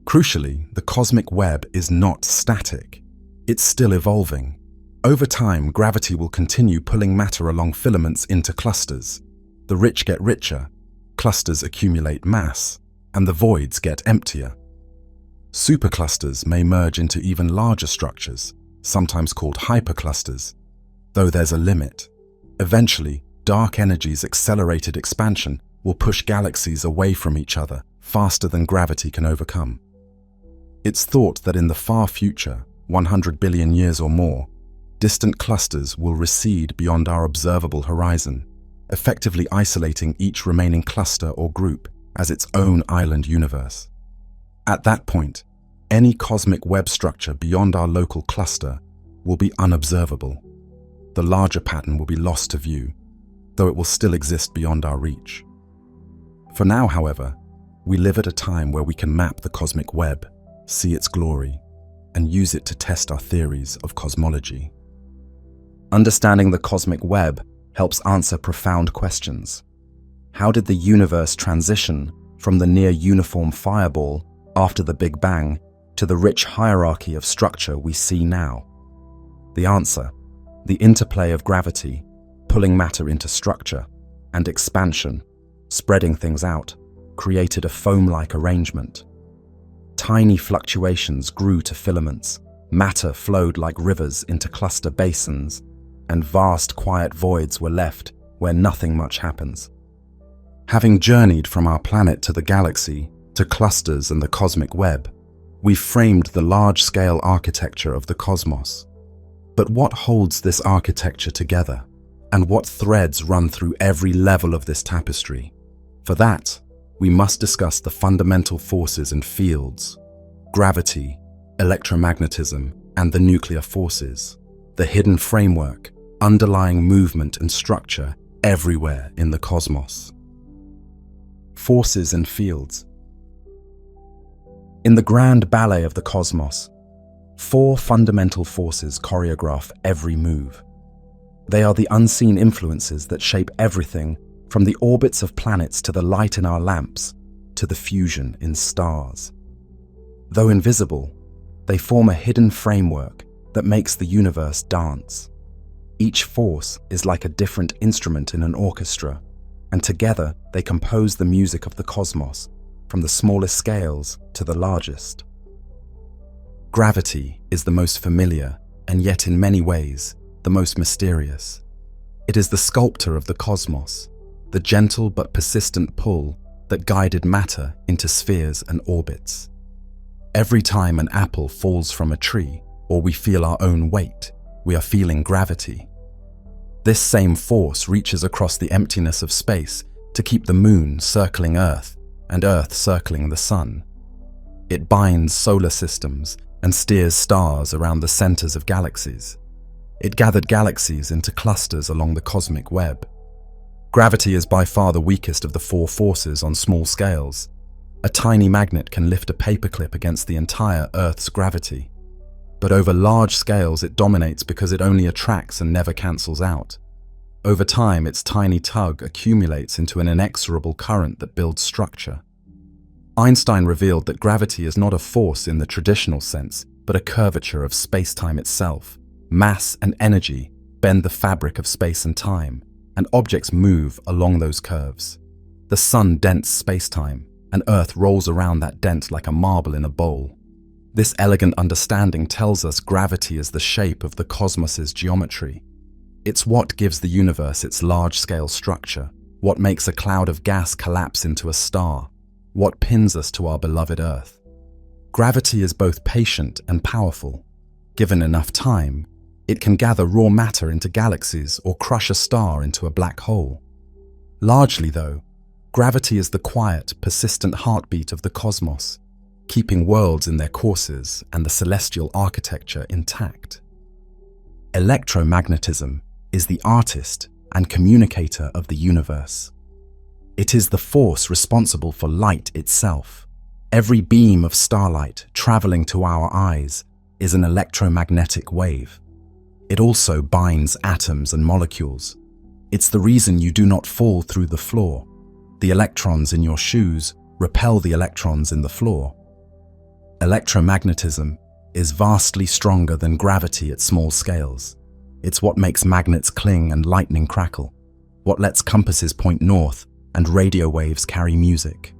Crucially, the cosmic web is not static. It's still evolving. Over time, gravity will continue pulling matter along filaments into clusters. The rich get richer, clusters accumulate mass, and the voids get emptier. Superclusters may merge into even larger structures, sometimes called hyperclusters, though there's a limit. Eventually, dark energy's accelerated expansion will push galaxies away from each other faster than gravity can overcome. It's thought that in the far future, 100 billion years or more, distant clusters will recede beyond our observable horizon, effectively isolating each remaining cluster or group as its own island universe. At that point, any cosmic web structure beyond our local cluster will be unobservable. The larger pattern will be lost to view, though it will still exist beyond our reach. For now, however, we live at a time where we can map the cosmic web, see its glory, and use it to test our theories of cosmology. Understanding the cosmic web helps answer profound questions. How did the universe transition from the near-uniform fireball after the Big Bang to the rich hierarchy of structure we see now? The answer: the interplay of gravity, pulling matter into structure, and expansion, spreading things out, created a foam-like arrangement. Tiny fluctuations grew to filaments, matter flowed like rivers into cluster basins, and vast quiet voids were left where nothing much happens. Having journeyed from our planet to the galaxy, to clusters and the cosmic web, we've framed the large-scale architecture of the cosmos. But what holds this architecture together? And what threads run through every level of this tapestry? For that, we must discuss the fundamental forces and fields: gravity, electromagnetism, and the nuclear forces, the hidden framework underlying movement and structure everywhere in the cosmos. Forces and fields. In the grand ballet of the cosmos, 4 fundamental forces choreograph every move: They are the unseen influences that shape everything from the orbits of planets to the light in our lamps to the fusion in stars. Though invisible, they form a hidden framework that makes the universe dance. Each force is like a different instrument in an orchestra, and together they compose the music of the cosmos, from the smallest scales to the largest. Gravity is the most familiar, and yet in many ways, the most mysterious. It is the sculptor of the cosmos, the gentle but persistent pull that guided matter into spheres and orbits. Every time an apple falls from a tree, or we feel our own weight, we are feeling gravity. This same force reaches across the emptiness of space to keep the moon circling Earth and Earth circling the sun. It binds solar systems and steers stars around the centers of galaxies. It gathered galaxies into clusters along the cosmic web. Gravity is by far the weakest of the four forces on small scales. A tiny magnet can lift a paperclip against the entire Earth's gravity. But over large scales it dominates because it only attracts and never cancels out. Over time, its tiny tug accumulates into an inexorable current that builds structure. Einstein revealed that gravity is not a force in the traditional sense, but a curvature of space-time itself. Mass and energy bend the fabric of space and time, and objects move along those curves. The sun dents space-time, and Earth rolls around that dent like a marble in a bowl. This elegant understanding tells us gravity is the shape of the cosmos's geometry. It's what gives the universe its large-scale structure, what makes a cloud of gas collapse into a star, what pins us to our beloved Earth. Gravity is both patient and powerful. Given enough time, it can gather raw matter into galaxies or crush a star into a black hole. Largely, though, gravity is the quiet, persistent heartbeat of the cosmos, keeping worlds in their courses and the celestial architecture intact. Electromagnetism is the artist and communicator of the universe. It is the force responsible for light itself. Every beam of starlight traveling to our eyes is an electromagnetic wave. It also binds atoms and molecules. It's the reason you do not fall through the floor. The electrons in your shoes repel the electrons in the floor. Electromagnetism is vastly stronger than gravity at small scales. It's what makes magnets cling and lightning crackle, what lets compasses point north and radio waves carry music.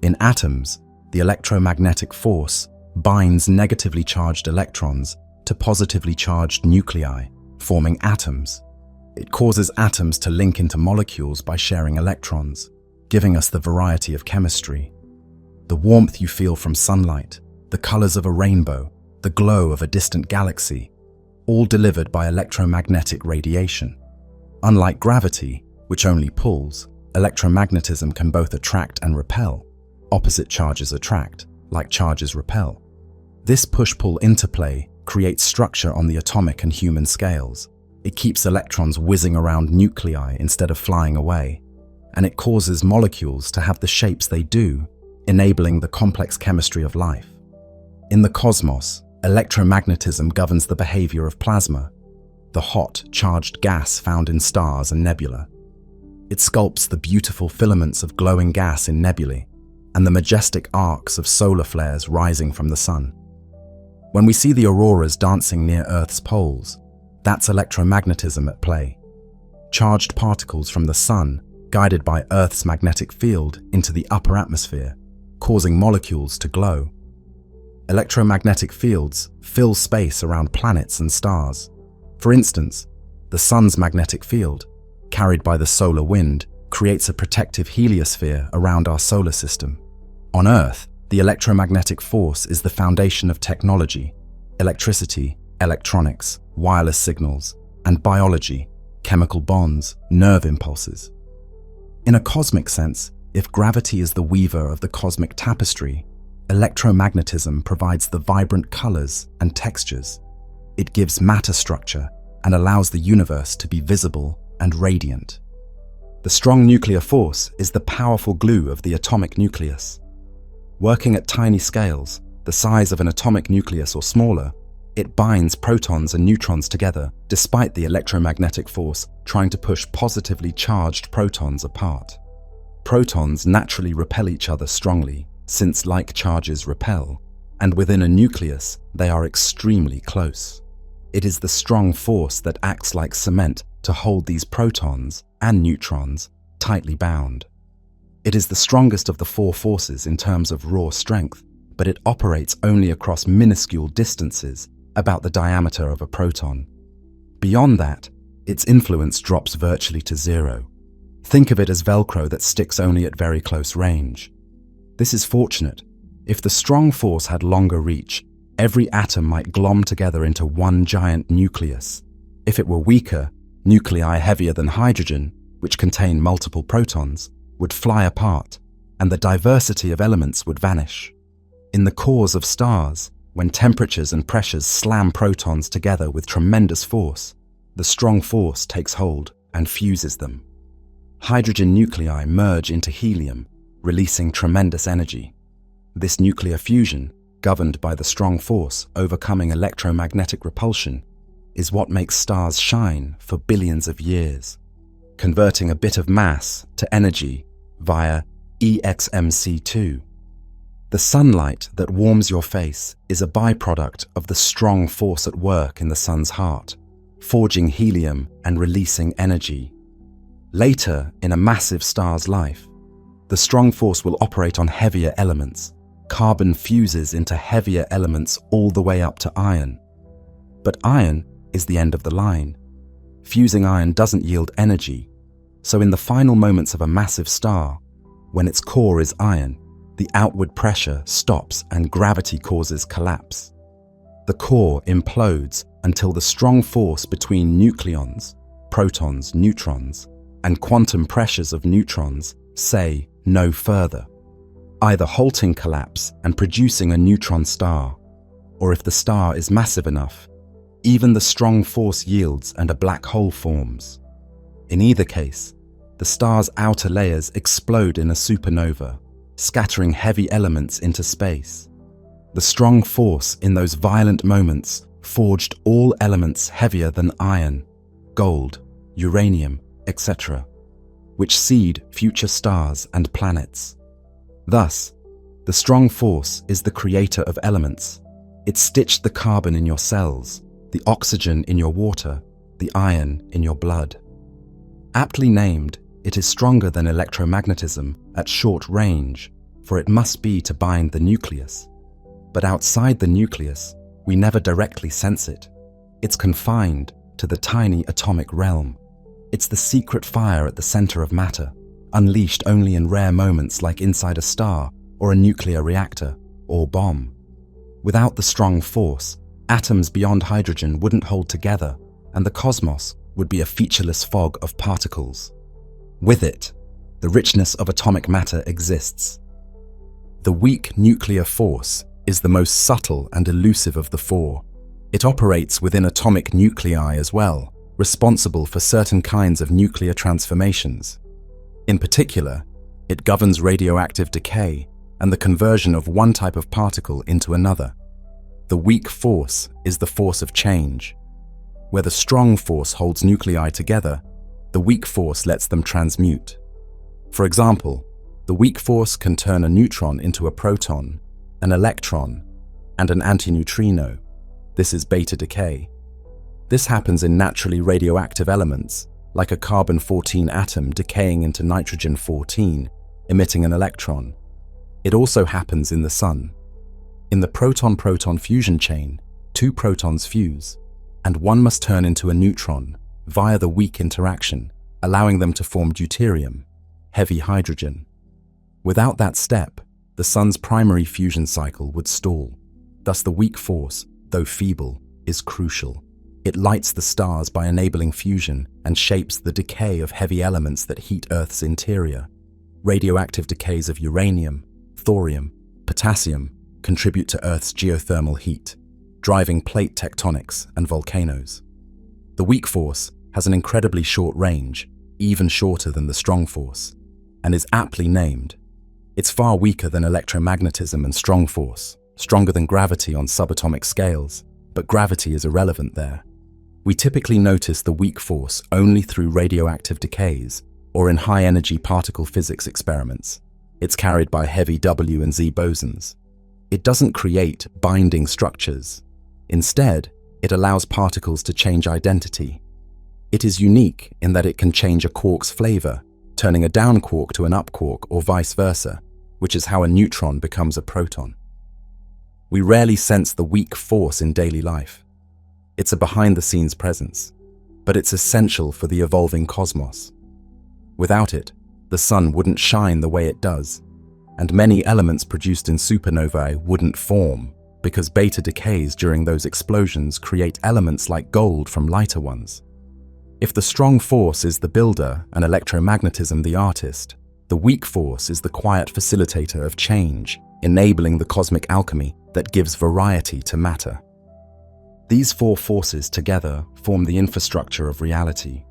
In atoms, the electromagnetic force binds negatively charged electrons to positively charged nuclei, forming atoms. It causes atoms to link into molecules by sharing electrons, giving us the variety of chemistry. The warmth you feel from sunlight, the colors of a rainbow, the glow of a distant galaxy, all delivered by electromagnetic radiation. Unlike gravity, which only pulls, electromagnetism can both attract and repel. Opposite charges attract, like charges repel. This push-pull interplay creates structure on the atomic and human scales. It keeps electrons whizzing around nuclei instead of flying away, and it causes molecules to have the shapes they do, enabling the complex chemistry of life. In the cosmos, electromagnetism governs the behavior of plasma, the hot, charged gas found in stars and nebulae. It sculpts the beautiful filaments of glowing gas in nebulae and the majestic arcs of solar flares rising from the sun. When we see the auroras dancing near Earth's poles, that's electromagnetism at play. Charged particles from the sun, guided by Earth's magnetic field into the upper atmosphere, causing molecules to glow. Electromagnetic fields fill space around planets and stars. For instance, the sun's magnetic field, carried by the solar wind, creates a protective heliosphere around our solar system. On Earth, the electromagnetic force is the foundation of technology, electricity, electronics, wireless signals, and biology, chemical bonds, nerve impulses. In a cosmic sense, if gravity is the weaver of the cosmic tapestry, electromagnetism provides the vibrant colors and textures. It gives matter structure and allows the universe to be visible and radiant. The strong nuclear force is the powerful glue of the atomic nucleus. Working at tiny scales, the size of an atomic nucleus or smaller, It binds protons and neutrons together, despite the electromagnetic force trying to push positively charged protons apart. Protons naturally repel each other strongly, since like charges repel, and within a nucleus, they are extremely close. It is the strong force that acts like cement to hold these protons and neutrons tightly bound. It is the strongest of the four forces in terms of raw strength, but it operates only across minuscule distances, about the diameter of a proton. Beyond that, its influence drops virtually to zero. Think of it as Velcro that sticks only at very close range. This is fortunate. If the strong force had longer reach, every atom might glom together into one giant nucleus. If it were weaker, nuclei heavier than hydrogen, which contain multiple protons, would fly apart, and the diversity of elements would vanish. In the cores of stars, when temperatures and pressures slam protons together with tremendous force, the strong force takes hold and fuses them. Hydrogen nuclei merge into helium, releasing tremendous energy. This nuclear fusion, governed by the strong force overcoming electromagnetic repulsion, is what makes stars shine for billions of years, converting a bit of mass to energy via EXMC2. The sunlight that warms your face is a byproduct of the strong force at work in the sun's heart, forging helium and releasing energy. Later, in a massive star's life, the strong force will operate on heavier elements. Carbon fuses into heavier elements all the way up to iron. But iron is the end of the line. Fusing iron doesn't yield energy, so in the final moments of a massive star, when its core is iron, the outward pressure stops and gravity causes collapse. The core implodes until the strong force between nucleons, protons, neutrons, and quantum pressures of neutrons say no further, either halting collapse and producing a neutron star, or if the star is massive enough, even the strong force yields and a black hole forms. In either case, the star's outer layers explode in a supernova, scattering heavy elements into space. The strong force in those violent moments forged all elements heavier than iron, gold, uranium, etc., which seed future stars and planets. Thus, the strong force is the creator of elements. It stitched the carbon in your cells, the oxygen in your water, the iron in your blood. Aptly named, it is stronger than electromagnetism at short range, for it must be to bind the nucleus. But outside the nucleus, we never directly sense it. It's confined to the tiny atomic realm. It's the secret fire at the center of matter, unleashed only in rare moments like inside a star or a nuclear reactor or bomb. Without the strong force, atoms beyond hydrogen wouldn't hold together, and the cosmos would be a featureless fog of particles. With it, the richness of atomic matter exists. The weak nuclear force is the most subtle and elusive of the four. It operates within atomic nuclei as well, responsible for certain kinds of nuclear transformations. In particular, it governs radioactive decay and the conversion of one type of particle into another. The weak force is the force of change. Where the strong force holds nuclei together, the weak force lets them transmute. For example, the weak force can turn a neutron into a proton, an electron, and an antineutrino. This is beta decay. This happens in naturally radioactive elements, like a carbon-14 atom decaying into nitrogen-14, emitting an electron. It also happens in the sun. In the proton-proton fusion chain, two protons fuse, and one must turn into a neutron via the weak interaction, allowing them to form deuterium, heavy hydrogen. Without that step, the sun's primary fusion cycle would stall. Thus the weak force, though feeble, is crucial. It lights the stars by enabling fusion and shapes the decay of heavy elements that heat Earth's interior. Radioactive decays of uranium, thorium, potassium contribute to Earth's geothermal heat, driving plate tectonics and volcanoes. The weak force has an incredibly short range, even shorter than the strong force, and is aptly named. It's far weaker than electromagnetism and strong force, stronger than gravity on subatomic scales, but gravity is irrelevant there. We typically notice the weak force only through radioactive decays or in high-energy particle physics experiments. It's carried by heavy W and Z bosons. It doesn't create binding structures. Instead, it allows particles to change identity. It is unique in that it can change a quark's flavor, turning a down quark to an up quark or vice versa, which is how a neutron becomes a proton. We rarely sense the weak force in daily life. It's a behind-the-scenes presence, but it's essential for the evolving cosmos. Without it, the sun wouldn't shine the way it does, and many elements produced in supernovae wouldn't form because beta decays during those explosions create elements like gold from lighter ones. If the strong force is the builder and electromagnetism the artist, the weak force is the quiet facilitator of change, enabling the cosmic alchemy that gives variety to matter. These four forces together form the infrastructure of reality.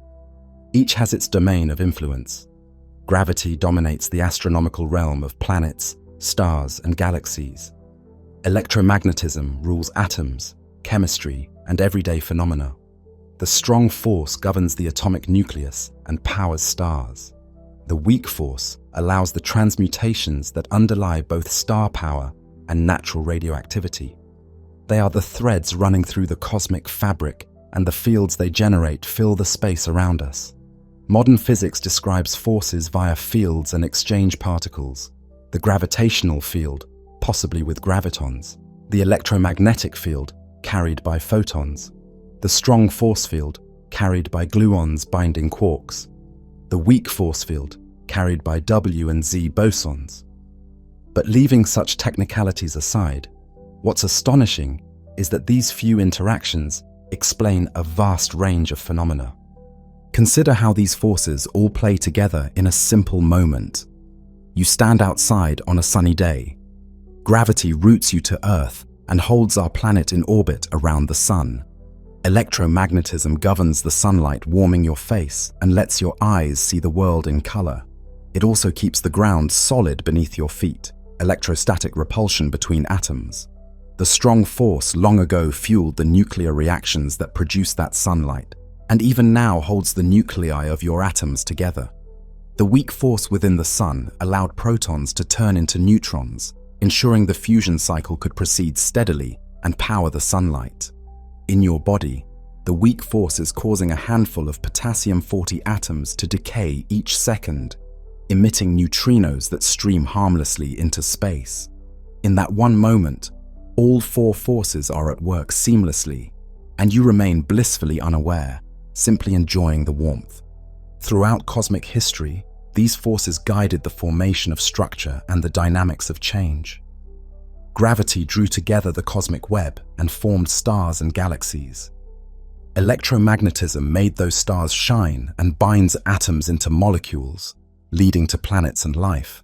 Each has its domain of influence. Gravity dominates the astronomical realm of planets, stars, and galaxies. Electromagnetism rules atoms, chemistry, and everyday phenomena. The strong force governs the atomic nucleus and powers stars. The weak force allows the transmutations that underlie both star power and natural radioactivity. They are the threads running through the cosmic fabric, and the fields they generate fill the space around us. Modern physics describes forces via fields and exchange particles. The gravitational field, possibly with gravitons. The electromagnetic field, carried by photons. The strong force field, carried by gluons binding quarks. The weak force field, carried by W and Z bosons. But leaving such technicalities aside, what's astonishing is that these few interactions explain a vast range of phenomena. Consider how these forces all play together in a simple moment. You stand outside on a sunny day. Gravity roots you to Earth and holds our planet in orbit around the sun. Electromagnetism governs the sunlight warming your face and lets your eyes see the world in color. It also keeps the ground solid beneath your feet, electrostatic repulsion between atoms. The strong force long ago fueled the nuclear reactions that produce that sunlight, and even now holds the nuclei of your atoms together. The weak force within the sun allowed protons to turn into neutrons, ensuring the fusion cycle could proceed steadily and power the sunlight. In your body, the weak force is causing a handful of potassium-40 atoms to decay each second, emitting neutrinos that stream harmlessly into space. In that one moment, all four forces are at work seamlessly, and you remain blissfully unaware, simply enjoying the warmth. Throughout cosmic history, these forces guided the formation of structure and the dynamics of change. Gravity drew together the cosmic web and formed stars and galaxies. Electromagnetism made those stars shine and binds atoms into molecules, leading to planets and life.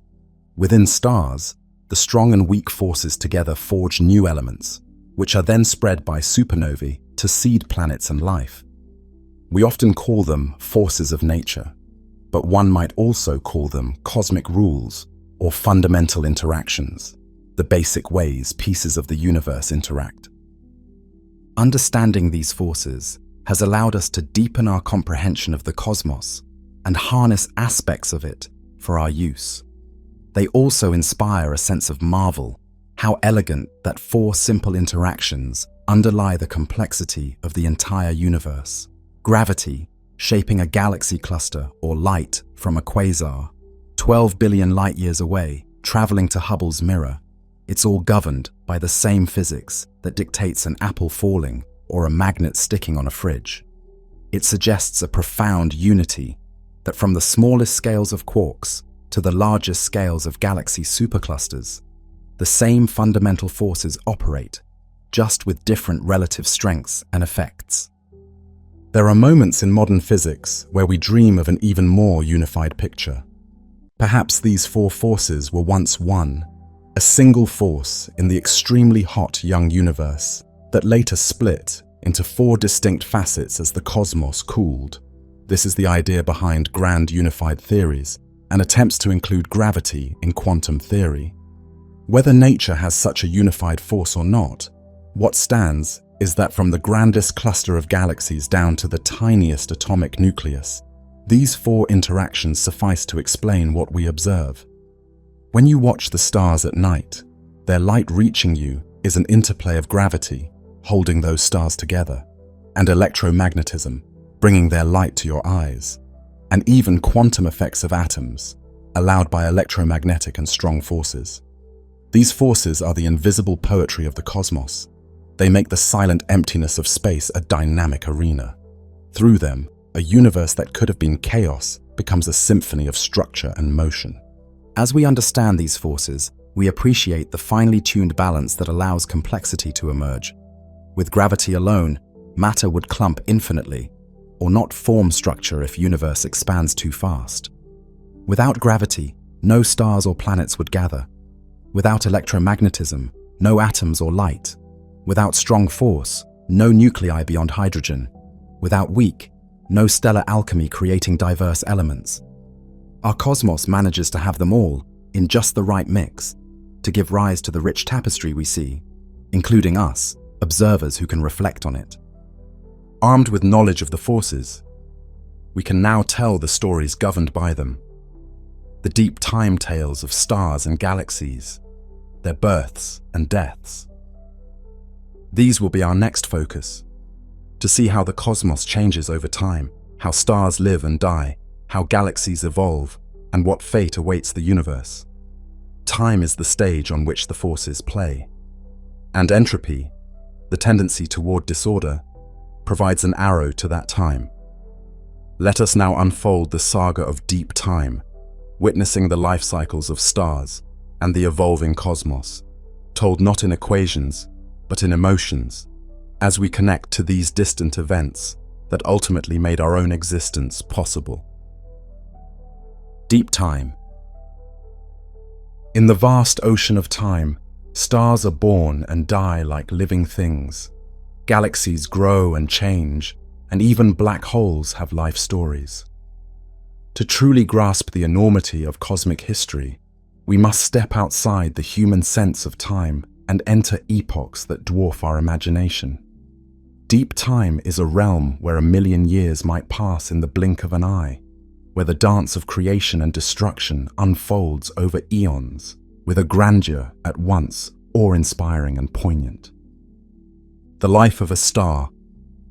Within stars, the strong and weak forces together forge new elements, which are then spread by supernovae to seed planets and life. We often call them forces of nature, but one might also call them cosmic rules or fundamental interactions, the basic ways pieces of the universe interact. Understanding these forces has allowed us to deepen our comprehension of the cosmos and harness aspects of it for our use. They also inspire a sense of marvel, how elegant that four simple interactions underlie the complexity of the entire universe. Gravity, shaping a galaxy cluster or light from a quasar, 12 billion light-years away, traveling to Hubble's mirror. It's all governed by the same physics that dictates an apple falling or a magnet sticking on a fridge. It suggests a profound unity that from the smallest scales of quarks to the largest scales of galaxy superclusters, the same fundamental forces operate, just with different relative strengths and effects. There are moments in modern physics where we dream of an even more unified picture. Perhaps these four forces were once one, a single force in the extremely hot young universe that later split into four distinct facets as the cosmos cooled. This is the idea behind grand unified theories and attempts to include gravity in quantum theory. Whether nature has such a unified force or not, what stands is that from the grandest cluster of galaxies down to the tiniest atomic nucleus, these four interactions suffice to explain what we observe. When you watch the stars at night, their light reaching you is an interplay of gravity, holding those stars together, and electromagnetism, bringing their light to your eyes, and even quantum effects of atoms, allowed by electromagnetic and strong forces. These forces are the invisible poetry of the cosmos. They make the silent emptiness of space a dynamic arena. Through them, a universe that could have been chaos becomes a symphony of structure and motion. As we understand these forces, we appreciate the finely tuned balance that allows complexity to emerge. With gravity alone, matter would clump infinitely, or not form structure if universe expands too fast. Without gravity, no stars or planets would gather. Without electromagnetism, no atoms or light. Without strong force, no nuclei beyond hydrogen. Without weak, no stellar alchemy creating diverse elements. Our cosmos manages to have them all in just the right mix to give rise to the rich tapestry we see, including us, observers who can reflect on it. Armed with knowledge of the forces, we can now tell the stories governed by them. The deep time tales of stars and galaxies, their births and deaths. These will be our next focus, to see how the cosmos changes over time, how stars live and die, how galaxies evolve, and what fate awaits the universe. Time is the stage on which the forces play, and entropy, the tendency toward disorder, provides an arrow to that time. Let us now unfold the saga of deep time, witnessing the life cycles of stars and the evolving cosmos, told not in equations, but in emotions, as we connect to these distant events that ultimately made our own existence possible. Deep time. In the vast ocean of time, stars are born and die like living things. Galaxies grow and change, and even black holes have life stories. To truly grasp the enormity of cosmic history, we must step outside the human sense of time and enter epochs that dwarf our imagination. Deep time is a realm where 1,000,000 years might pass in the blink of an eye, where the dance of creation and destruction unfolds over eons, with a grandeur at once awe-inspiring and poignant. The life of a star.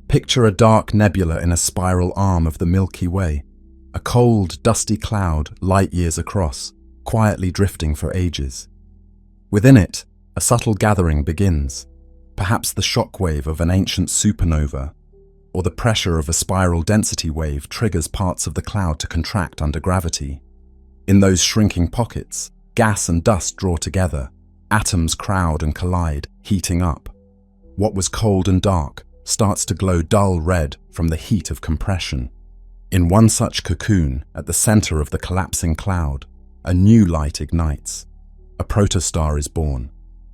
Picture a dark nebula in a spiral arm of the Milky Way, a cold, dusty cloud light years across, quietly drifting for ages. Within it, a subtle gathering begins, perhaps the shockwave of an ancient supernova, or the pressure of a spiral density wave triggers parts of the cloud to contract under gravity. In those shrinking pockets, gas and dust draw together, atoms crowd and collide, heating up. What was cold and dark starts to glow dull red from the heat of compression. In one such cocoon, at the center of the collapsing cloud, a new light ignites. A protostar is born.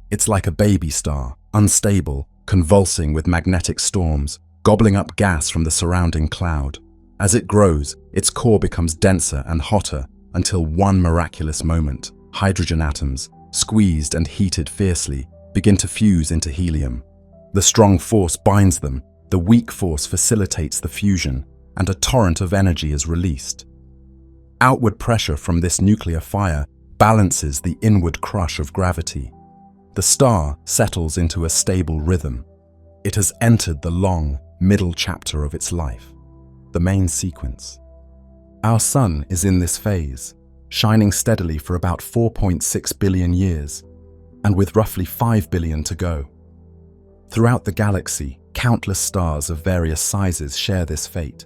It's like a baby star, unstable, convulsing with magnetic storms, gobbling up gas from the surrounding cloud. As it grows, its core becomes denser and hotter until one miraculous moment, hydrogen atoms, squeezed and heated fiercely, begin to fuse into helium. The strong force binds them, the weak force facilitates the fusion, and a torrent of energy is released. Outward pressure from this nuclear fire balances the inward crush of gravity. The star settles into a stable rhythm. It has entered the long, middle chapter of its life, the main sequence. Our sun is in this phase, shining steadily for about 4.6 billion years, and with roughly 5 billion to go. Throughout the galaxy, countless stars of various sizes share this fate,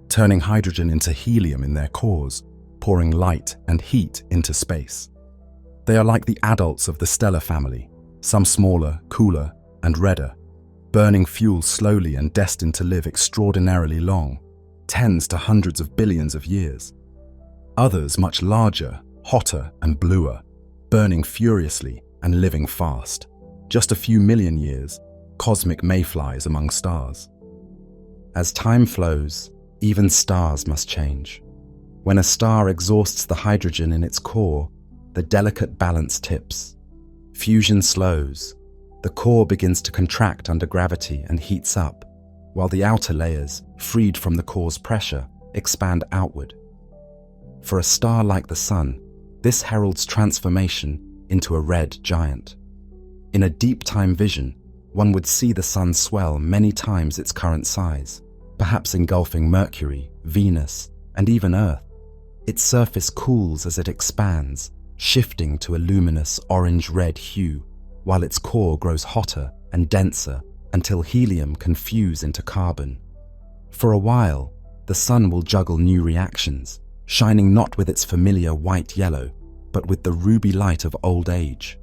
turning hydrogen into helium in their cores, pouring light and heat into space. They are like the adults of the stellar family, some smaller, cooler, and redder, burning fuel slowly and destined to live extraordinarily long, tens to hundreds of billions of years. Others much larger, hotter, and bluer, burning furiously and living fast. Just a few million years, cosmic mayflies among stars. As time flows, even stars must change. When a star exhausts the hydrogen in its core, the delicate balance tips. Fusion slows, The core begins to contract under gravity and heats up, while the outer layers, freed from the core's pressure, expand outward. For a star like the Sun, this heralds transformation into a red giant. In a deep-time vision, one would see the Sun swell many times its current size, perhaps engulfing Mercury, Venus, and even Earth. Its surface cools as it expands, shifting to a luminous orange-red hue, while its core grows hotter and denser until helium can fuse into carbon. For a while, the Sun will juggle new reactions, shining not with its familiar white-yellow, but with the ruby light of old age.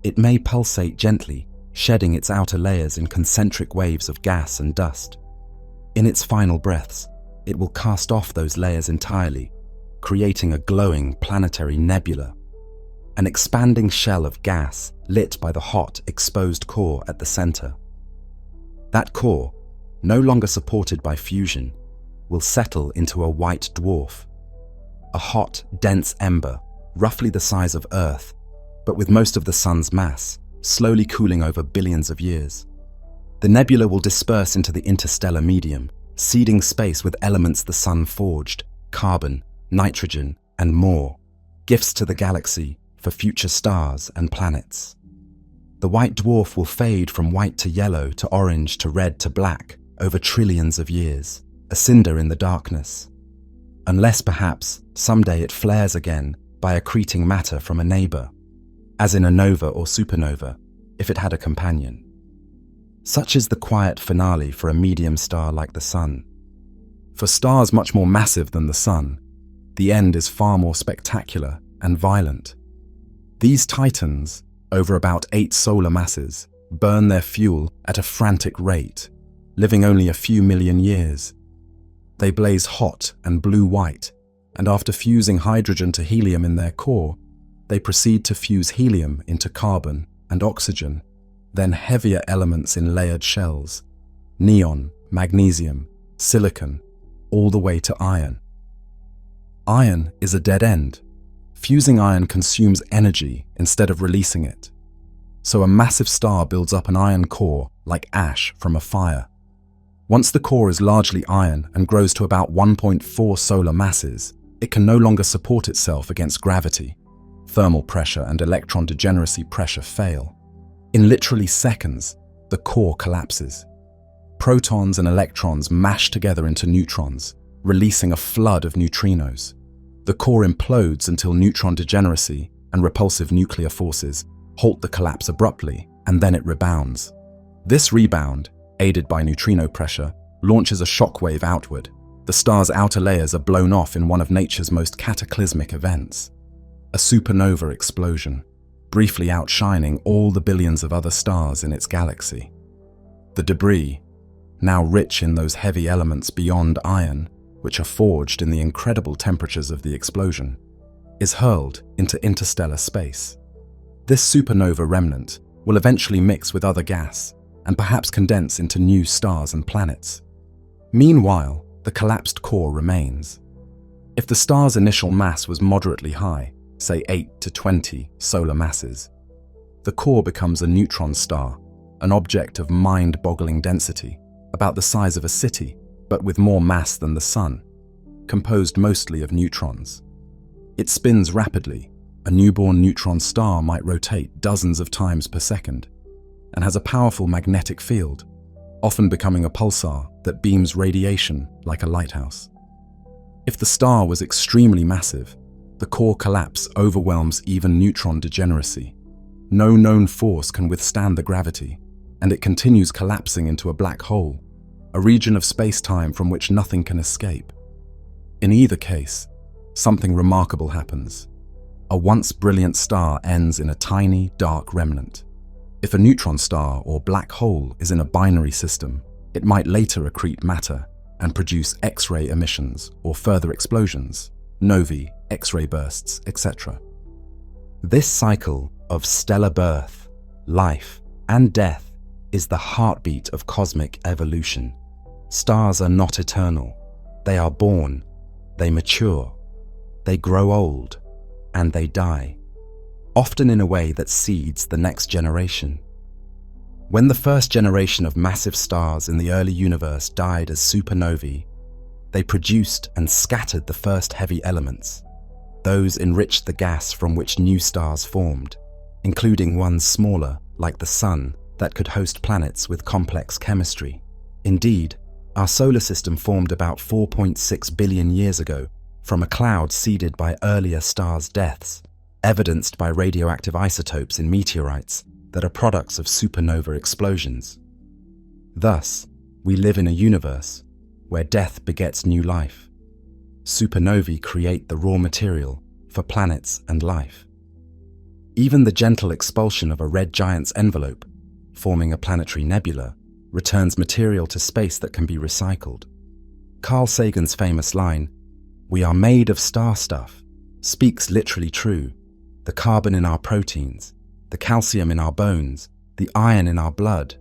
It may pulsate gently, shedding its outer layers in concentric waves of gas and dust. In its final breaths, it will cast off those layers entirely, creating a glowing planetary nebula, an expanding shell of gas lit by the hot, exposed core at the center. That core, no longer supported by fusion, will settle into a white dwarf, a hot, dense ember, roughly the size of Earth, but with most of the Sun's mass, slowly cooling over billions of years. The nebula will disperse into the interstellar medium, seeding space with elements the Sun forged, carbon, nitrogen, and more, gifts to the galaxy for future stars and planets. The white dwarf will fade from white to yellow to orange to red to black over trillions of years, a cinder in the darkness. Unless perhaps someday it flares again by accreting matter from a neighbor, as in a nova or supernova, if it had a companion. Such is the quiet finale for a medium star like the Sun. For stars much more massive than the Sun, the end is far more spectacular and violent. These titans, over about 8 solar masses, burn their fuel at a frantic rate, living only a few million years. They blaze hot and blue-white, and after fusing hydrogen to helium in their core, they proceed to fuse helium into carbon and oxygen, then heavier elements in layered shells, neon, magnesium, silicon, all the way to iron. Iron is a dead end. Fusing iron consumes energy instead of releasing it. So a massive star builds up an iron core like ash from a fire. Once the core is largely iron and grows to about 1.4 solar masses, it can no longer support itself against gravity. Thermal pressure and electron degeneracy pressure fail. In literally seconds, the core collapses. Protons and electrons mash together into neutrons, releasing a flood of neutrinos. The core implodes until neutron degeneracy and repulsive nuclear forces halt the collapse abruptly, and then it rebounds. This rebound, aided by neutrino pressure, launches a shockwave outward. The star's outer layers are blown off in one of nature's most cataclysmic events. A supernova explosion, briefly outshining all the billions of other stars in its galaxy. The debris, now rich in those heavy elements beyond iron, which are forged in the incredible temperatures of the explosion, is hurled into interstellar space. This supernova remnant will eventually mix with other gas and perhaps condense into new stars and planets. Meanwhile, the collapsed core remains. If the star's initial mass was moderately high, say 8 to 20 solar masses, the core becomes a neutron star, an object of mind-boggling density, about the size of a city, but with more mass than the Sun, composed mostly of neutrons. It spins rapidly. A newborn neutron star might rotate dozens of times per second, and has a powerful magnetic field, often becoming a pulsar that beams radiation like a lighthouse. If the star was extremely massive, the core collapse overwhelms even neutron degeneracy. No known force can withstand the gravity, and it continues collapsing into a black hole, a region of space-time from which nothing can escape. In either case, something remarkable happens. A once brilliant star ends in a tiny, dark remnant. If a neutron star or black hole is in a binary system, it might later accrete matter and produce X-ray emissions or further explosions, novae, X-ray bursts, etc. This cycle of stellar birth, life, and death is the heartbeat of cosmic evolution. Stars are not eternal. They are born, they mature, they grow old, and they die, often in a way that seeds the next generation. When the first generation of massive stars in the early universe died as supernovae, they produced and scattered the first heavy elements. Those enriched the gas from which new stars formed, including ones smaller, like the Sun, that could host planets with complex chemistry. Indeed, our solar system formed about 4.6 billion years ago from a cloud seeded by earlier stars' deaths, evidenced by radioactive isotopes in meteorites that are products of supernova explosions. Thus, we live in a universe where death begets new life. Supernovae create the raw material for planets and life. Even the gentle expulsion of a red giant's envelope, forming a planetary nebula, returns material to space that can be recycled. Carl Sagan's famous line, "We are made of star stuff," speaks literally true. The carbon in our proteins, the calcium in our bones, the iron in our blood,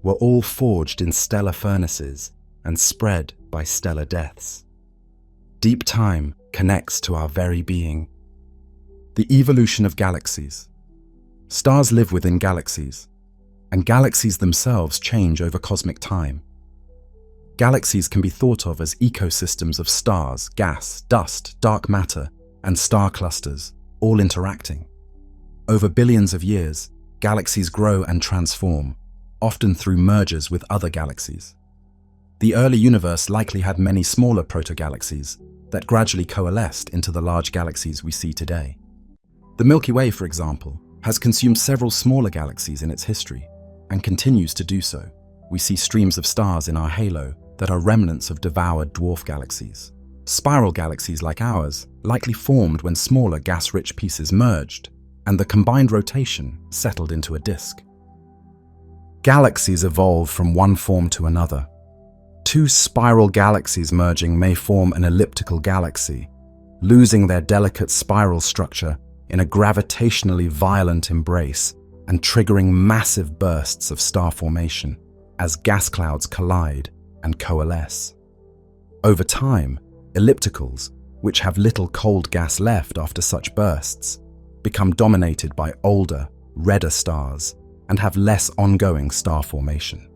were all forged in stellar furnaces and spread by stellar deaths. Deep time connects to our very being. The evolution of galaxies. Stars live within galaxies, and galaxies themselves change over cosmic time. Galaxies can be thought of as ecosystems of stars, gas, dust, dark matter, and star clusters, all interacting. Over billions of years, galaxies grow and transform, often through mergers with other galaxies. The early universe likely had many smaller protogalaxies that gradually coalesced into the large galaxies we see today. The Milky Way, for example, has consumed several smaller galaxies in its history, and continues to do so. We see streams of stars in our halo that are remnants of devoured dwarf galaxies. Spiral galaxies like ours likely formed when smaller gas-rich pieces merged, and the combined rotation settled into a disk. Galaxies evolve from one form to another. Two spiral galaxies merging may form an elliptical galaxy, losing their delicate spiral structure in a gravitationally violent embrace and triggering massive bursts of star formation as gas clouds collide and coalesce. Over time, ellipticals, which have little cold gas left after such bursts, become dominated by older, redder stars and have less ongoing star formation.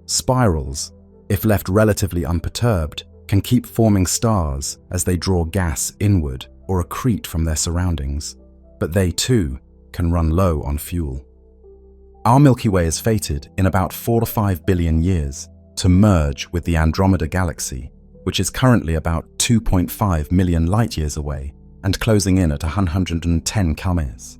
Spirals, if left relatively unperturbed, can keep forming stars as they draw gas inward or accrete from their surroundings, but they too can run low on fuel. Our Milky Way is fated in about 4 to 5 billion years to merge with the Andromeda Galaxy, which is currently about 2.5 million light-years away and closing in at 110 km.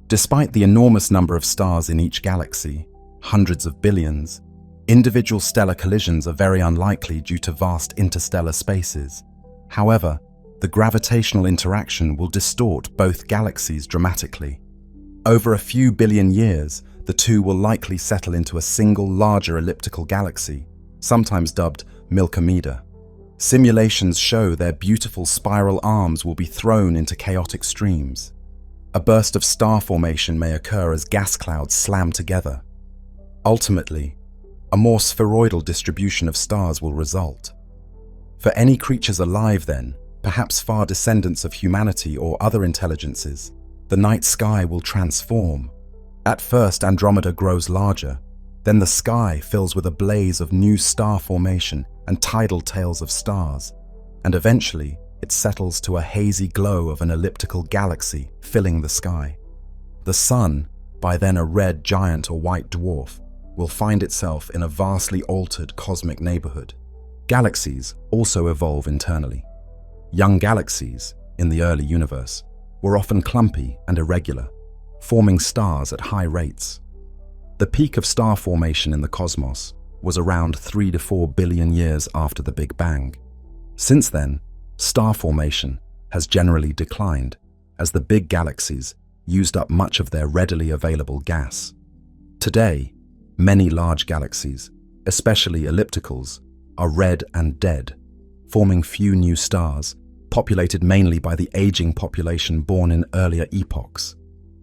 Despite the enormous number of stars in each galaxy, hundreds of billions, individual stellar collisions are very unlikely due to vast interstellar spaces. However, the gravitational interaction will distort both galaxies dramatically. Over a few billion years, the two will likely settle into a single larger elliptical galaxy, sometimes dubbed Milkomeda. Simulations show their beautiful spiral arms will be thrown into chaotic streams. A burst of star formation may occur as gas clouds slam together. Ultimately, a more spheroidal distribution of stars will result. For any creatures alive then, perhaps far descendants of humanity or other intelligences, the night sky will transform. At first, Andromeda grows larger, then the sky fills with a blaze of new star formation and tidal tails of stars, and eventually it settles to a hazy glow of an elliptical galaxy filling the sky. The Sun, by then a red giant or white dwarf, will find itself in a vastly altered cosmic neighborhood. Galaxies also evolve internally. Young galaxies, in the early universe, were often clumpy and irregular, forming stars at high rates. The peak of star formation in the cosmos was around 3 to 4 billion years after the Big Bang. Since then, star formation has generally declined as the big galaxies used up much of their readily available gas. Today, many large galaxies, especially ellipticals, are red and dead, forming few new stars, populated mainly by the aging population born in earlier epochs.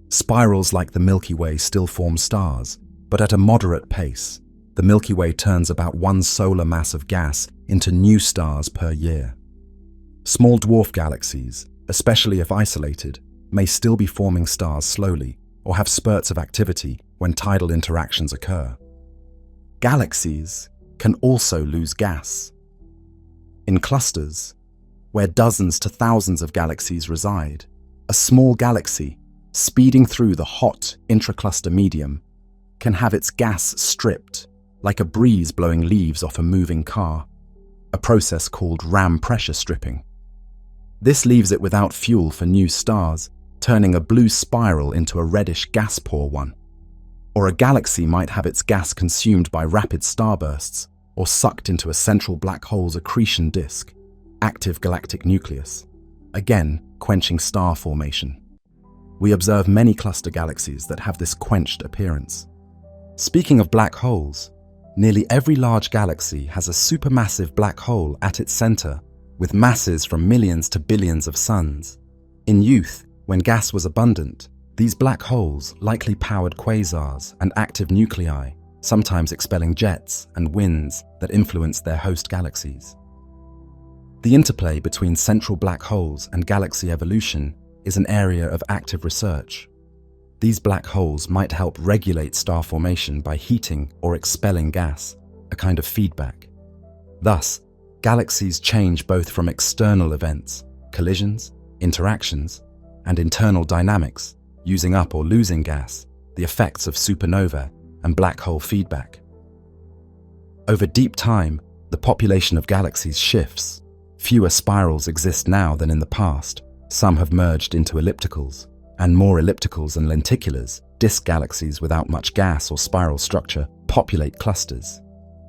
Spirals like the Milky Way still form stars, but at a moderate pace. The Milky Way turns about 1 solar mass of gas into new stars per year. Small dwarf galaxies, especially if isolated, may still be forming stars slowly or have spurts of activity when when tidal interactions occur. Galaxies can also lose gas. In clusters, where dozens to thousands of galaxies reside, a small galaxy, speeding through the hot intracluster medium, can have its gas stripped, like a breeze blowing leaves off a moving car, a process called ram pressure stripping. This leaves it without fuel for new stars, turning a blue spiral into a reddish gas-poor one. Or a galaxy might have its gas consumed by rapid starbursts, or sucked into a central black hole's accretion disk, active galactic nucleus, again quenching star formation. We observe many cluster galaxies that have this quenched appearance. Speaking of black holes, nearly every large galaxy has a supermassive black hole at its center, with masses from millions to billions of suns. In youth, when gas was abundant, these black holes likely powered quasars and active nuclei, sometimes expelling jets and winds that influenced their host galaxies. The interplay between central black holes and galaxy evolution is an area of active research. These black holes might help regulate star formation by heating or expelling gas, a kind of feedback. Thus, galaxies change both from external events, collisions, interactions, and internal dynamics, using up or losing gas, the effects of supernova and black hole feedback. Over deep time, the population of galaxies shifts. Fewer spirals exist now than in the past. Some have merged into ellipticals, and more ellipticals and lenticulars, disk galaxies without much gas or spiral structure, populate clusters.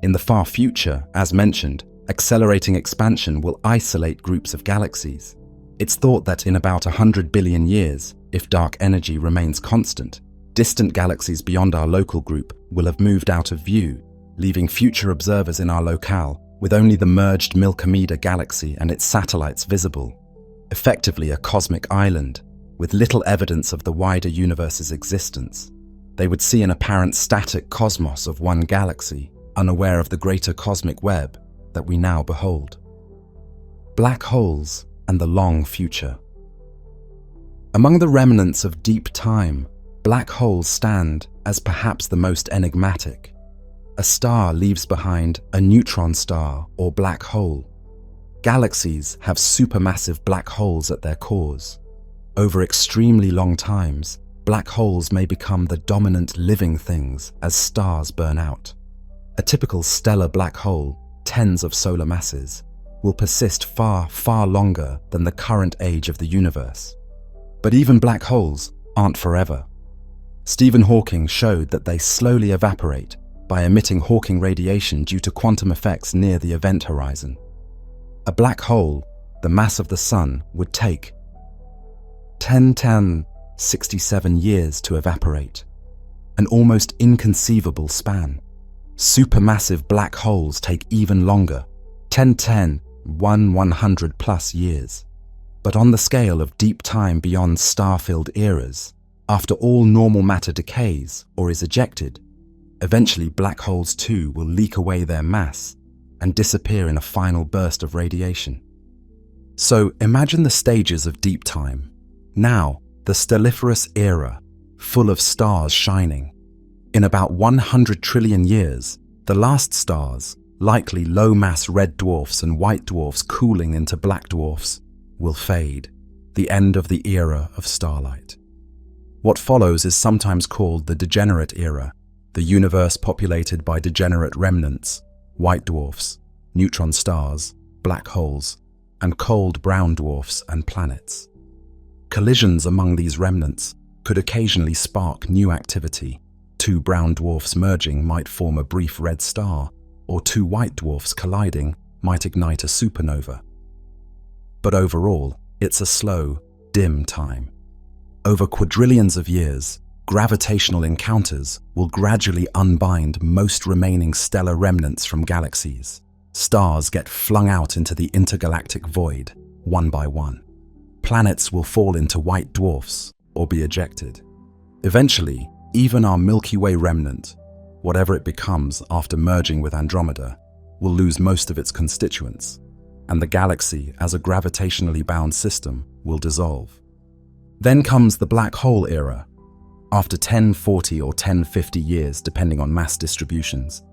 In the far future, as mentioned, accelerating expansion will isolate groups of galaxies. It's thought that in about 100 billion years, if dark energy remains constant, distant galaxies beyond our local group will have moved out of view, leaving future observers in our locale with only the merged Milky galaxy and its satellites visible, effectively a cosmic island, with little evidence of the wider universe's existence. They would see an apparent static cosmos of one galaxy, unaware of the greater cosmic web that we now behold. Black holes and the long future. Among the remnants of deep time, black holes stand as perhaps the most enigmatic. A star leaves behind a neutron star or black hole. Galaxies have supermassive black holes at their cores. Over extremely long times, black holes may become the dominant living things as stars burn out. A typical stellar black hole, tens of solar masses, will persist far, far longer than the current age of the universe. But even black holes aren't forever. Stephen Hawking showed that they slowly evaporate by emitting Hawking radiation due to quantum effects near the event horizon. A black hole, the mass of the Sun, would take 1067 years to evaporate, an almost inconceivable span. Supermassive black holes take even longer, 100 plus years. But on the scale of deep time beyond star-filled eras, after all normal matter decays or is ejected, eventually black holes too will leak away their mass and disappear in a final burst of radiation. So imagine the stages of deep time. Now, the stelliferous era, full of stars shining. In about 100 trillion years, the last stars, likely low-mass red dwarfs and white dwarfs cooling into black dwarfs, will fade, the end of the era of starlight. What follows is sometimes called the degenerate era, the universe populated by degenerate remnants, white dwarfs, neutron stars, black holes, and cold brown dwarfs and planets. Collisions among these remnants could occasionally spark new activity. Two brown dwarfs merging might form a brief red star, or two white dwarfs colliding might ignite a supernova. But overall, it's a slow, dim time. Over quadrillions of years, gravitational encounters will gradually unbind most remaining stellar remnants from galaxies. Stars get flung out into the intergalactic void, one by one. Planets will fall into white dwarfs or be ejected. Eventually, even our Milky Way remnant, whatever it becomes after merging with Andromeda, will lose most of its constituents, and the galaxy as a gravitationally bound system will dissolve. Then comes the black hole era. after 10, 40, or 10, 50 years, depending on mass distributions.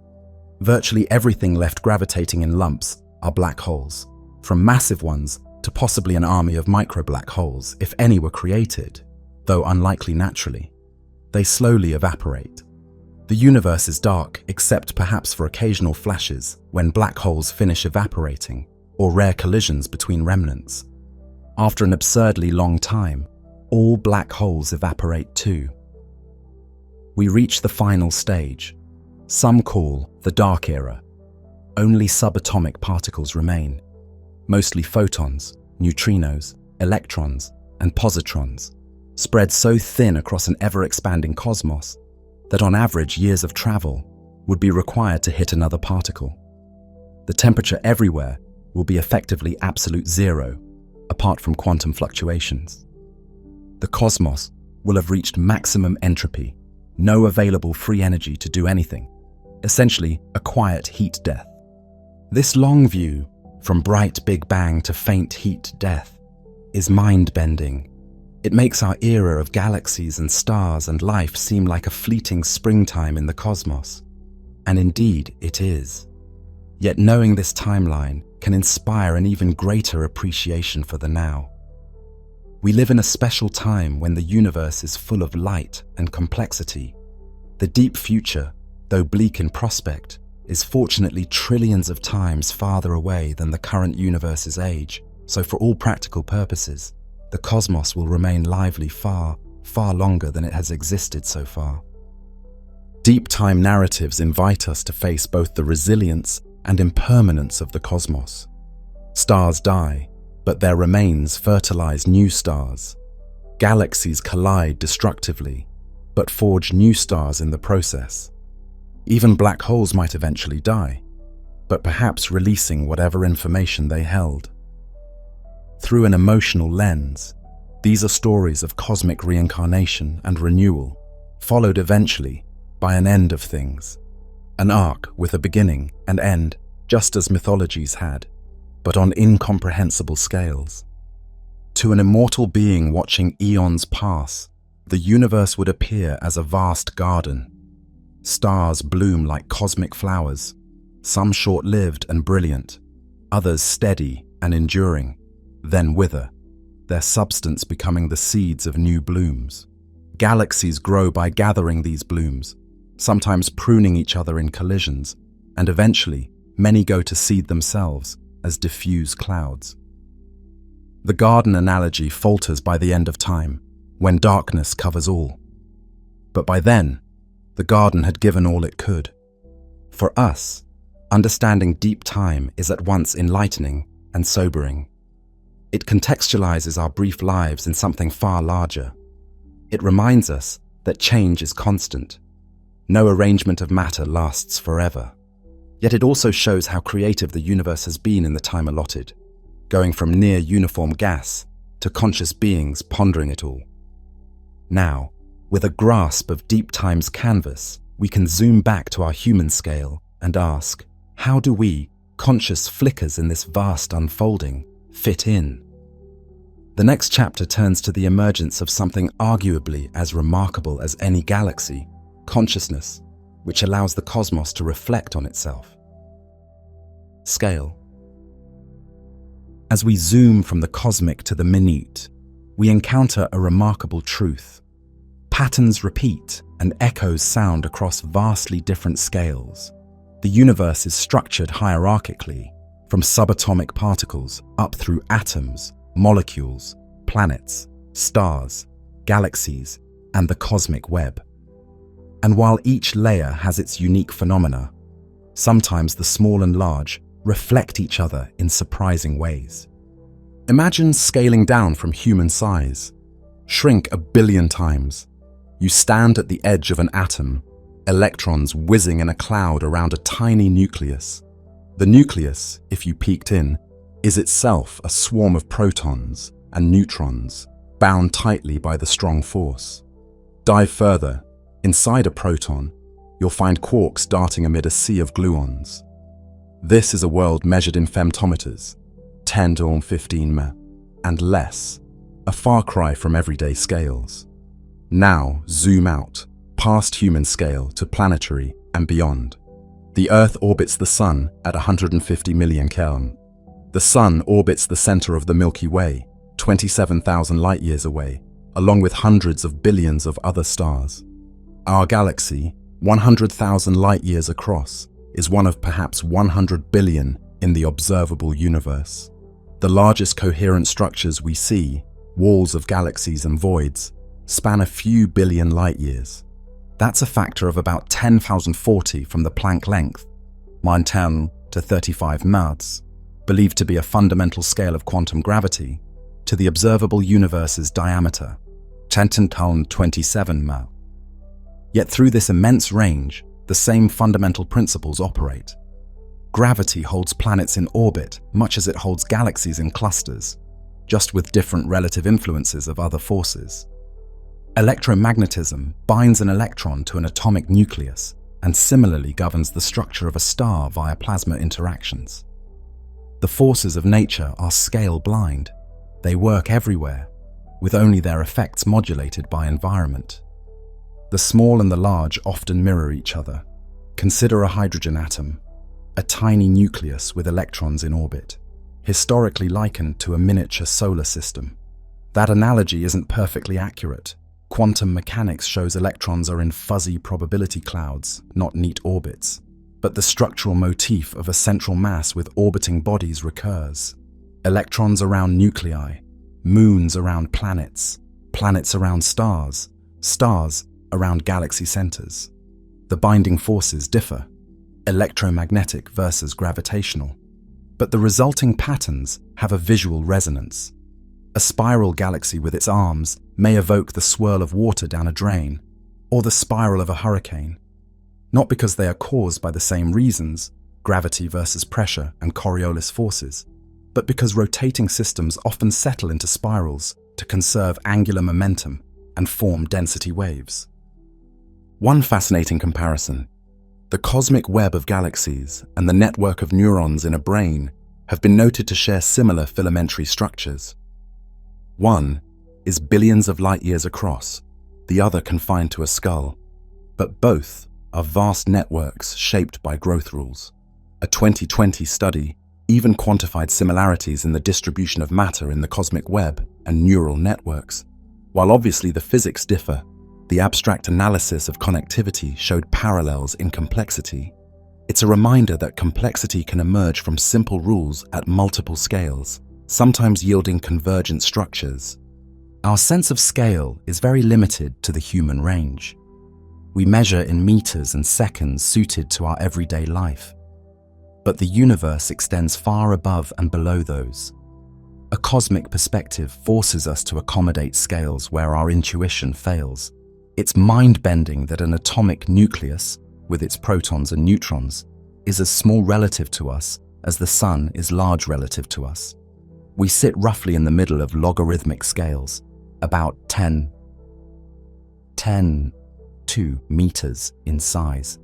Virtually everything left gravitating in lumps are black holes, from massive ones to possibly an army of micro-black holes, if any were created, though unlikely naturally. They slowly evaporate. The universe is dark, except perhaps for occasional flashes when black holes finish evaporating, or rare collisions between remnants. After an absurdly long time, all black holes evaporate too. We reach the final stage. Some call the dark era. Only subatomic particles remain, mostly photons, neutrinos, electrons, and positrons, spread so thin across an ever-expanding cosmos that on average years of travel would be required to hit another particle. The temperature everywhere will be effectively absolute zero, apart from quantum fluctuations. The cosmos will have reached maximum entropy, no available free energy to do anything, essentially a quiet heat death. This long view, from bright Big Bang to faint heat death, is mind-bending. It makes our era of galaxies and stars and life seem like a fleeting springtime in the cosmos. And indeed, it is. Yet knowing this timeline can inspire an even greater appreciation for the now. We live in a special time when the universe is full of light and complexity. The deep future, though bleak in prospect, is fortunately trillions of times farther away than the current universe's age, so for all practical purposes, the cosmos will remain lively far, far longer than it has existed so far. Deep time narratives invite us to face both the resilience and impermanence of the cosmos. Stars die, but their remains fertilize new stars. Galaxies collide destructively, but forge new stars in the process. Even black holes might eventually die, but perhaps releasing whatever information they held. Through an emotional lens, these are stories of cosmic reincarnation and renewal, followed eventually by an end of things. An arc with a beginning and end, just as mythologies had, but on incomprehensible scales. To an immortal being watching eons pass, the universe would appear as a vast garden. Stars bloom like cosmic flowers, some short-lived and brilliant, others steady and enduring, then wither, their substance becoming the seeds of new blooms. Galaxies grow by gathering these blooms, sometimes pruning each other in collisions, and eventually many go to seed themselves as diffuse clouds. The garden analogy falters by the end of time, when darkness covers all. But by then, the garden had given all it could. For us, understanding deep time is at once enlightening and sobering. It contextualizes our brief lives in something far larger. It reminds us that change is constant. No arrangement of matter lasts forever. Yet it also shows how creative the universe has been in the time allotted, going from near uniform gas to conscious beings pondering it all. Now, with a grasp of deep time's canvas, we can zoom back to our human scale and ask, how do we, conscious flickers in this vast unfolding, fit in? The next chapter turns to the emergence of something arguably as remarkable as any galaxy, consciousness, which allows the cosmos to reflect on itself. Scale. As we zoom from the cosmic to the minute, we encounter a remarkable truth. Patterns repeat and echoes sound across vastly different scales. The universe is structured hierarchically, from subatomic particles up through atoms, molecules, planets, stars, galaxies, and the cosmic web. And while each layer has its unique phenomena, sometimes the small and large reflect each other in surprising ways. Imagine scaling down from human size. Shrink 1 billion times. You stand at the edge of an atom, electrons whizzing in a cloud around a tiny nucleus. The nucleus, if you peeked in, is itself a swarm of protons and neutrons, bound tightly by the strong force. Dive further. Inside a proton, you'll find quarks darting amid a sea of gluons. This is a world measured in femtometers, 10 to 15 me, and less, a far cry from everyday scales. Now, zoom out, past human scale to planetary and beyond. The Earth orbits the Sun at 150 million Kelvin. The Sun orbits the center of the Milky Way, 27,000 light-years away, along with hundreds of billions of other stars. Our galaxy, 100,000 light-years across, is one of perhaps 100 billion in the observable universe. The largest coherent structures we see, walls of galaxies and voids, span a few billion light-years. That's a factor of about 10,040 from the Planck length, 10 to 35 maths, believed to be a fundamental scale of quantum gravity, to the observable universe's diameter, 10 to 27 maths. Yet through this immense range, the same fundamental principles operate. Gravity holds planets in orbit much as it holds galaxies in clusters, just with different relative influences of other forces. Electromagnetism binds an electron to an atomic nucleus and similarly governs the structure of a star via plasma interactions. The forces of nature are scale-blind. They work everywhere, with only their effects modulated by environment. The small and the large often mirror each other. Consider a hydrogen atom, a tiny nucleus with electrons in orbit, historically likened to a miniature solar system. That analogy isn't perfectly accurate. Quantum mechanics shows electrons are in fuzzy probability clouds, not neat orbits. But the structural motif of a central mass with orbiting bodies recurs. Electrons around nuclei, moons around planets, planets around stars, stars around galaxy centers. The binding forces differ, electromagnetic versus gravitational. But the resulting patterns have a visual resonance. A spiral galaxy with its arms may evoke the swirl of water down a drain, or the spiral of a hurricane. Not because they are caused by the same reasons, gravity versus pressure and Coriolis forces, but because rotating systems often settle into spirals to conserve angular momentum and form density waves. One fascinating comparison: the cosmic web of galaxies and the network of neurons in a brain have been noted to share similar filamentary structures. One is billions of light-years across, the other confined to a skull, but both are vast networks shaped by growth rules. A 2020 study even quantified similarities in the distribution of matter in the cosmic web and neural networks. While obviously the physics differ, the abstract analysis of connectivity showed parallels in complexity. It's a reminder that complexity can emerge from simple rules at multiple scales, sometimes yielding convergent structures. Our sense of scale is very limited to the human range. We measure in meters and seconds suited to our everyday life. But the universe extends far above and below those. A cosmic perspective forces us to accommodate scales where our intuition fails. It's mind-bending that an atomic nucleus, with its protons and neutrons, is as small relative to us as the Sun is large relative to us. We sit roughly in the middle of logarithmic scales, about 10 2 meters in size.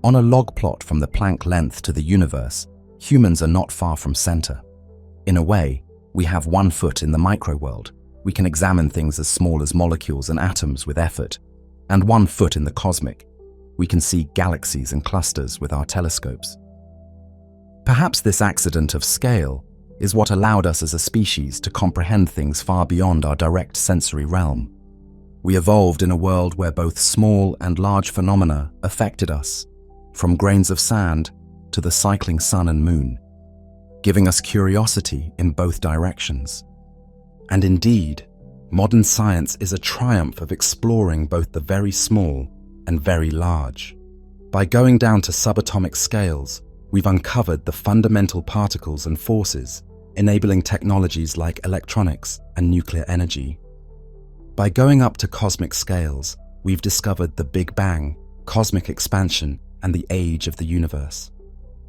On a log plot from the Planck length to the universe, humans are not far from center. In a way, we have 1 foot in the microworld. We can examine things as small as molecules and atoms with effort, and 1 foot in the cosmic. We can see galaxies and clusters with our telescopes. Perhaps this accident of scale is what allowed us as a species to comprehend things far beyond our direct sensory realm. We evolved in a world where both small and large phenomena affected us, from grains of sand to the cycling sun and moon, giving us curiosity in both directions. And indeed, modern science is a triumph of exploring both the very small and very large. By going down to subatomic scales, we've uncovered the fundamental particles and forces, enabling technologies like electronics and nuclear energy. By going up to cosmic scales, we've discovered the Big Bang, cosmic expansion, and the age of the universe.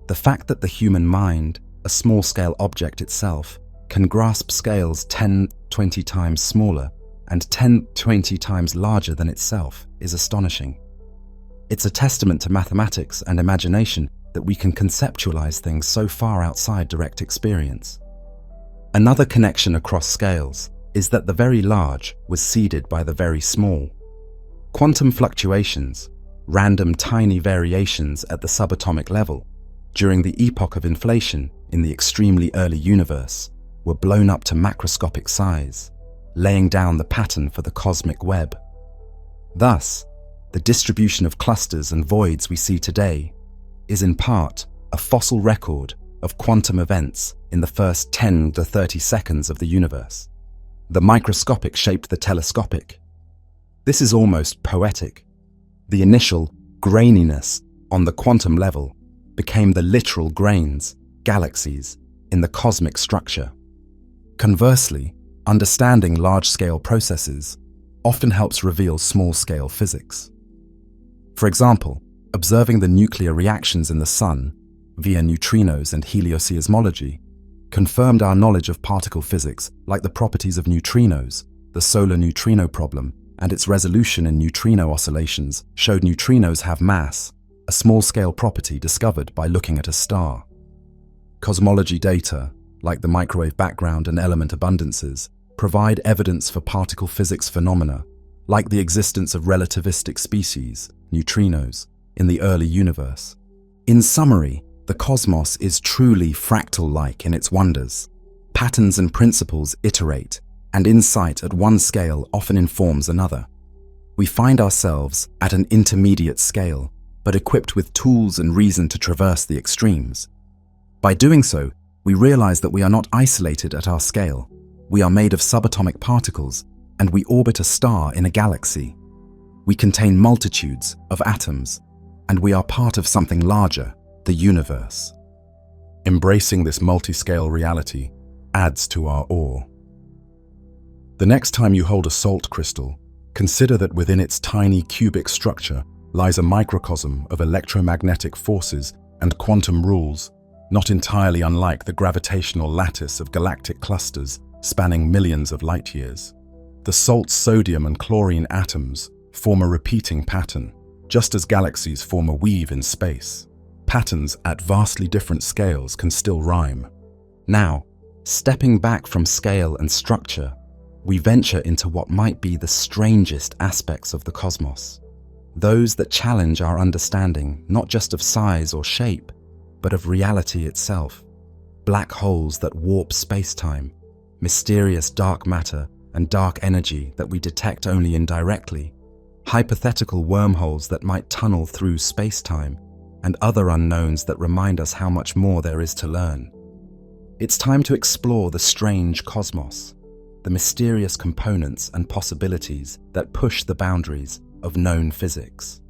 The fact that the human mind, a small-scale object itself, can grasp scales 10-20 times smaller and 10-20 times larger than itself is astonishing. It's a testament to mathematics and imagination that we can conceptualize things so far outside direct experience. Another connection across scales is that the very large was seeded by the very small. Quantum fluctuations, random tiny variations at the subatomic level, during the epoch of inflation in the extremely early universe, were blown up to macroscopic size, laying down the pattern for the cosmic web. Thus, the distribution of clusters and voids we see today is in part a fossil record of quantum events in the first 10 to 30 seconds of the universe. The microscopic shaped the telescopic. This is almost poetic. The initial graininess on the quantum level became the literal grains, galaxies, in the cosmic structure. Conversely, understanding large-scale processes often helps reveal small-scale physics. For example, observing the nuclear reactions in the Sun via neutrinos and helioseismology confirmed our knowledge of particle physics, like the properties of neutrinos. The solar neutrino problem and its resolution in neutrino oscillations showed neutrinos have mass, a small-scale property discovered by looking at a star. Cosmology data, like the microwave background and element abundances, provide evidence for particle physics phenomena, like the existence of relativistic species, neutrinos, in the early universe. In summary, the cosmos is truly fractal-like in its wonders. Patterns and principles iterate, and insight at one scale often informs another. We find ourselves at an intermediate scale, but equipped with tools and reason to traverse the extremes. By doing so, we realize that we are not isolated at our scale. We are made of subatomic particles, and we orbit a star in a galaxy. We contain multitudes of atoms, and we are part of something larger, the universe. Embracing this multi-scale reality adds to our awe. The next time you hold a salt crystal, consider that within its tiny cubic structure lies a microcosm of electromagnetic forces and quantum rules, not entirely unlike the gravitational lattice of galactic clusters spanning millions of light years. The salt's sodium and chlorine atoms form a repeating pattern, just as galaxies form a weave in space. Patterns at vastly different scales can still rhyme. Now, stepping back from scale and structure, we venture into what might be the strangest aspects of the cosmos, those that challenge our understanding not just of size or shape, but of reality itself. Black holes that warp space-time, mysterious dark matter and dark energy that we detect only indirectly, hypothetical wormholes that might tunnel through space-time, and other unknowns that remind us how much more there is to learn. It's time to explore the strange cosmos, the mysterious components and possibilities that push the boundaries of known physics.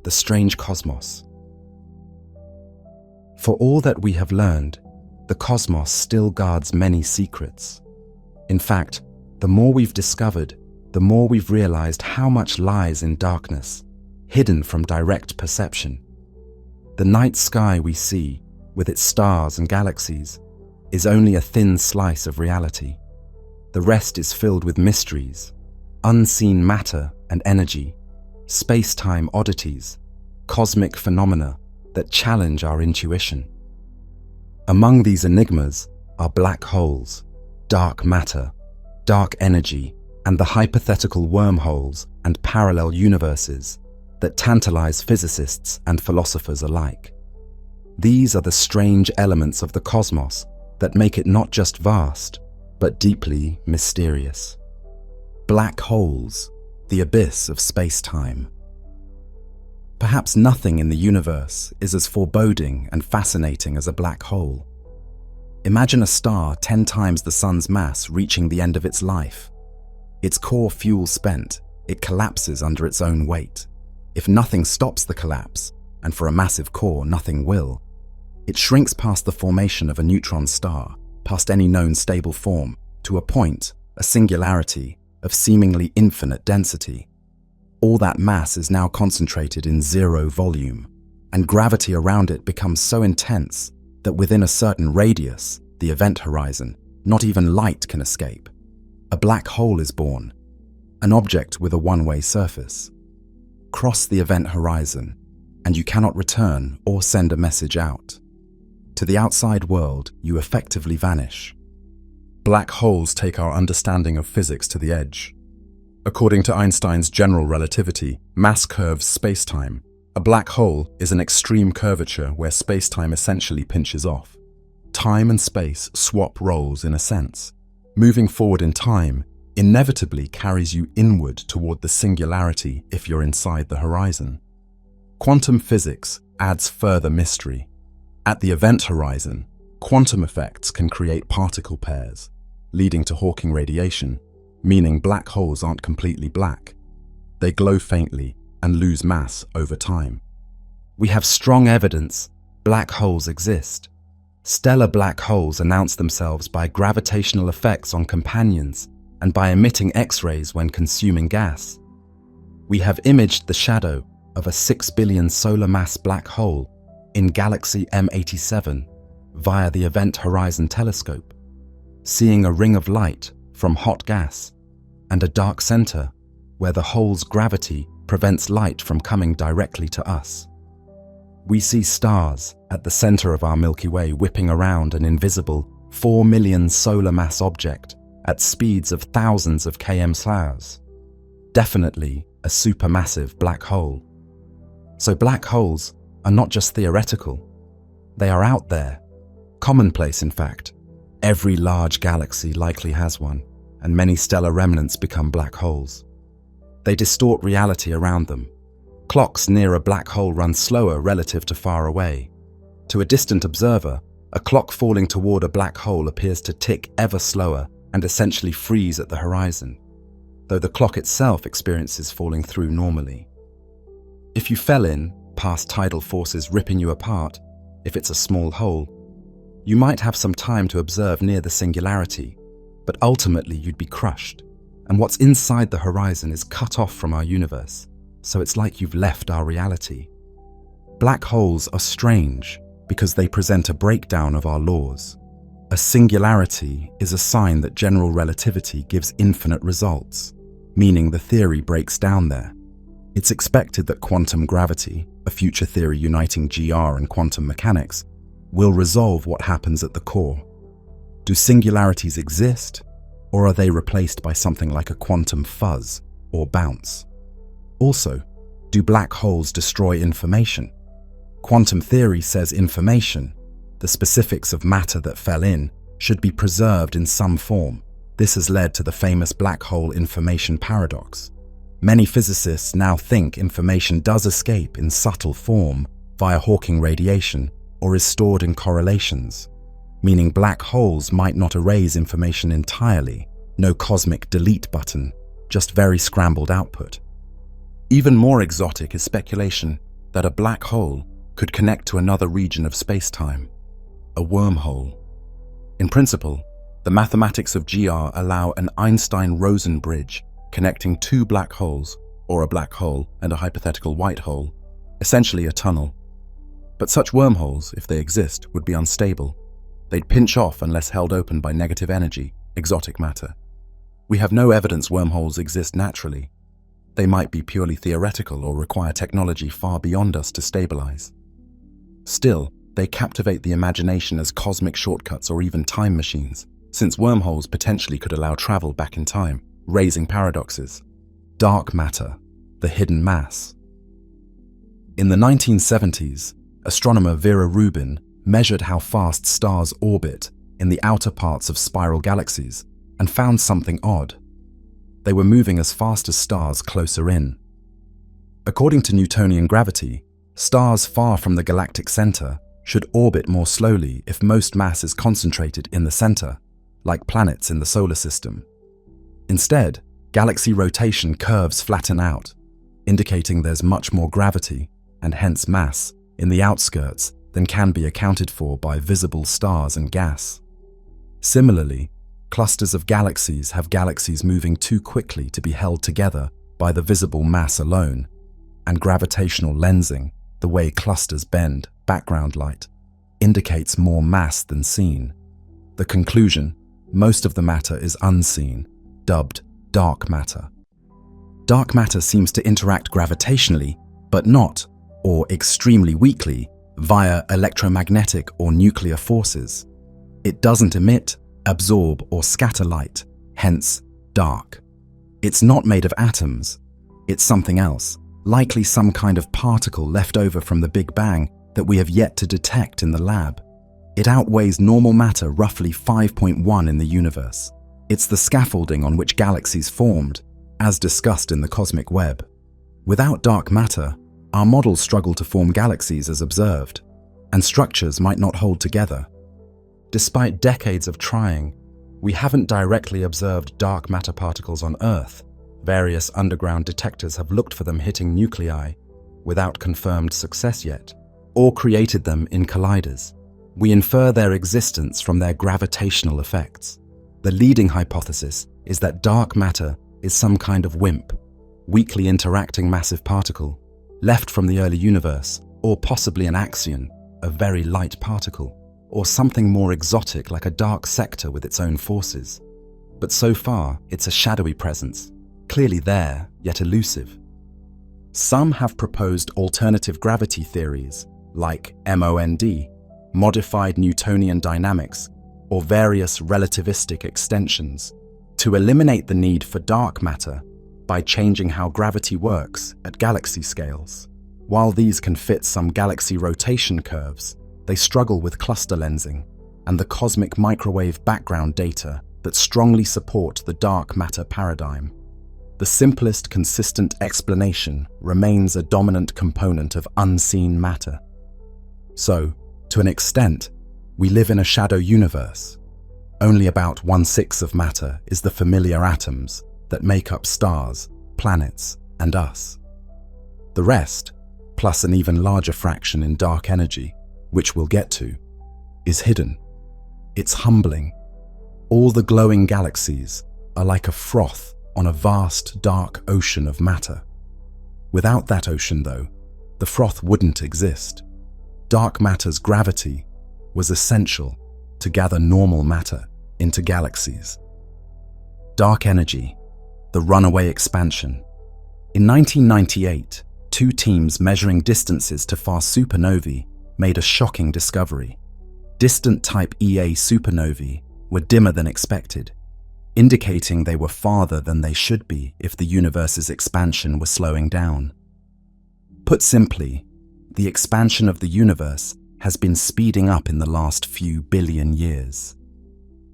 The strange cosmos. For all that we have learned, the cosmos still guards many secrets. In fact, the more we've discovered, the more we've realized how much lies in darkness, hidden from direct perception. The night sky we see, with its stars and galaxies, is only a thin slice of reality. The rest is filled with mysteries, unseen matter and energy, space-time oddities, cosmic phenomena that challenge our intuition. Among these enigmas are black holes, dark matter, dark energy, and the hypothetical wormholes and parallel universes that tantalize physicists and philosophers alike. These are the strange elements of the cosmos that make it not just vast, but deeply mysterious. Black holes, the abyss of space-time. Perhaps nothing in the universe is as foreboding and fascinating as a black hole. Imagine a star 10 times the sun's mass reaching the end of its life. Its core fuel spent, it collapses under its own weight. If nothing stops the collapse, and for a massive core nothing will, it shrinks past the formation of a neutron star, past any known stable form, to a point, a singularity, of seemingly infinite density. All that mass is now concentrated in zero volume, and gravity around it becomes so intense that within a certain radius, the event horizon, not even light can escape. A black hole is born, an object with a one-way surface. Cross the event horizon, and you cannot return or send a message out. To the outside world, you effectively vanish. black holes take our understanding of physics to the edge. According to Einstein's general relativity, mass curves spacetime. A black hole is an extreme curvature where spacetime essentially pinches off. Time and space swap roles in a sense. Moving forward in time inevitably carries you inward toward the singularity if you're inside the horizon. Quantum physics adds further mystery. At the event horizon, quantum effects can create particle pairs, leading to Hawking radiation, meaning black holes aren't completely black. They glow faintly and lose mass over time. We have strong evidence black holes exist. Stellar black holes announce themselves by gravitational effects on companions and by emitting X-rays when consuming gas. We have imaged the shadow of a 6 billion solar mass black hole in galaxy M87 via the Event Horizon Telescope, seeing a ring of light from hot gas and a dark center where the hole's gravity prevents light from coming directly to us. We see stars at the center of our Milky Way whipping around an invisible 4 million solar mass object at speeds of thousands of km/h. Definitely a supermassive black hole. So black holes are not just theoretical. They are out there. Commonplace, in fact. Every large galaxy likely has one, and many stellar remnants become black holes. They distort reality around them. Clocks near a black hole run slower relative to far away. To a distant observer, a clock falling toward a black hole appears to tick ever slower and essentially freeze at the horizon, though the clock itself experiences falling through normally. If you fell in, past tidal forces ripping you apart, if it's a small hole, you might have some time to observe near the singularity, but ultimately you'd be crushed, and what's inside the horizon is cut off from our universe, so it's like you've left our reality. Black holes are strange because they present a breakdown of our laws. A singularity is a sign that general relativity gives infinite results, meaning the theory breaks down there. It's expected that quantum gravity, a future theory uniting GR and quantum mechanics, will resolve what happens at the core. Do singularities exist, or are they replaced by something like a quantum fuzz or bounce? Also, do black holes destroy information? Quantum theory says information, the specifics of matter that fell in, should be preserved in some form. This has led to the famous black hole information paradox. Many physicists now think information does escape in subtle form via Hawking radiation or is stored in correlations, meaning black holes might not erase information entirely, no cosmic delete button, just very scrambled output. Even more exotic is speculation that a black hole could connect to another region of space-time, a wormhole. In principle, the mathematics of GR allow an Einstein-Rosen bridge connecting two black holes, or a black hole and a hypothetical white hole, essentially a tunnel. But such wormholes, if they exist, would be unstable. They'd pinch off unless held open by negative energy, exotic matter. We have no evidence wormholes exist naturally. They might be purely theoretical or require technology far beyond us to stabilize. Still, they captivate the imagination as cosmic shortcuts or even time machines, since wormholes potentially could allow travel back in time, raising paradoxes. Dark matter, the hidden mass. In the 1970s, astronomer Vera Rubin measured how fast stars orbit in the outer parts of spiral galaxies and found something odd. They were moving as fast as stars closer in. According to Newtonian gravity, stars far from the galactic center should orbit more slowly if most mass is concentrated in the center, like planets in the solar system. Instead, galaxy rotation curves flatten out, indicating there's much more gravity, and hence mass, in the outskirts than can be accounted for by visible stars and gas. Similarly, clusters of galaxies have galaxies moving too quickly to be held together by the visible mass alone, and gravitational lensing, the way clusters bend background light, indicates more mass than seen. The conclusion: most of the matter is unseen, dubbed dark matter. Dark matter seems to interact gravitationally, but not, or extremely weakly, via electromagnetic or nuclear forces. It doesn't emit absorb or scatter light, hence dark. It's not made of atoms. It's something else, likely some kind of particle left over from the Big Bang that we have yet to detect in the lab. It outweighs normal matter roughly 5.1 in the universe. It's the scaffolding on which galaxies formed, as discussed in the cosmic web. Without dark matter, our models struggle to form galaxies as observed, and structures might not hold together. Despite decades of trying, we haven't directly observed dark matter particles on Earth. Various underground detectors have looked for them hitting nuclei, without confirmed success yet, or created them in colliders. We infer their existence from their gravitational effects. The leading hypothesis is that dark matter is some kind of WIMP, weakly interacting massive particle, left from the early universe, or possibly an axion, a very light particle, or something more exotic like a dark sector with its own forces. But so far, it's a shadowy presence, clearly there, yet elusive. Some have proposed alternative gravity theories, like MOND, modified Newtonian dynamics, or various relativistic extensions, to eliminate the need for dark matter by changing how gravity works at galaxy scales. While these can fit some galaxy rotation curves, they struggle with cluster lensing and the cosmic microwave background data that strongly support the dark matter paradigm. The simplest consistent explanation remains a dominant component of unseen matter. So, to an extent, we live in a shadow universe. Only about 1/6 of matter is the familiar atoms that make up stars, planets, and us. The rest, plus an even larger fraction in dark energy, which we'll get to, is hidden. It's humbling. All the glowing galaxies are like a froth on a vast dark ocean of matter. Without that ocean, though, the froth wouldn't exist. Dark matter's gravity was essential to gather normal matter into galaxies. Dark energy, the runaway expansion. In 1998, two teams measuring distances to far supernovae made a shocking discovery. Distant type Ia supernovae were dimmer than expected, indicating they were farther than they should be if the universe's expansion was slowing down. Put simply, the expansion of the universe has been speeding up in the last few billion years.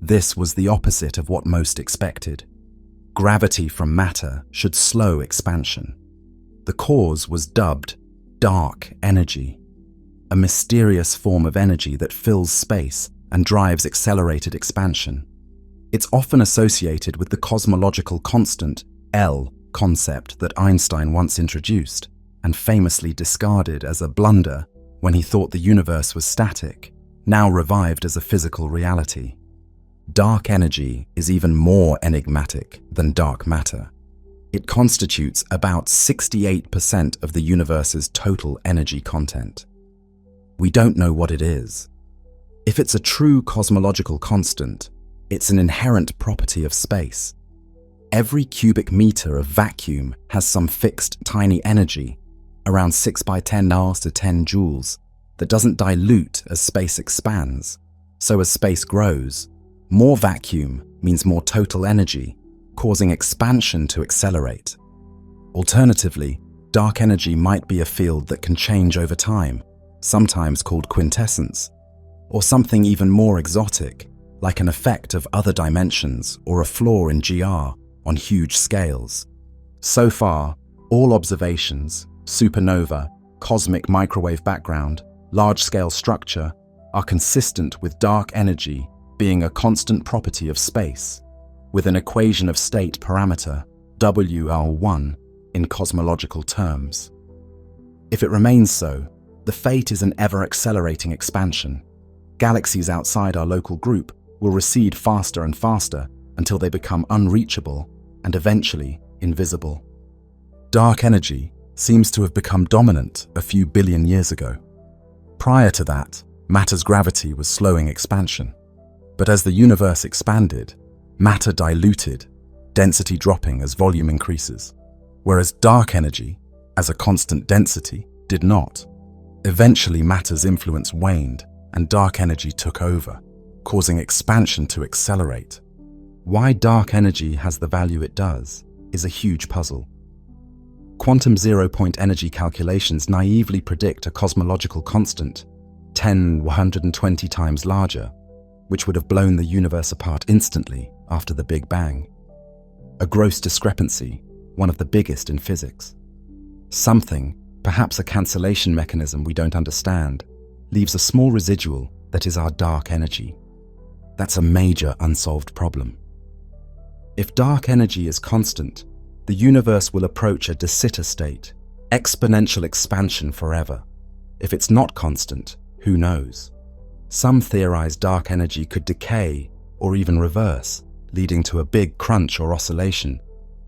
This was the opposite of what most expected. Gravity from matter should slow expansion. The cause was dubbed dark energy, a mysterious form of energy that fills space and drives accelerated expansion. It's often associated with the cosmological constant, L, concept that Einstein once introduced and famously discarded as a blunder when he thought the universe was static, now revived as a physical reality. Dark energy is even more enigmatic than dark matter. It constitutes about 68% of the universe's total energy content. We don't know what it is. If it's a true cosmological constant, it's an inherent property of space. Every cubic meter of vacuum has some fixed tiny energy, around 6 by 10 hours to 10 joules, that doesn't dilute as space expands. So as space grows, more vacuum means more total energy, causing expansion to accelerate. Alternatively, dark energy might be a field that can change over time, sometimes called quintessence, or something even more exotic, like an effect of other dimensions or a flaw in GR on huge scales. So far, all observations, supernova, cosmic microwave background, large-scale structure, are consistent with dark energy being a constant property of space, with an equation of state parameter, WL1, in cosmological terms. If it remains so, the fate is an ever-accelerating expansion. Galaxies outside our local group will recede faster and faster until they become unreachable and eventually invisible. Dark energy seems to have become dominant a few billion years ago. Prior to that, matter's gravity was slowing expansion. But as the universe expanded, matter diluted, density dropping as volume increases, whereas dark energy, as a constant density, did not. Eventually, matter's influence waned and dark energy took over. causing expansion to accelerate. Why dark energy has the value it does is a huge puzzle. Quantum zero-point energy calculations naively predict a cosmological constant, 10^120 times larger, which would have blown the universe apart instantly after the Big Bang. A gross discrepancy, one of the biggest in physics. Something, perhaps a cancellation mechanism we don't understand, leaves a small residual that is our dark energy. That's a major unsolved problem. If dark energy is constant, the universe will approach a de Sitter state, exponential expansion forever. If it's not constant, who knows? Some theorize dark energy could decay or even reverse, leading to a big crunch or oscillation,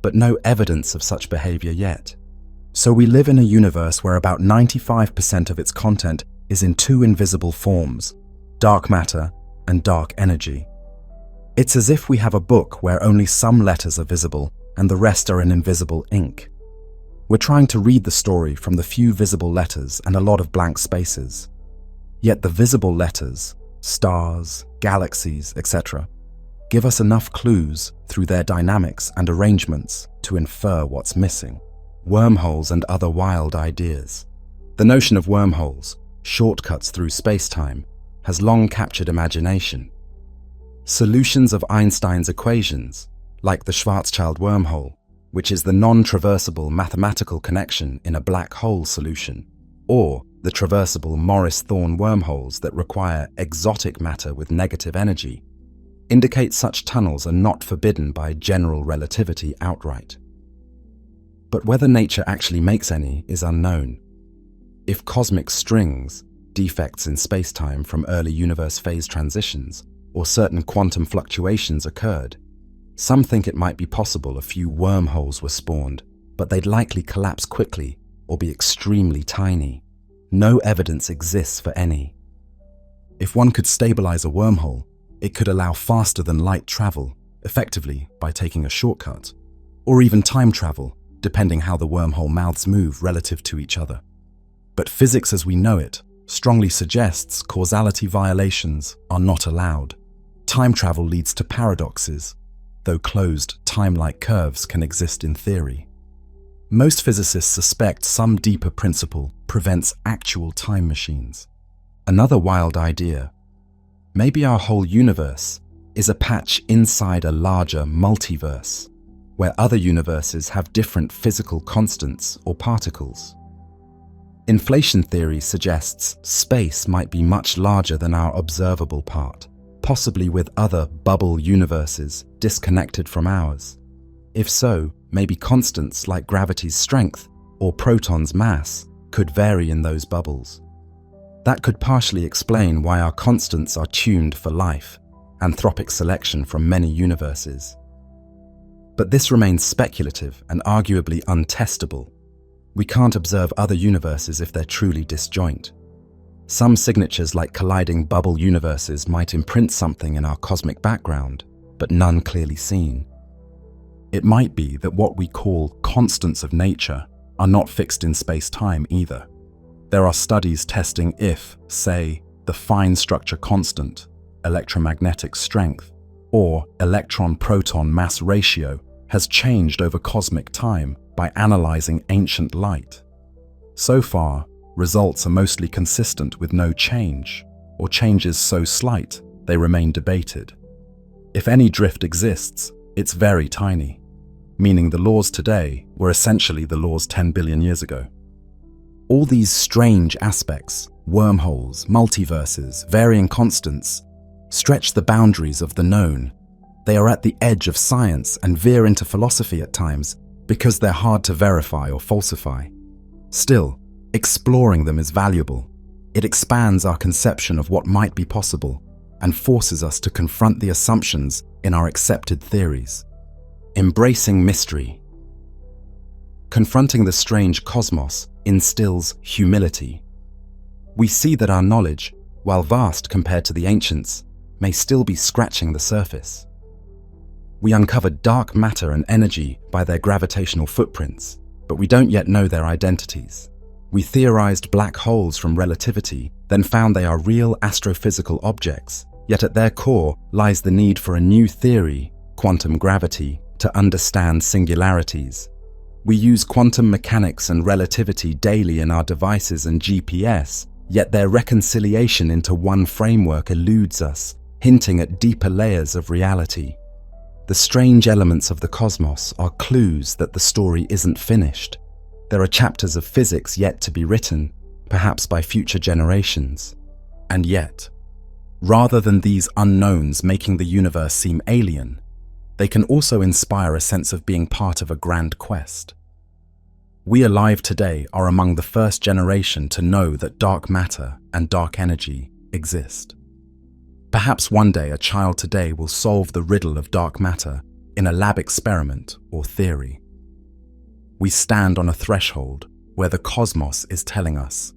but no evidence of such behavior yet. So we live in a universe where about 95% of its content is in two invisible forms, dark matter and dark energy. It's as if we have a book where only some letters are visible and the rest are in invisible ink. We're trying to read the story from the few visible letters and a lot of blank spaces. Yet the visible letters, stars, galaxies, etc., give us enough clues through their dynamics and arrangements to infer what's missing. Wormholes and other wild ideas. The notion of wormholes, shortcuts through space-time, has long captured imagination. Solutions of Einstein's equations, like the Schwarzschild wormhole, which is the non-traversable mathematical connection in a black hole solution, or the traversable Morris-Thorne wormholes that require exotic matter with negative energy, indicate such tunnels are not forbidden by general relativity outright. But whether nature actually makes any is unknown. If cosmic strings, defects in space-time from early universe phase transitions, or certain quantum fluctuations occurred, some think it might be possible a few wormholes were spawned, but they'd likely collapse quickly or be extremely tiny. No evidence exists for any. If one could stabilize a wormhole, it could allow faster-than-light travel, effectively by taking a shortcut, or even time travel, depending how the wormhole mouths move relative to each other. But physics as we know it strongly suggests causality violations are not allowed. Time travel leads to paradoxes, though closed, time-like curves can exist in theory. Most physicists suspect some deeper principle prevents actual time machines. Another wild idea: maybe our whole universe is a patch inside a larger multiverse, where other universes have different physical constants or particles. Inflation theory suggests space might be much larger than our observable part, possibly with other bubble universes disconnected from ours. If so, maybe constants like gravity's strength or protons' mass could vary in those bubbles. That could partially explain why our constants are tuned for life, anthropic selection from many universes. But this remains speculative and arguably untestable. We can't observe other universes if they're truly disjoint. Some signatures like colliding bubble universes might imprint something in our cosmic background, but none clearly seen. It might be that what we call constants of nature are not fixed in space-time either. There are studies testing if, say, the fine structure constant, electromagnetic strength, or electron-proton mass ratio has changed over cosmic time by analyzing ancient light. So far, results are mostly consistent with no change, or changes so slight they remain debated. If any drift exists, it's very tiny, meaning the laws today were essentially the laws 10 billion years ago. All these strange aspects, wormholes, multiverses, varying constants, stretch the boundaries of the known. They are at the edge of science and veer into philosophy at times because they're hard to verify or falsify. Still, exploring them is valuable. It expands our conception of what might be possible and forces us to confront the assumptions in our accepted theories. Embracing mystery. Confronting the strange cosmos instills humility. We see that our knowledge, while vast compared to the ancients, may still be scratching the surface. We uncovered dark matter and energy by their gravitational footprints, but we don't yet know their identities. We theorized black holes from relativity, then found they are real astrophysical objects, Yet at their core lies the need for a new theory, quantum gravity, to understand singularities. We use quantum mechanics and relativity daily in our devices and GPS, yet their reconciliation into one framework eludes us, hinting at deeper layers of reality. The strange elements of the cosmos are clues that the story isn't finished. There are chapters of physics yet to be written, perhaps by future generations. And yet, rather than these unknowns making the universe seem alien, they can also inspire a sense of being part of a grand quest. We alive today are among the first generation to know that dark matter and dark energy exist. Perhaps one day a child today will solve the riddle of dark matter in a lab experiment or theory. We stand on a threshold where the cosmos is telling us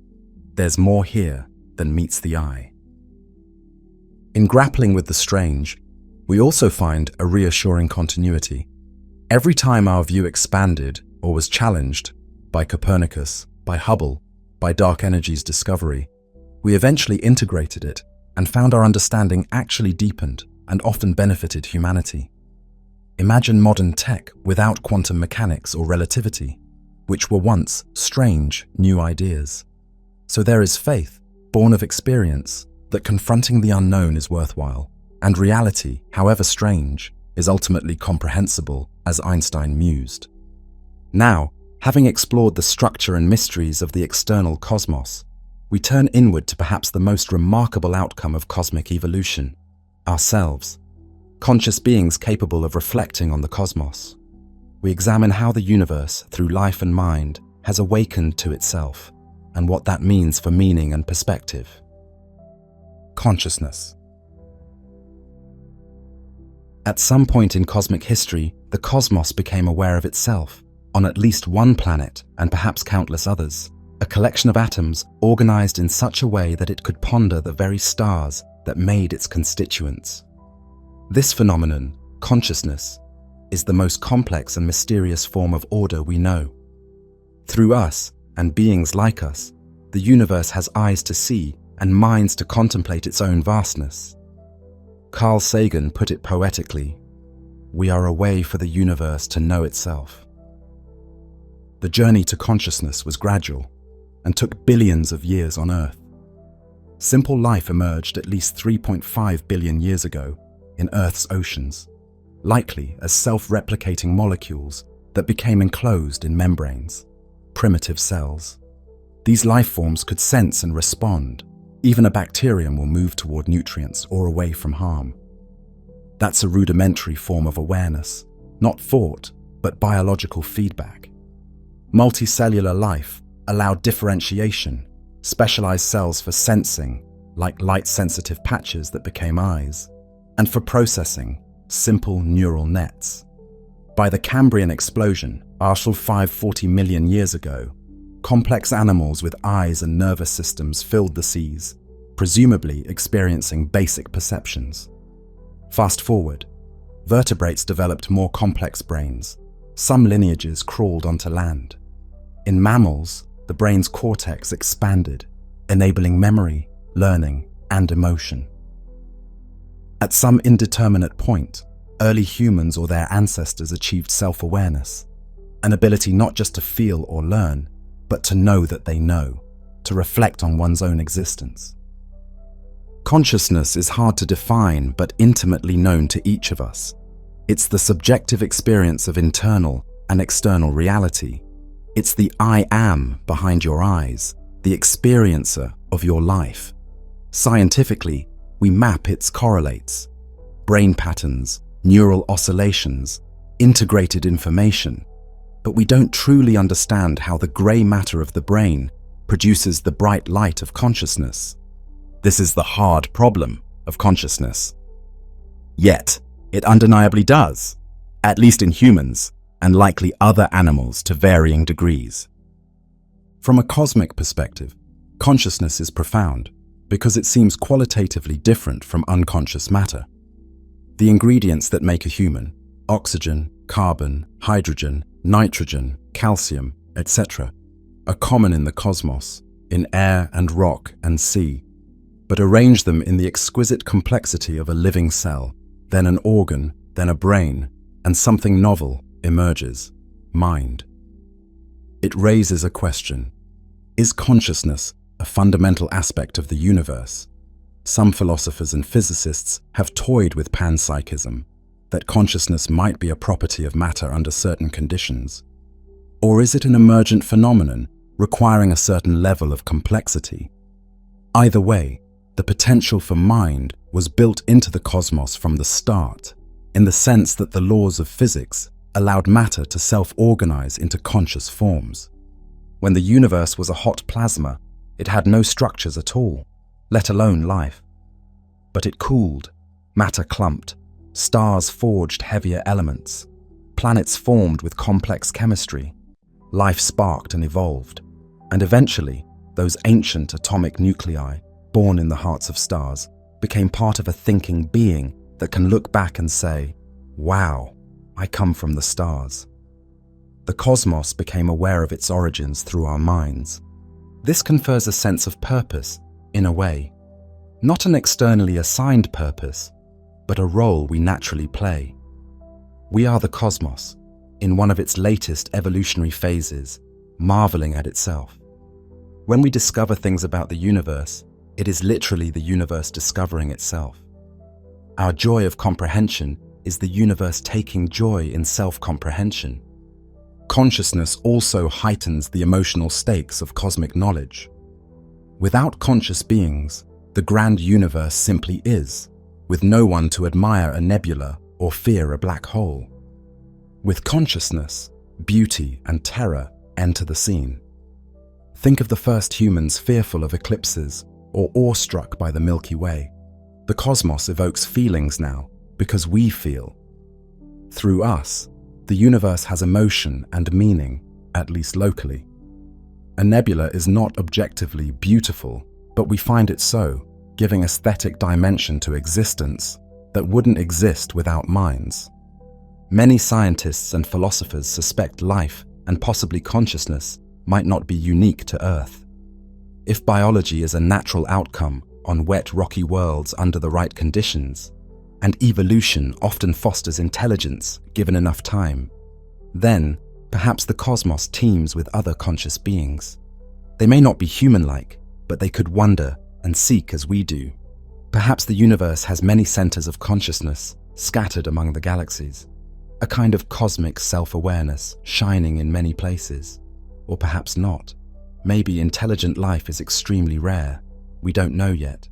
there's more here than meets the eye. In grappling with the strange, we also find a reassuring continuity. Every time our view expanded or was challenged by Copernicus, by Hubble, by dark energy's discovery, we eventually integrated it and found our understanding actually deepened and often benefited humanity. Imagine modern tech without quantum mechanics or relativity, which were once strange new ideas. So there is faith, born of experience, that confronting the unknown is worthwhile, and reality, however strange, is ultimately comprehensible, as Einstein mused. Now, having explored the structure and mysteries of the external cosmos, we turn inward to perhaps the most remarkable outcome of cosmic evolution, ourselves, conscious beings capable of reflecting on the cosmos. We examine how the universe, through life and mind, has awakened to itself, and what that means for meaning and perspective. Consciousness. At some point in cosmic history, the cosmos became aware of itself, on at least one planet and perhaps countless others, a collection of atoms organized in such a way that it could ponder the very stars that made its constituents. This phenomenon, consciousness, is the most complex and mysterious form of order we know. Through us, and beings like us, the universe has eyes to see and minds to contemplate its own vastness. Carl Sagan put it poetically, "We are a way for the universe to know itself." The journey to consciousness was gradual and took billions of years on Earth. Simple life emerged at least 3.5 billion years ago in Earth's oceans, likely as self-replicating molecules that became enclosed in membranes, primitive cells. These life forms could sense and respond. Even a bacterium will move toward nutrients or away from harm. That's a rudimentary form of awareness, not thought, but biological feedback. Multicellular life allowed differentiation, specialized cells for sensing, like light-sensitive patches that became eyes, and for processing, simple neural nets. By the Cambrian explosion, 540 million years ago, complex animals with eyes and nervous systems filled the seas, presumably experiencing basic perceptions. Fast forward, vertebrates developed more complex brains. Some lineages crawled onto land. In mammals, the brain's cortex expanded, enabling memory, learning, and emotion. At some indeterminate point, early humans or their ancestors achieved self-awareness, an ability not just to feel or learn, but to know that they know, to reflect on one's own existence. Consciousness is hard to define but intimately known to each of us. It's the subjective experience of internal and external reality. It's the I am behind your eyes, the experiencer of your life. Scientifically, we map its correlates, brain patterns, neural oscillations, integrated information, but we don't truly understand how the grey matter of the brain produces the bright light of consciousness. This is the hard problem of consciousness. Yet, it undeniably does, at least in humans, and likely other animals to varying degrees. From a cosmic perspective, consciousness is profound because it seems qualitatively different from unconscious matter. The ingredients that make a human, oxygen, carbon, hydrogen, nitrogen, calcium, etc., are common in the cosmos, in air and rock and sea. but arrange them in the exquisite complexity of a living cell, then an organ, then a brain, and something novel emerges: mind. It raises a question. Is consciousness a fundamental aspect of the universe? Some philosophers and physicists have toyed with panpsychism, that consciousness might be a property of matter under certain conditions. Or is it an emergent phenomenon requiring a certain level of complexity? Either way, the potential for mind was built into the cosmos from the start, in the sense that the laws of physics allowed matter to self-organize into conscious forms. When the universe was a hot plasma, it had no structures at all, let alone life. But it cooled, matter clumped, stars forged heavier elements, planets formed with complex chemistry, life sparked and evolved, and eventually those ancient atomic nuclei, born in the hearts of stars, became part of a thinking being that can look back and say, "Wow, I come from the stars." The cosmos became aware of its origins through our minds. This confers a sense of purpose, in a way. Not an externally assigned purpose, but a role we naturally play. We are the cosmos, in one of its latest evolutionary phases, marveling at itself. When we discover things about the universe, it is literally the universe discovering itself. Our joy of comprehension is the universe taking joy in self-comprehension. Consciousness also heightens the emotional stakes of cosmic knowledge. Without conscious beings, the grand universe simply is, with no one to admire a nebula or fear a black hole. With consciousness, beauty and terror enter the scene. Think of the first humans fearful of eclipses or awestruck by the Milky Way. The cosmos evokes feelings now because we feel. Through us, the universe has emotion and meaning, at least locally. A nebula is not objectively beautiful, but we find it so, giving aesthetic dimension to existence that wouldn't exist without minds. Many scientists and philosophers suspect life and possibly consciousness might not be unique to Earth. If biology is a natural outcome on wet, rocky worlds under the right conditions, and evolution often fosters intelligence given enough time, then perhaps the cosmos teems with other conscious beings. They may not be human-like, but they could wonder and seek as we do. Perhaps the universe has many centers of consciousness scattered among the galaxies, a kind of cosmic self-awareness shining in many places. Or perhaps not. Maybe intelligent life is extremely rare. We don't know yet.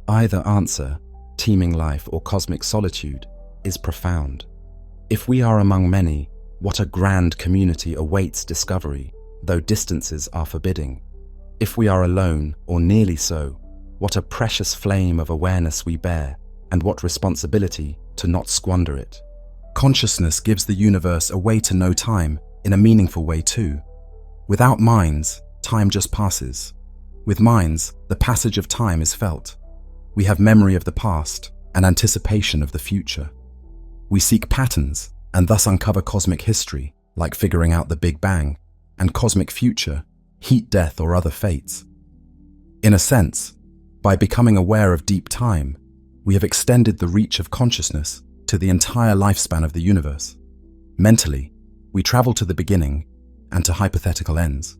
Either answer, teeming life or cosmic solitude, is profound. If we are among many, what a grand community awaits discovery, though distances are forbidding. If we are alone, or nearly so, what a precious flame of awareness we bear, and what responsibility to not squander it. Consciousness gives the universe a way to know time, in a meaningful way too. Without minds, time just passes. With minds, the passage of time is felt. We have memory of the past and anticipation of the future. We seek patterns and thus uncover cosmic history, like figuring out the Big Bang, and cosmic future, heat death or other fates. In a sense, by becoming aware of deep time, we have extended the reach of consciousness to the entire lifespan of the universe. Mentally, we travel to the beginning and to hypothetical ends.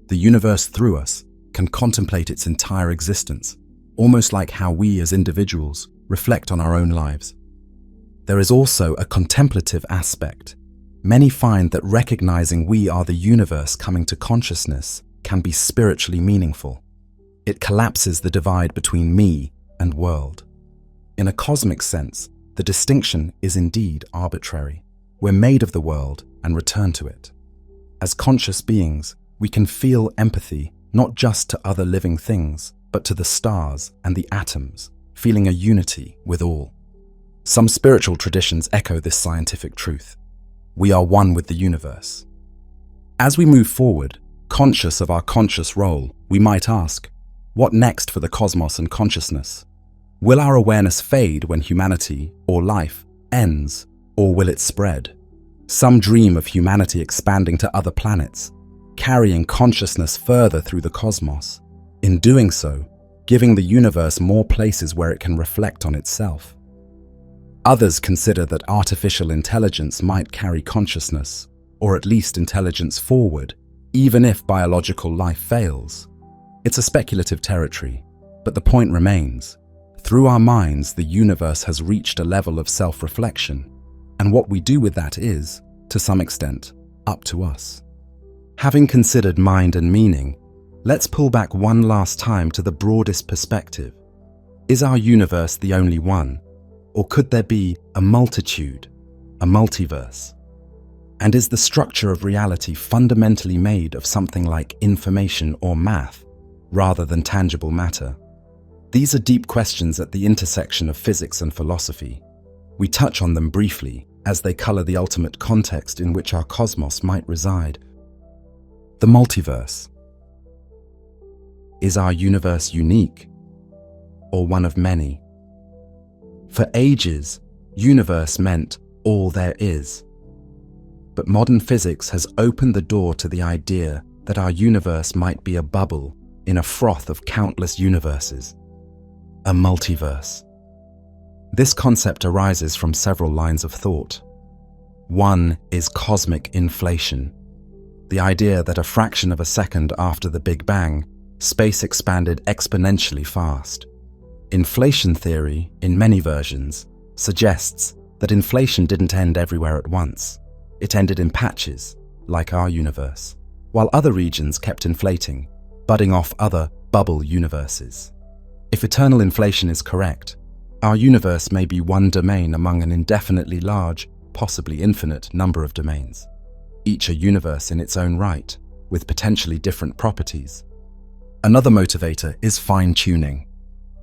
The universe through us can contemplate its entire existence, almost like how we as individuals reflect on our own lives. There is also a contemplative aspect. Many find that recognizing we are the universe coming to consciousness can be spiritually meaningful. It collapses the divide between me and world. In a cosmic sense, the distinction is indeed arbitrary. We're made of the world and return to it. As conscious beings, we can feel empathy not just to other living things, but to the stars and the atoms, feeling a unity with all. Some spiritual traditions echo this scientific truth. We are one with the universe. As we move forward, conscious of our conscious role, we might ask, what next for the cosmos and consciousness? Will our awareness fade when humanity, or life, ends, or will it spread? Some dream of humanity expanding to other planets, carrying consciousness further through the cosmos. In doing so, giving the universe more places where it can reflect on itself. Others consider that artificial intelligence might carry consciousness, or at least intelligence forward, even if biological life fails. It's a speculative territory, but the point remains. Through our minds, the universe has reached a level of self-reflection, and what we do with that is, to some extent, up to us. Having considered mind and meaning, let's pull back one last time to the broadest perspective. Is our universe the only one? Or could there be a multitude, a multiverse? And is the structure of reality fundamentally made of something like information or math, rather than tangible matter? These are deep questions at the intersection of physics and philosophy. We touch on them briefly, as they color the ultimate context in which our cosmos might reside. The multiverse. Is our universe unique, or one of many? For ages, universe meant all there is. But modern physics has opened the door to the idea that our universe might be a bubble in a froth of countless universes. A multiverse. This concept arises from several lines of thought. One is cosmic inflation, the idea that a fraction of a second after the Big Bang, space expanded exponentially fast. Inflation theory, in many versions, suggests that inflation didn't end everywhere at once. It ended in patches, like our universe, while other regions kept inflating, budding off other bubble universes. If eternal inflation is correct, our universe may be one domain among an indefinitely large, possibly infinite number of domains, each a universe in its own right, with potentially different properties. Another motivator is fine-tuning.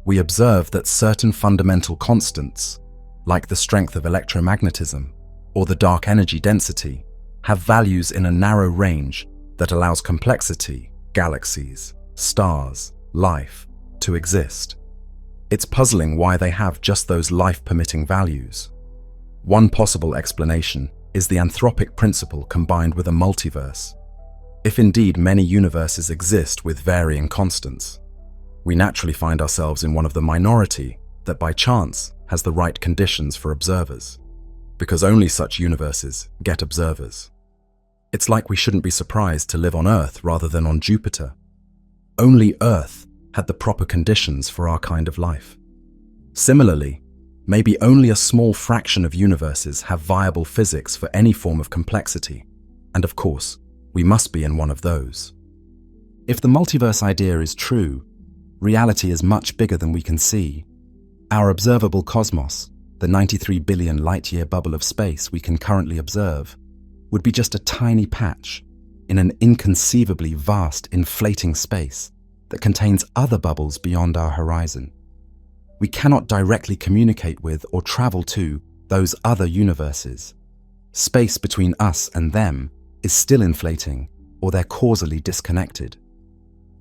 We observe that certain fundamental constants, like the strength of electromagnetism or the dark energy density, have values in a narrow range that allows complexity, galaxies, stars, life, to exist. It's puzzling why they have just those life-permitting values. One possible explanation is the anthropic principle combined with a multiverse. If indeed many universes exist with varying constants, we naturally find ourselves in one of the minority that by chance has the right conditions for observers, because only such universes get observers. It's like we shouldn't be surprised to live on Earth rather than on Jupiter. Only Earth had the proper conditions for our kind of life. Similarly, maybe only a small fraction of universes have viable physics for any form of complexity, and of course, we must be in one of those. If the multiverse idea is true, reality is much bigger than we can see. Our observable cosmos, the 93 billion light-year bubble of space we can currently observe, would be just a tiny patch in an inconceivably vast inflating space that contains other bubbles beyond our horizon. We cannot directly communicate with or travel to those other universes. Space between us and them is still inflating, or they're causally disconnected.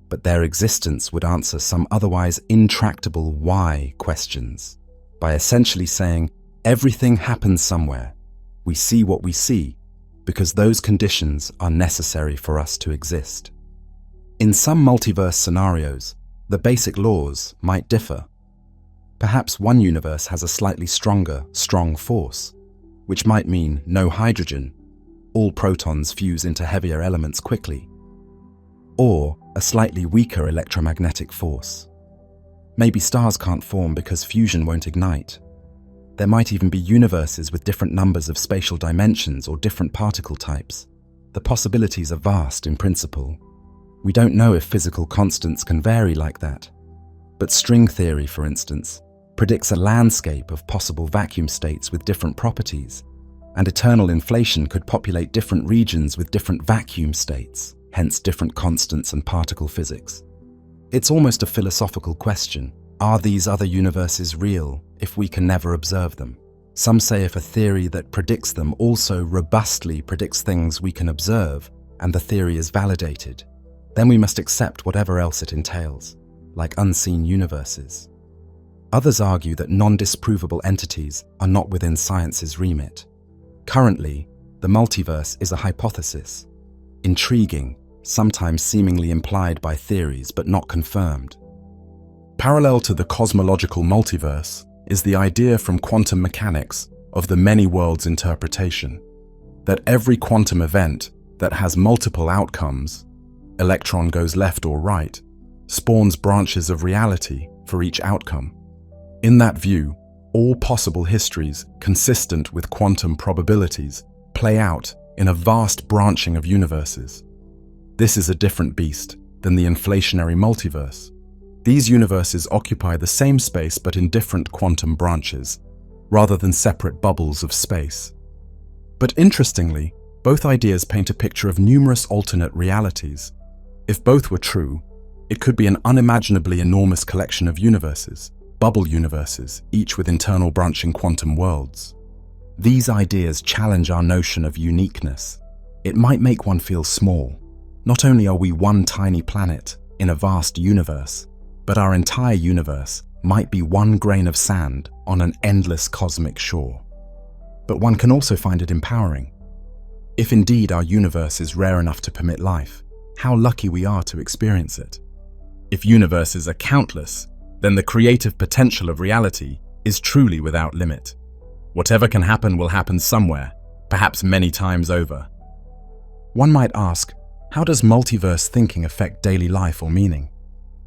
But their existence would answer some otherwise intractable why questions by essentially saying everything happens somewhere. We see what we see because those conditions are necessary for us to exist. In some multiverse scenarios, the basic laws might differ. Perhaps one universe has a slightly stronger, strong force, which might mean no hydrogen, all protons fuse into heavier elements quickly, or a slightly weaker electromagnetic force. Maybe stars can't form because fusion won't ignite. There might even be universes with different numbers of spatial dimensions or different particle types. The possibilities are vast in principle. We don't know if physical constants can vary like that. But string theory, for instance, predicts a landscape of possible vacuum states with different properties, and eternal inflation could populate different regions with different vacuum states, hence different constants and particle physics. It's almost a philosophical question. Are these other universes real if we can never observe them? Some say if a theory that predicts them also robustly predicts things we can observe, and the theory is validated, then we must accept whatever else it entails, like unseen universes. Others argue that non-disprovable entities are not within science's remit. Currently, the multiverse is a hypothesis, intriguing, sometimes seemingly implied by theories but not confirmed. Parallel to the cosmological multiverse is the idea from quantum mechanics of the many worlds interpretation, that every quantum event that has multiple outcomes, electron goes left or right, spawns branches of reality for each outcome. In that view, all possible histories consistent with quantum probabilities play out in a vast branching of universes. This is a different beast than the inflationary multiverse. These universes occupy the same space but in different quantum branches, rather than separate bubbles of space. But interestingly, both ideas paint a picture of numerous alternate realities. If both were true, it could be an unimaginably enormous collection of universes, bubble universes, each with internal branching quantum worlds. These ideas challenge our notion of uniqueness. It might make one feel small. Not only are we one tiny planet in a vast universe, but our entire universe might be one grain of sand on an endless cosmic shore. But one can also find it empowering. If indeed our universe is rare enough to permit life, how lucky we are to experience it. If universes are countless, then the creative potential of reality is truly without limit. Whatever can happen will happen somewhere, perhaps many times over. One might ask, how does multiverse thinking affect daily life or meaning?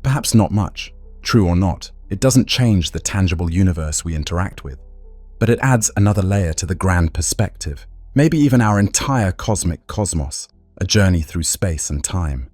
Perhaps not much. True or not, it doesn't change the tangible universe we interact with. But it adds another layer to the grand perspective, maybe even our entire cosmic cosmos, a journey through space and time.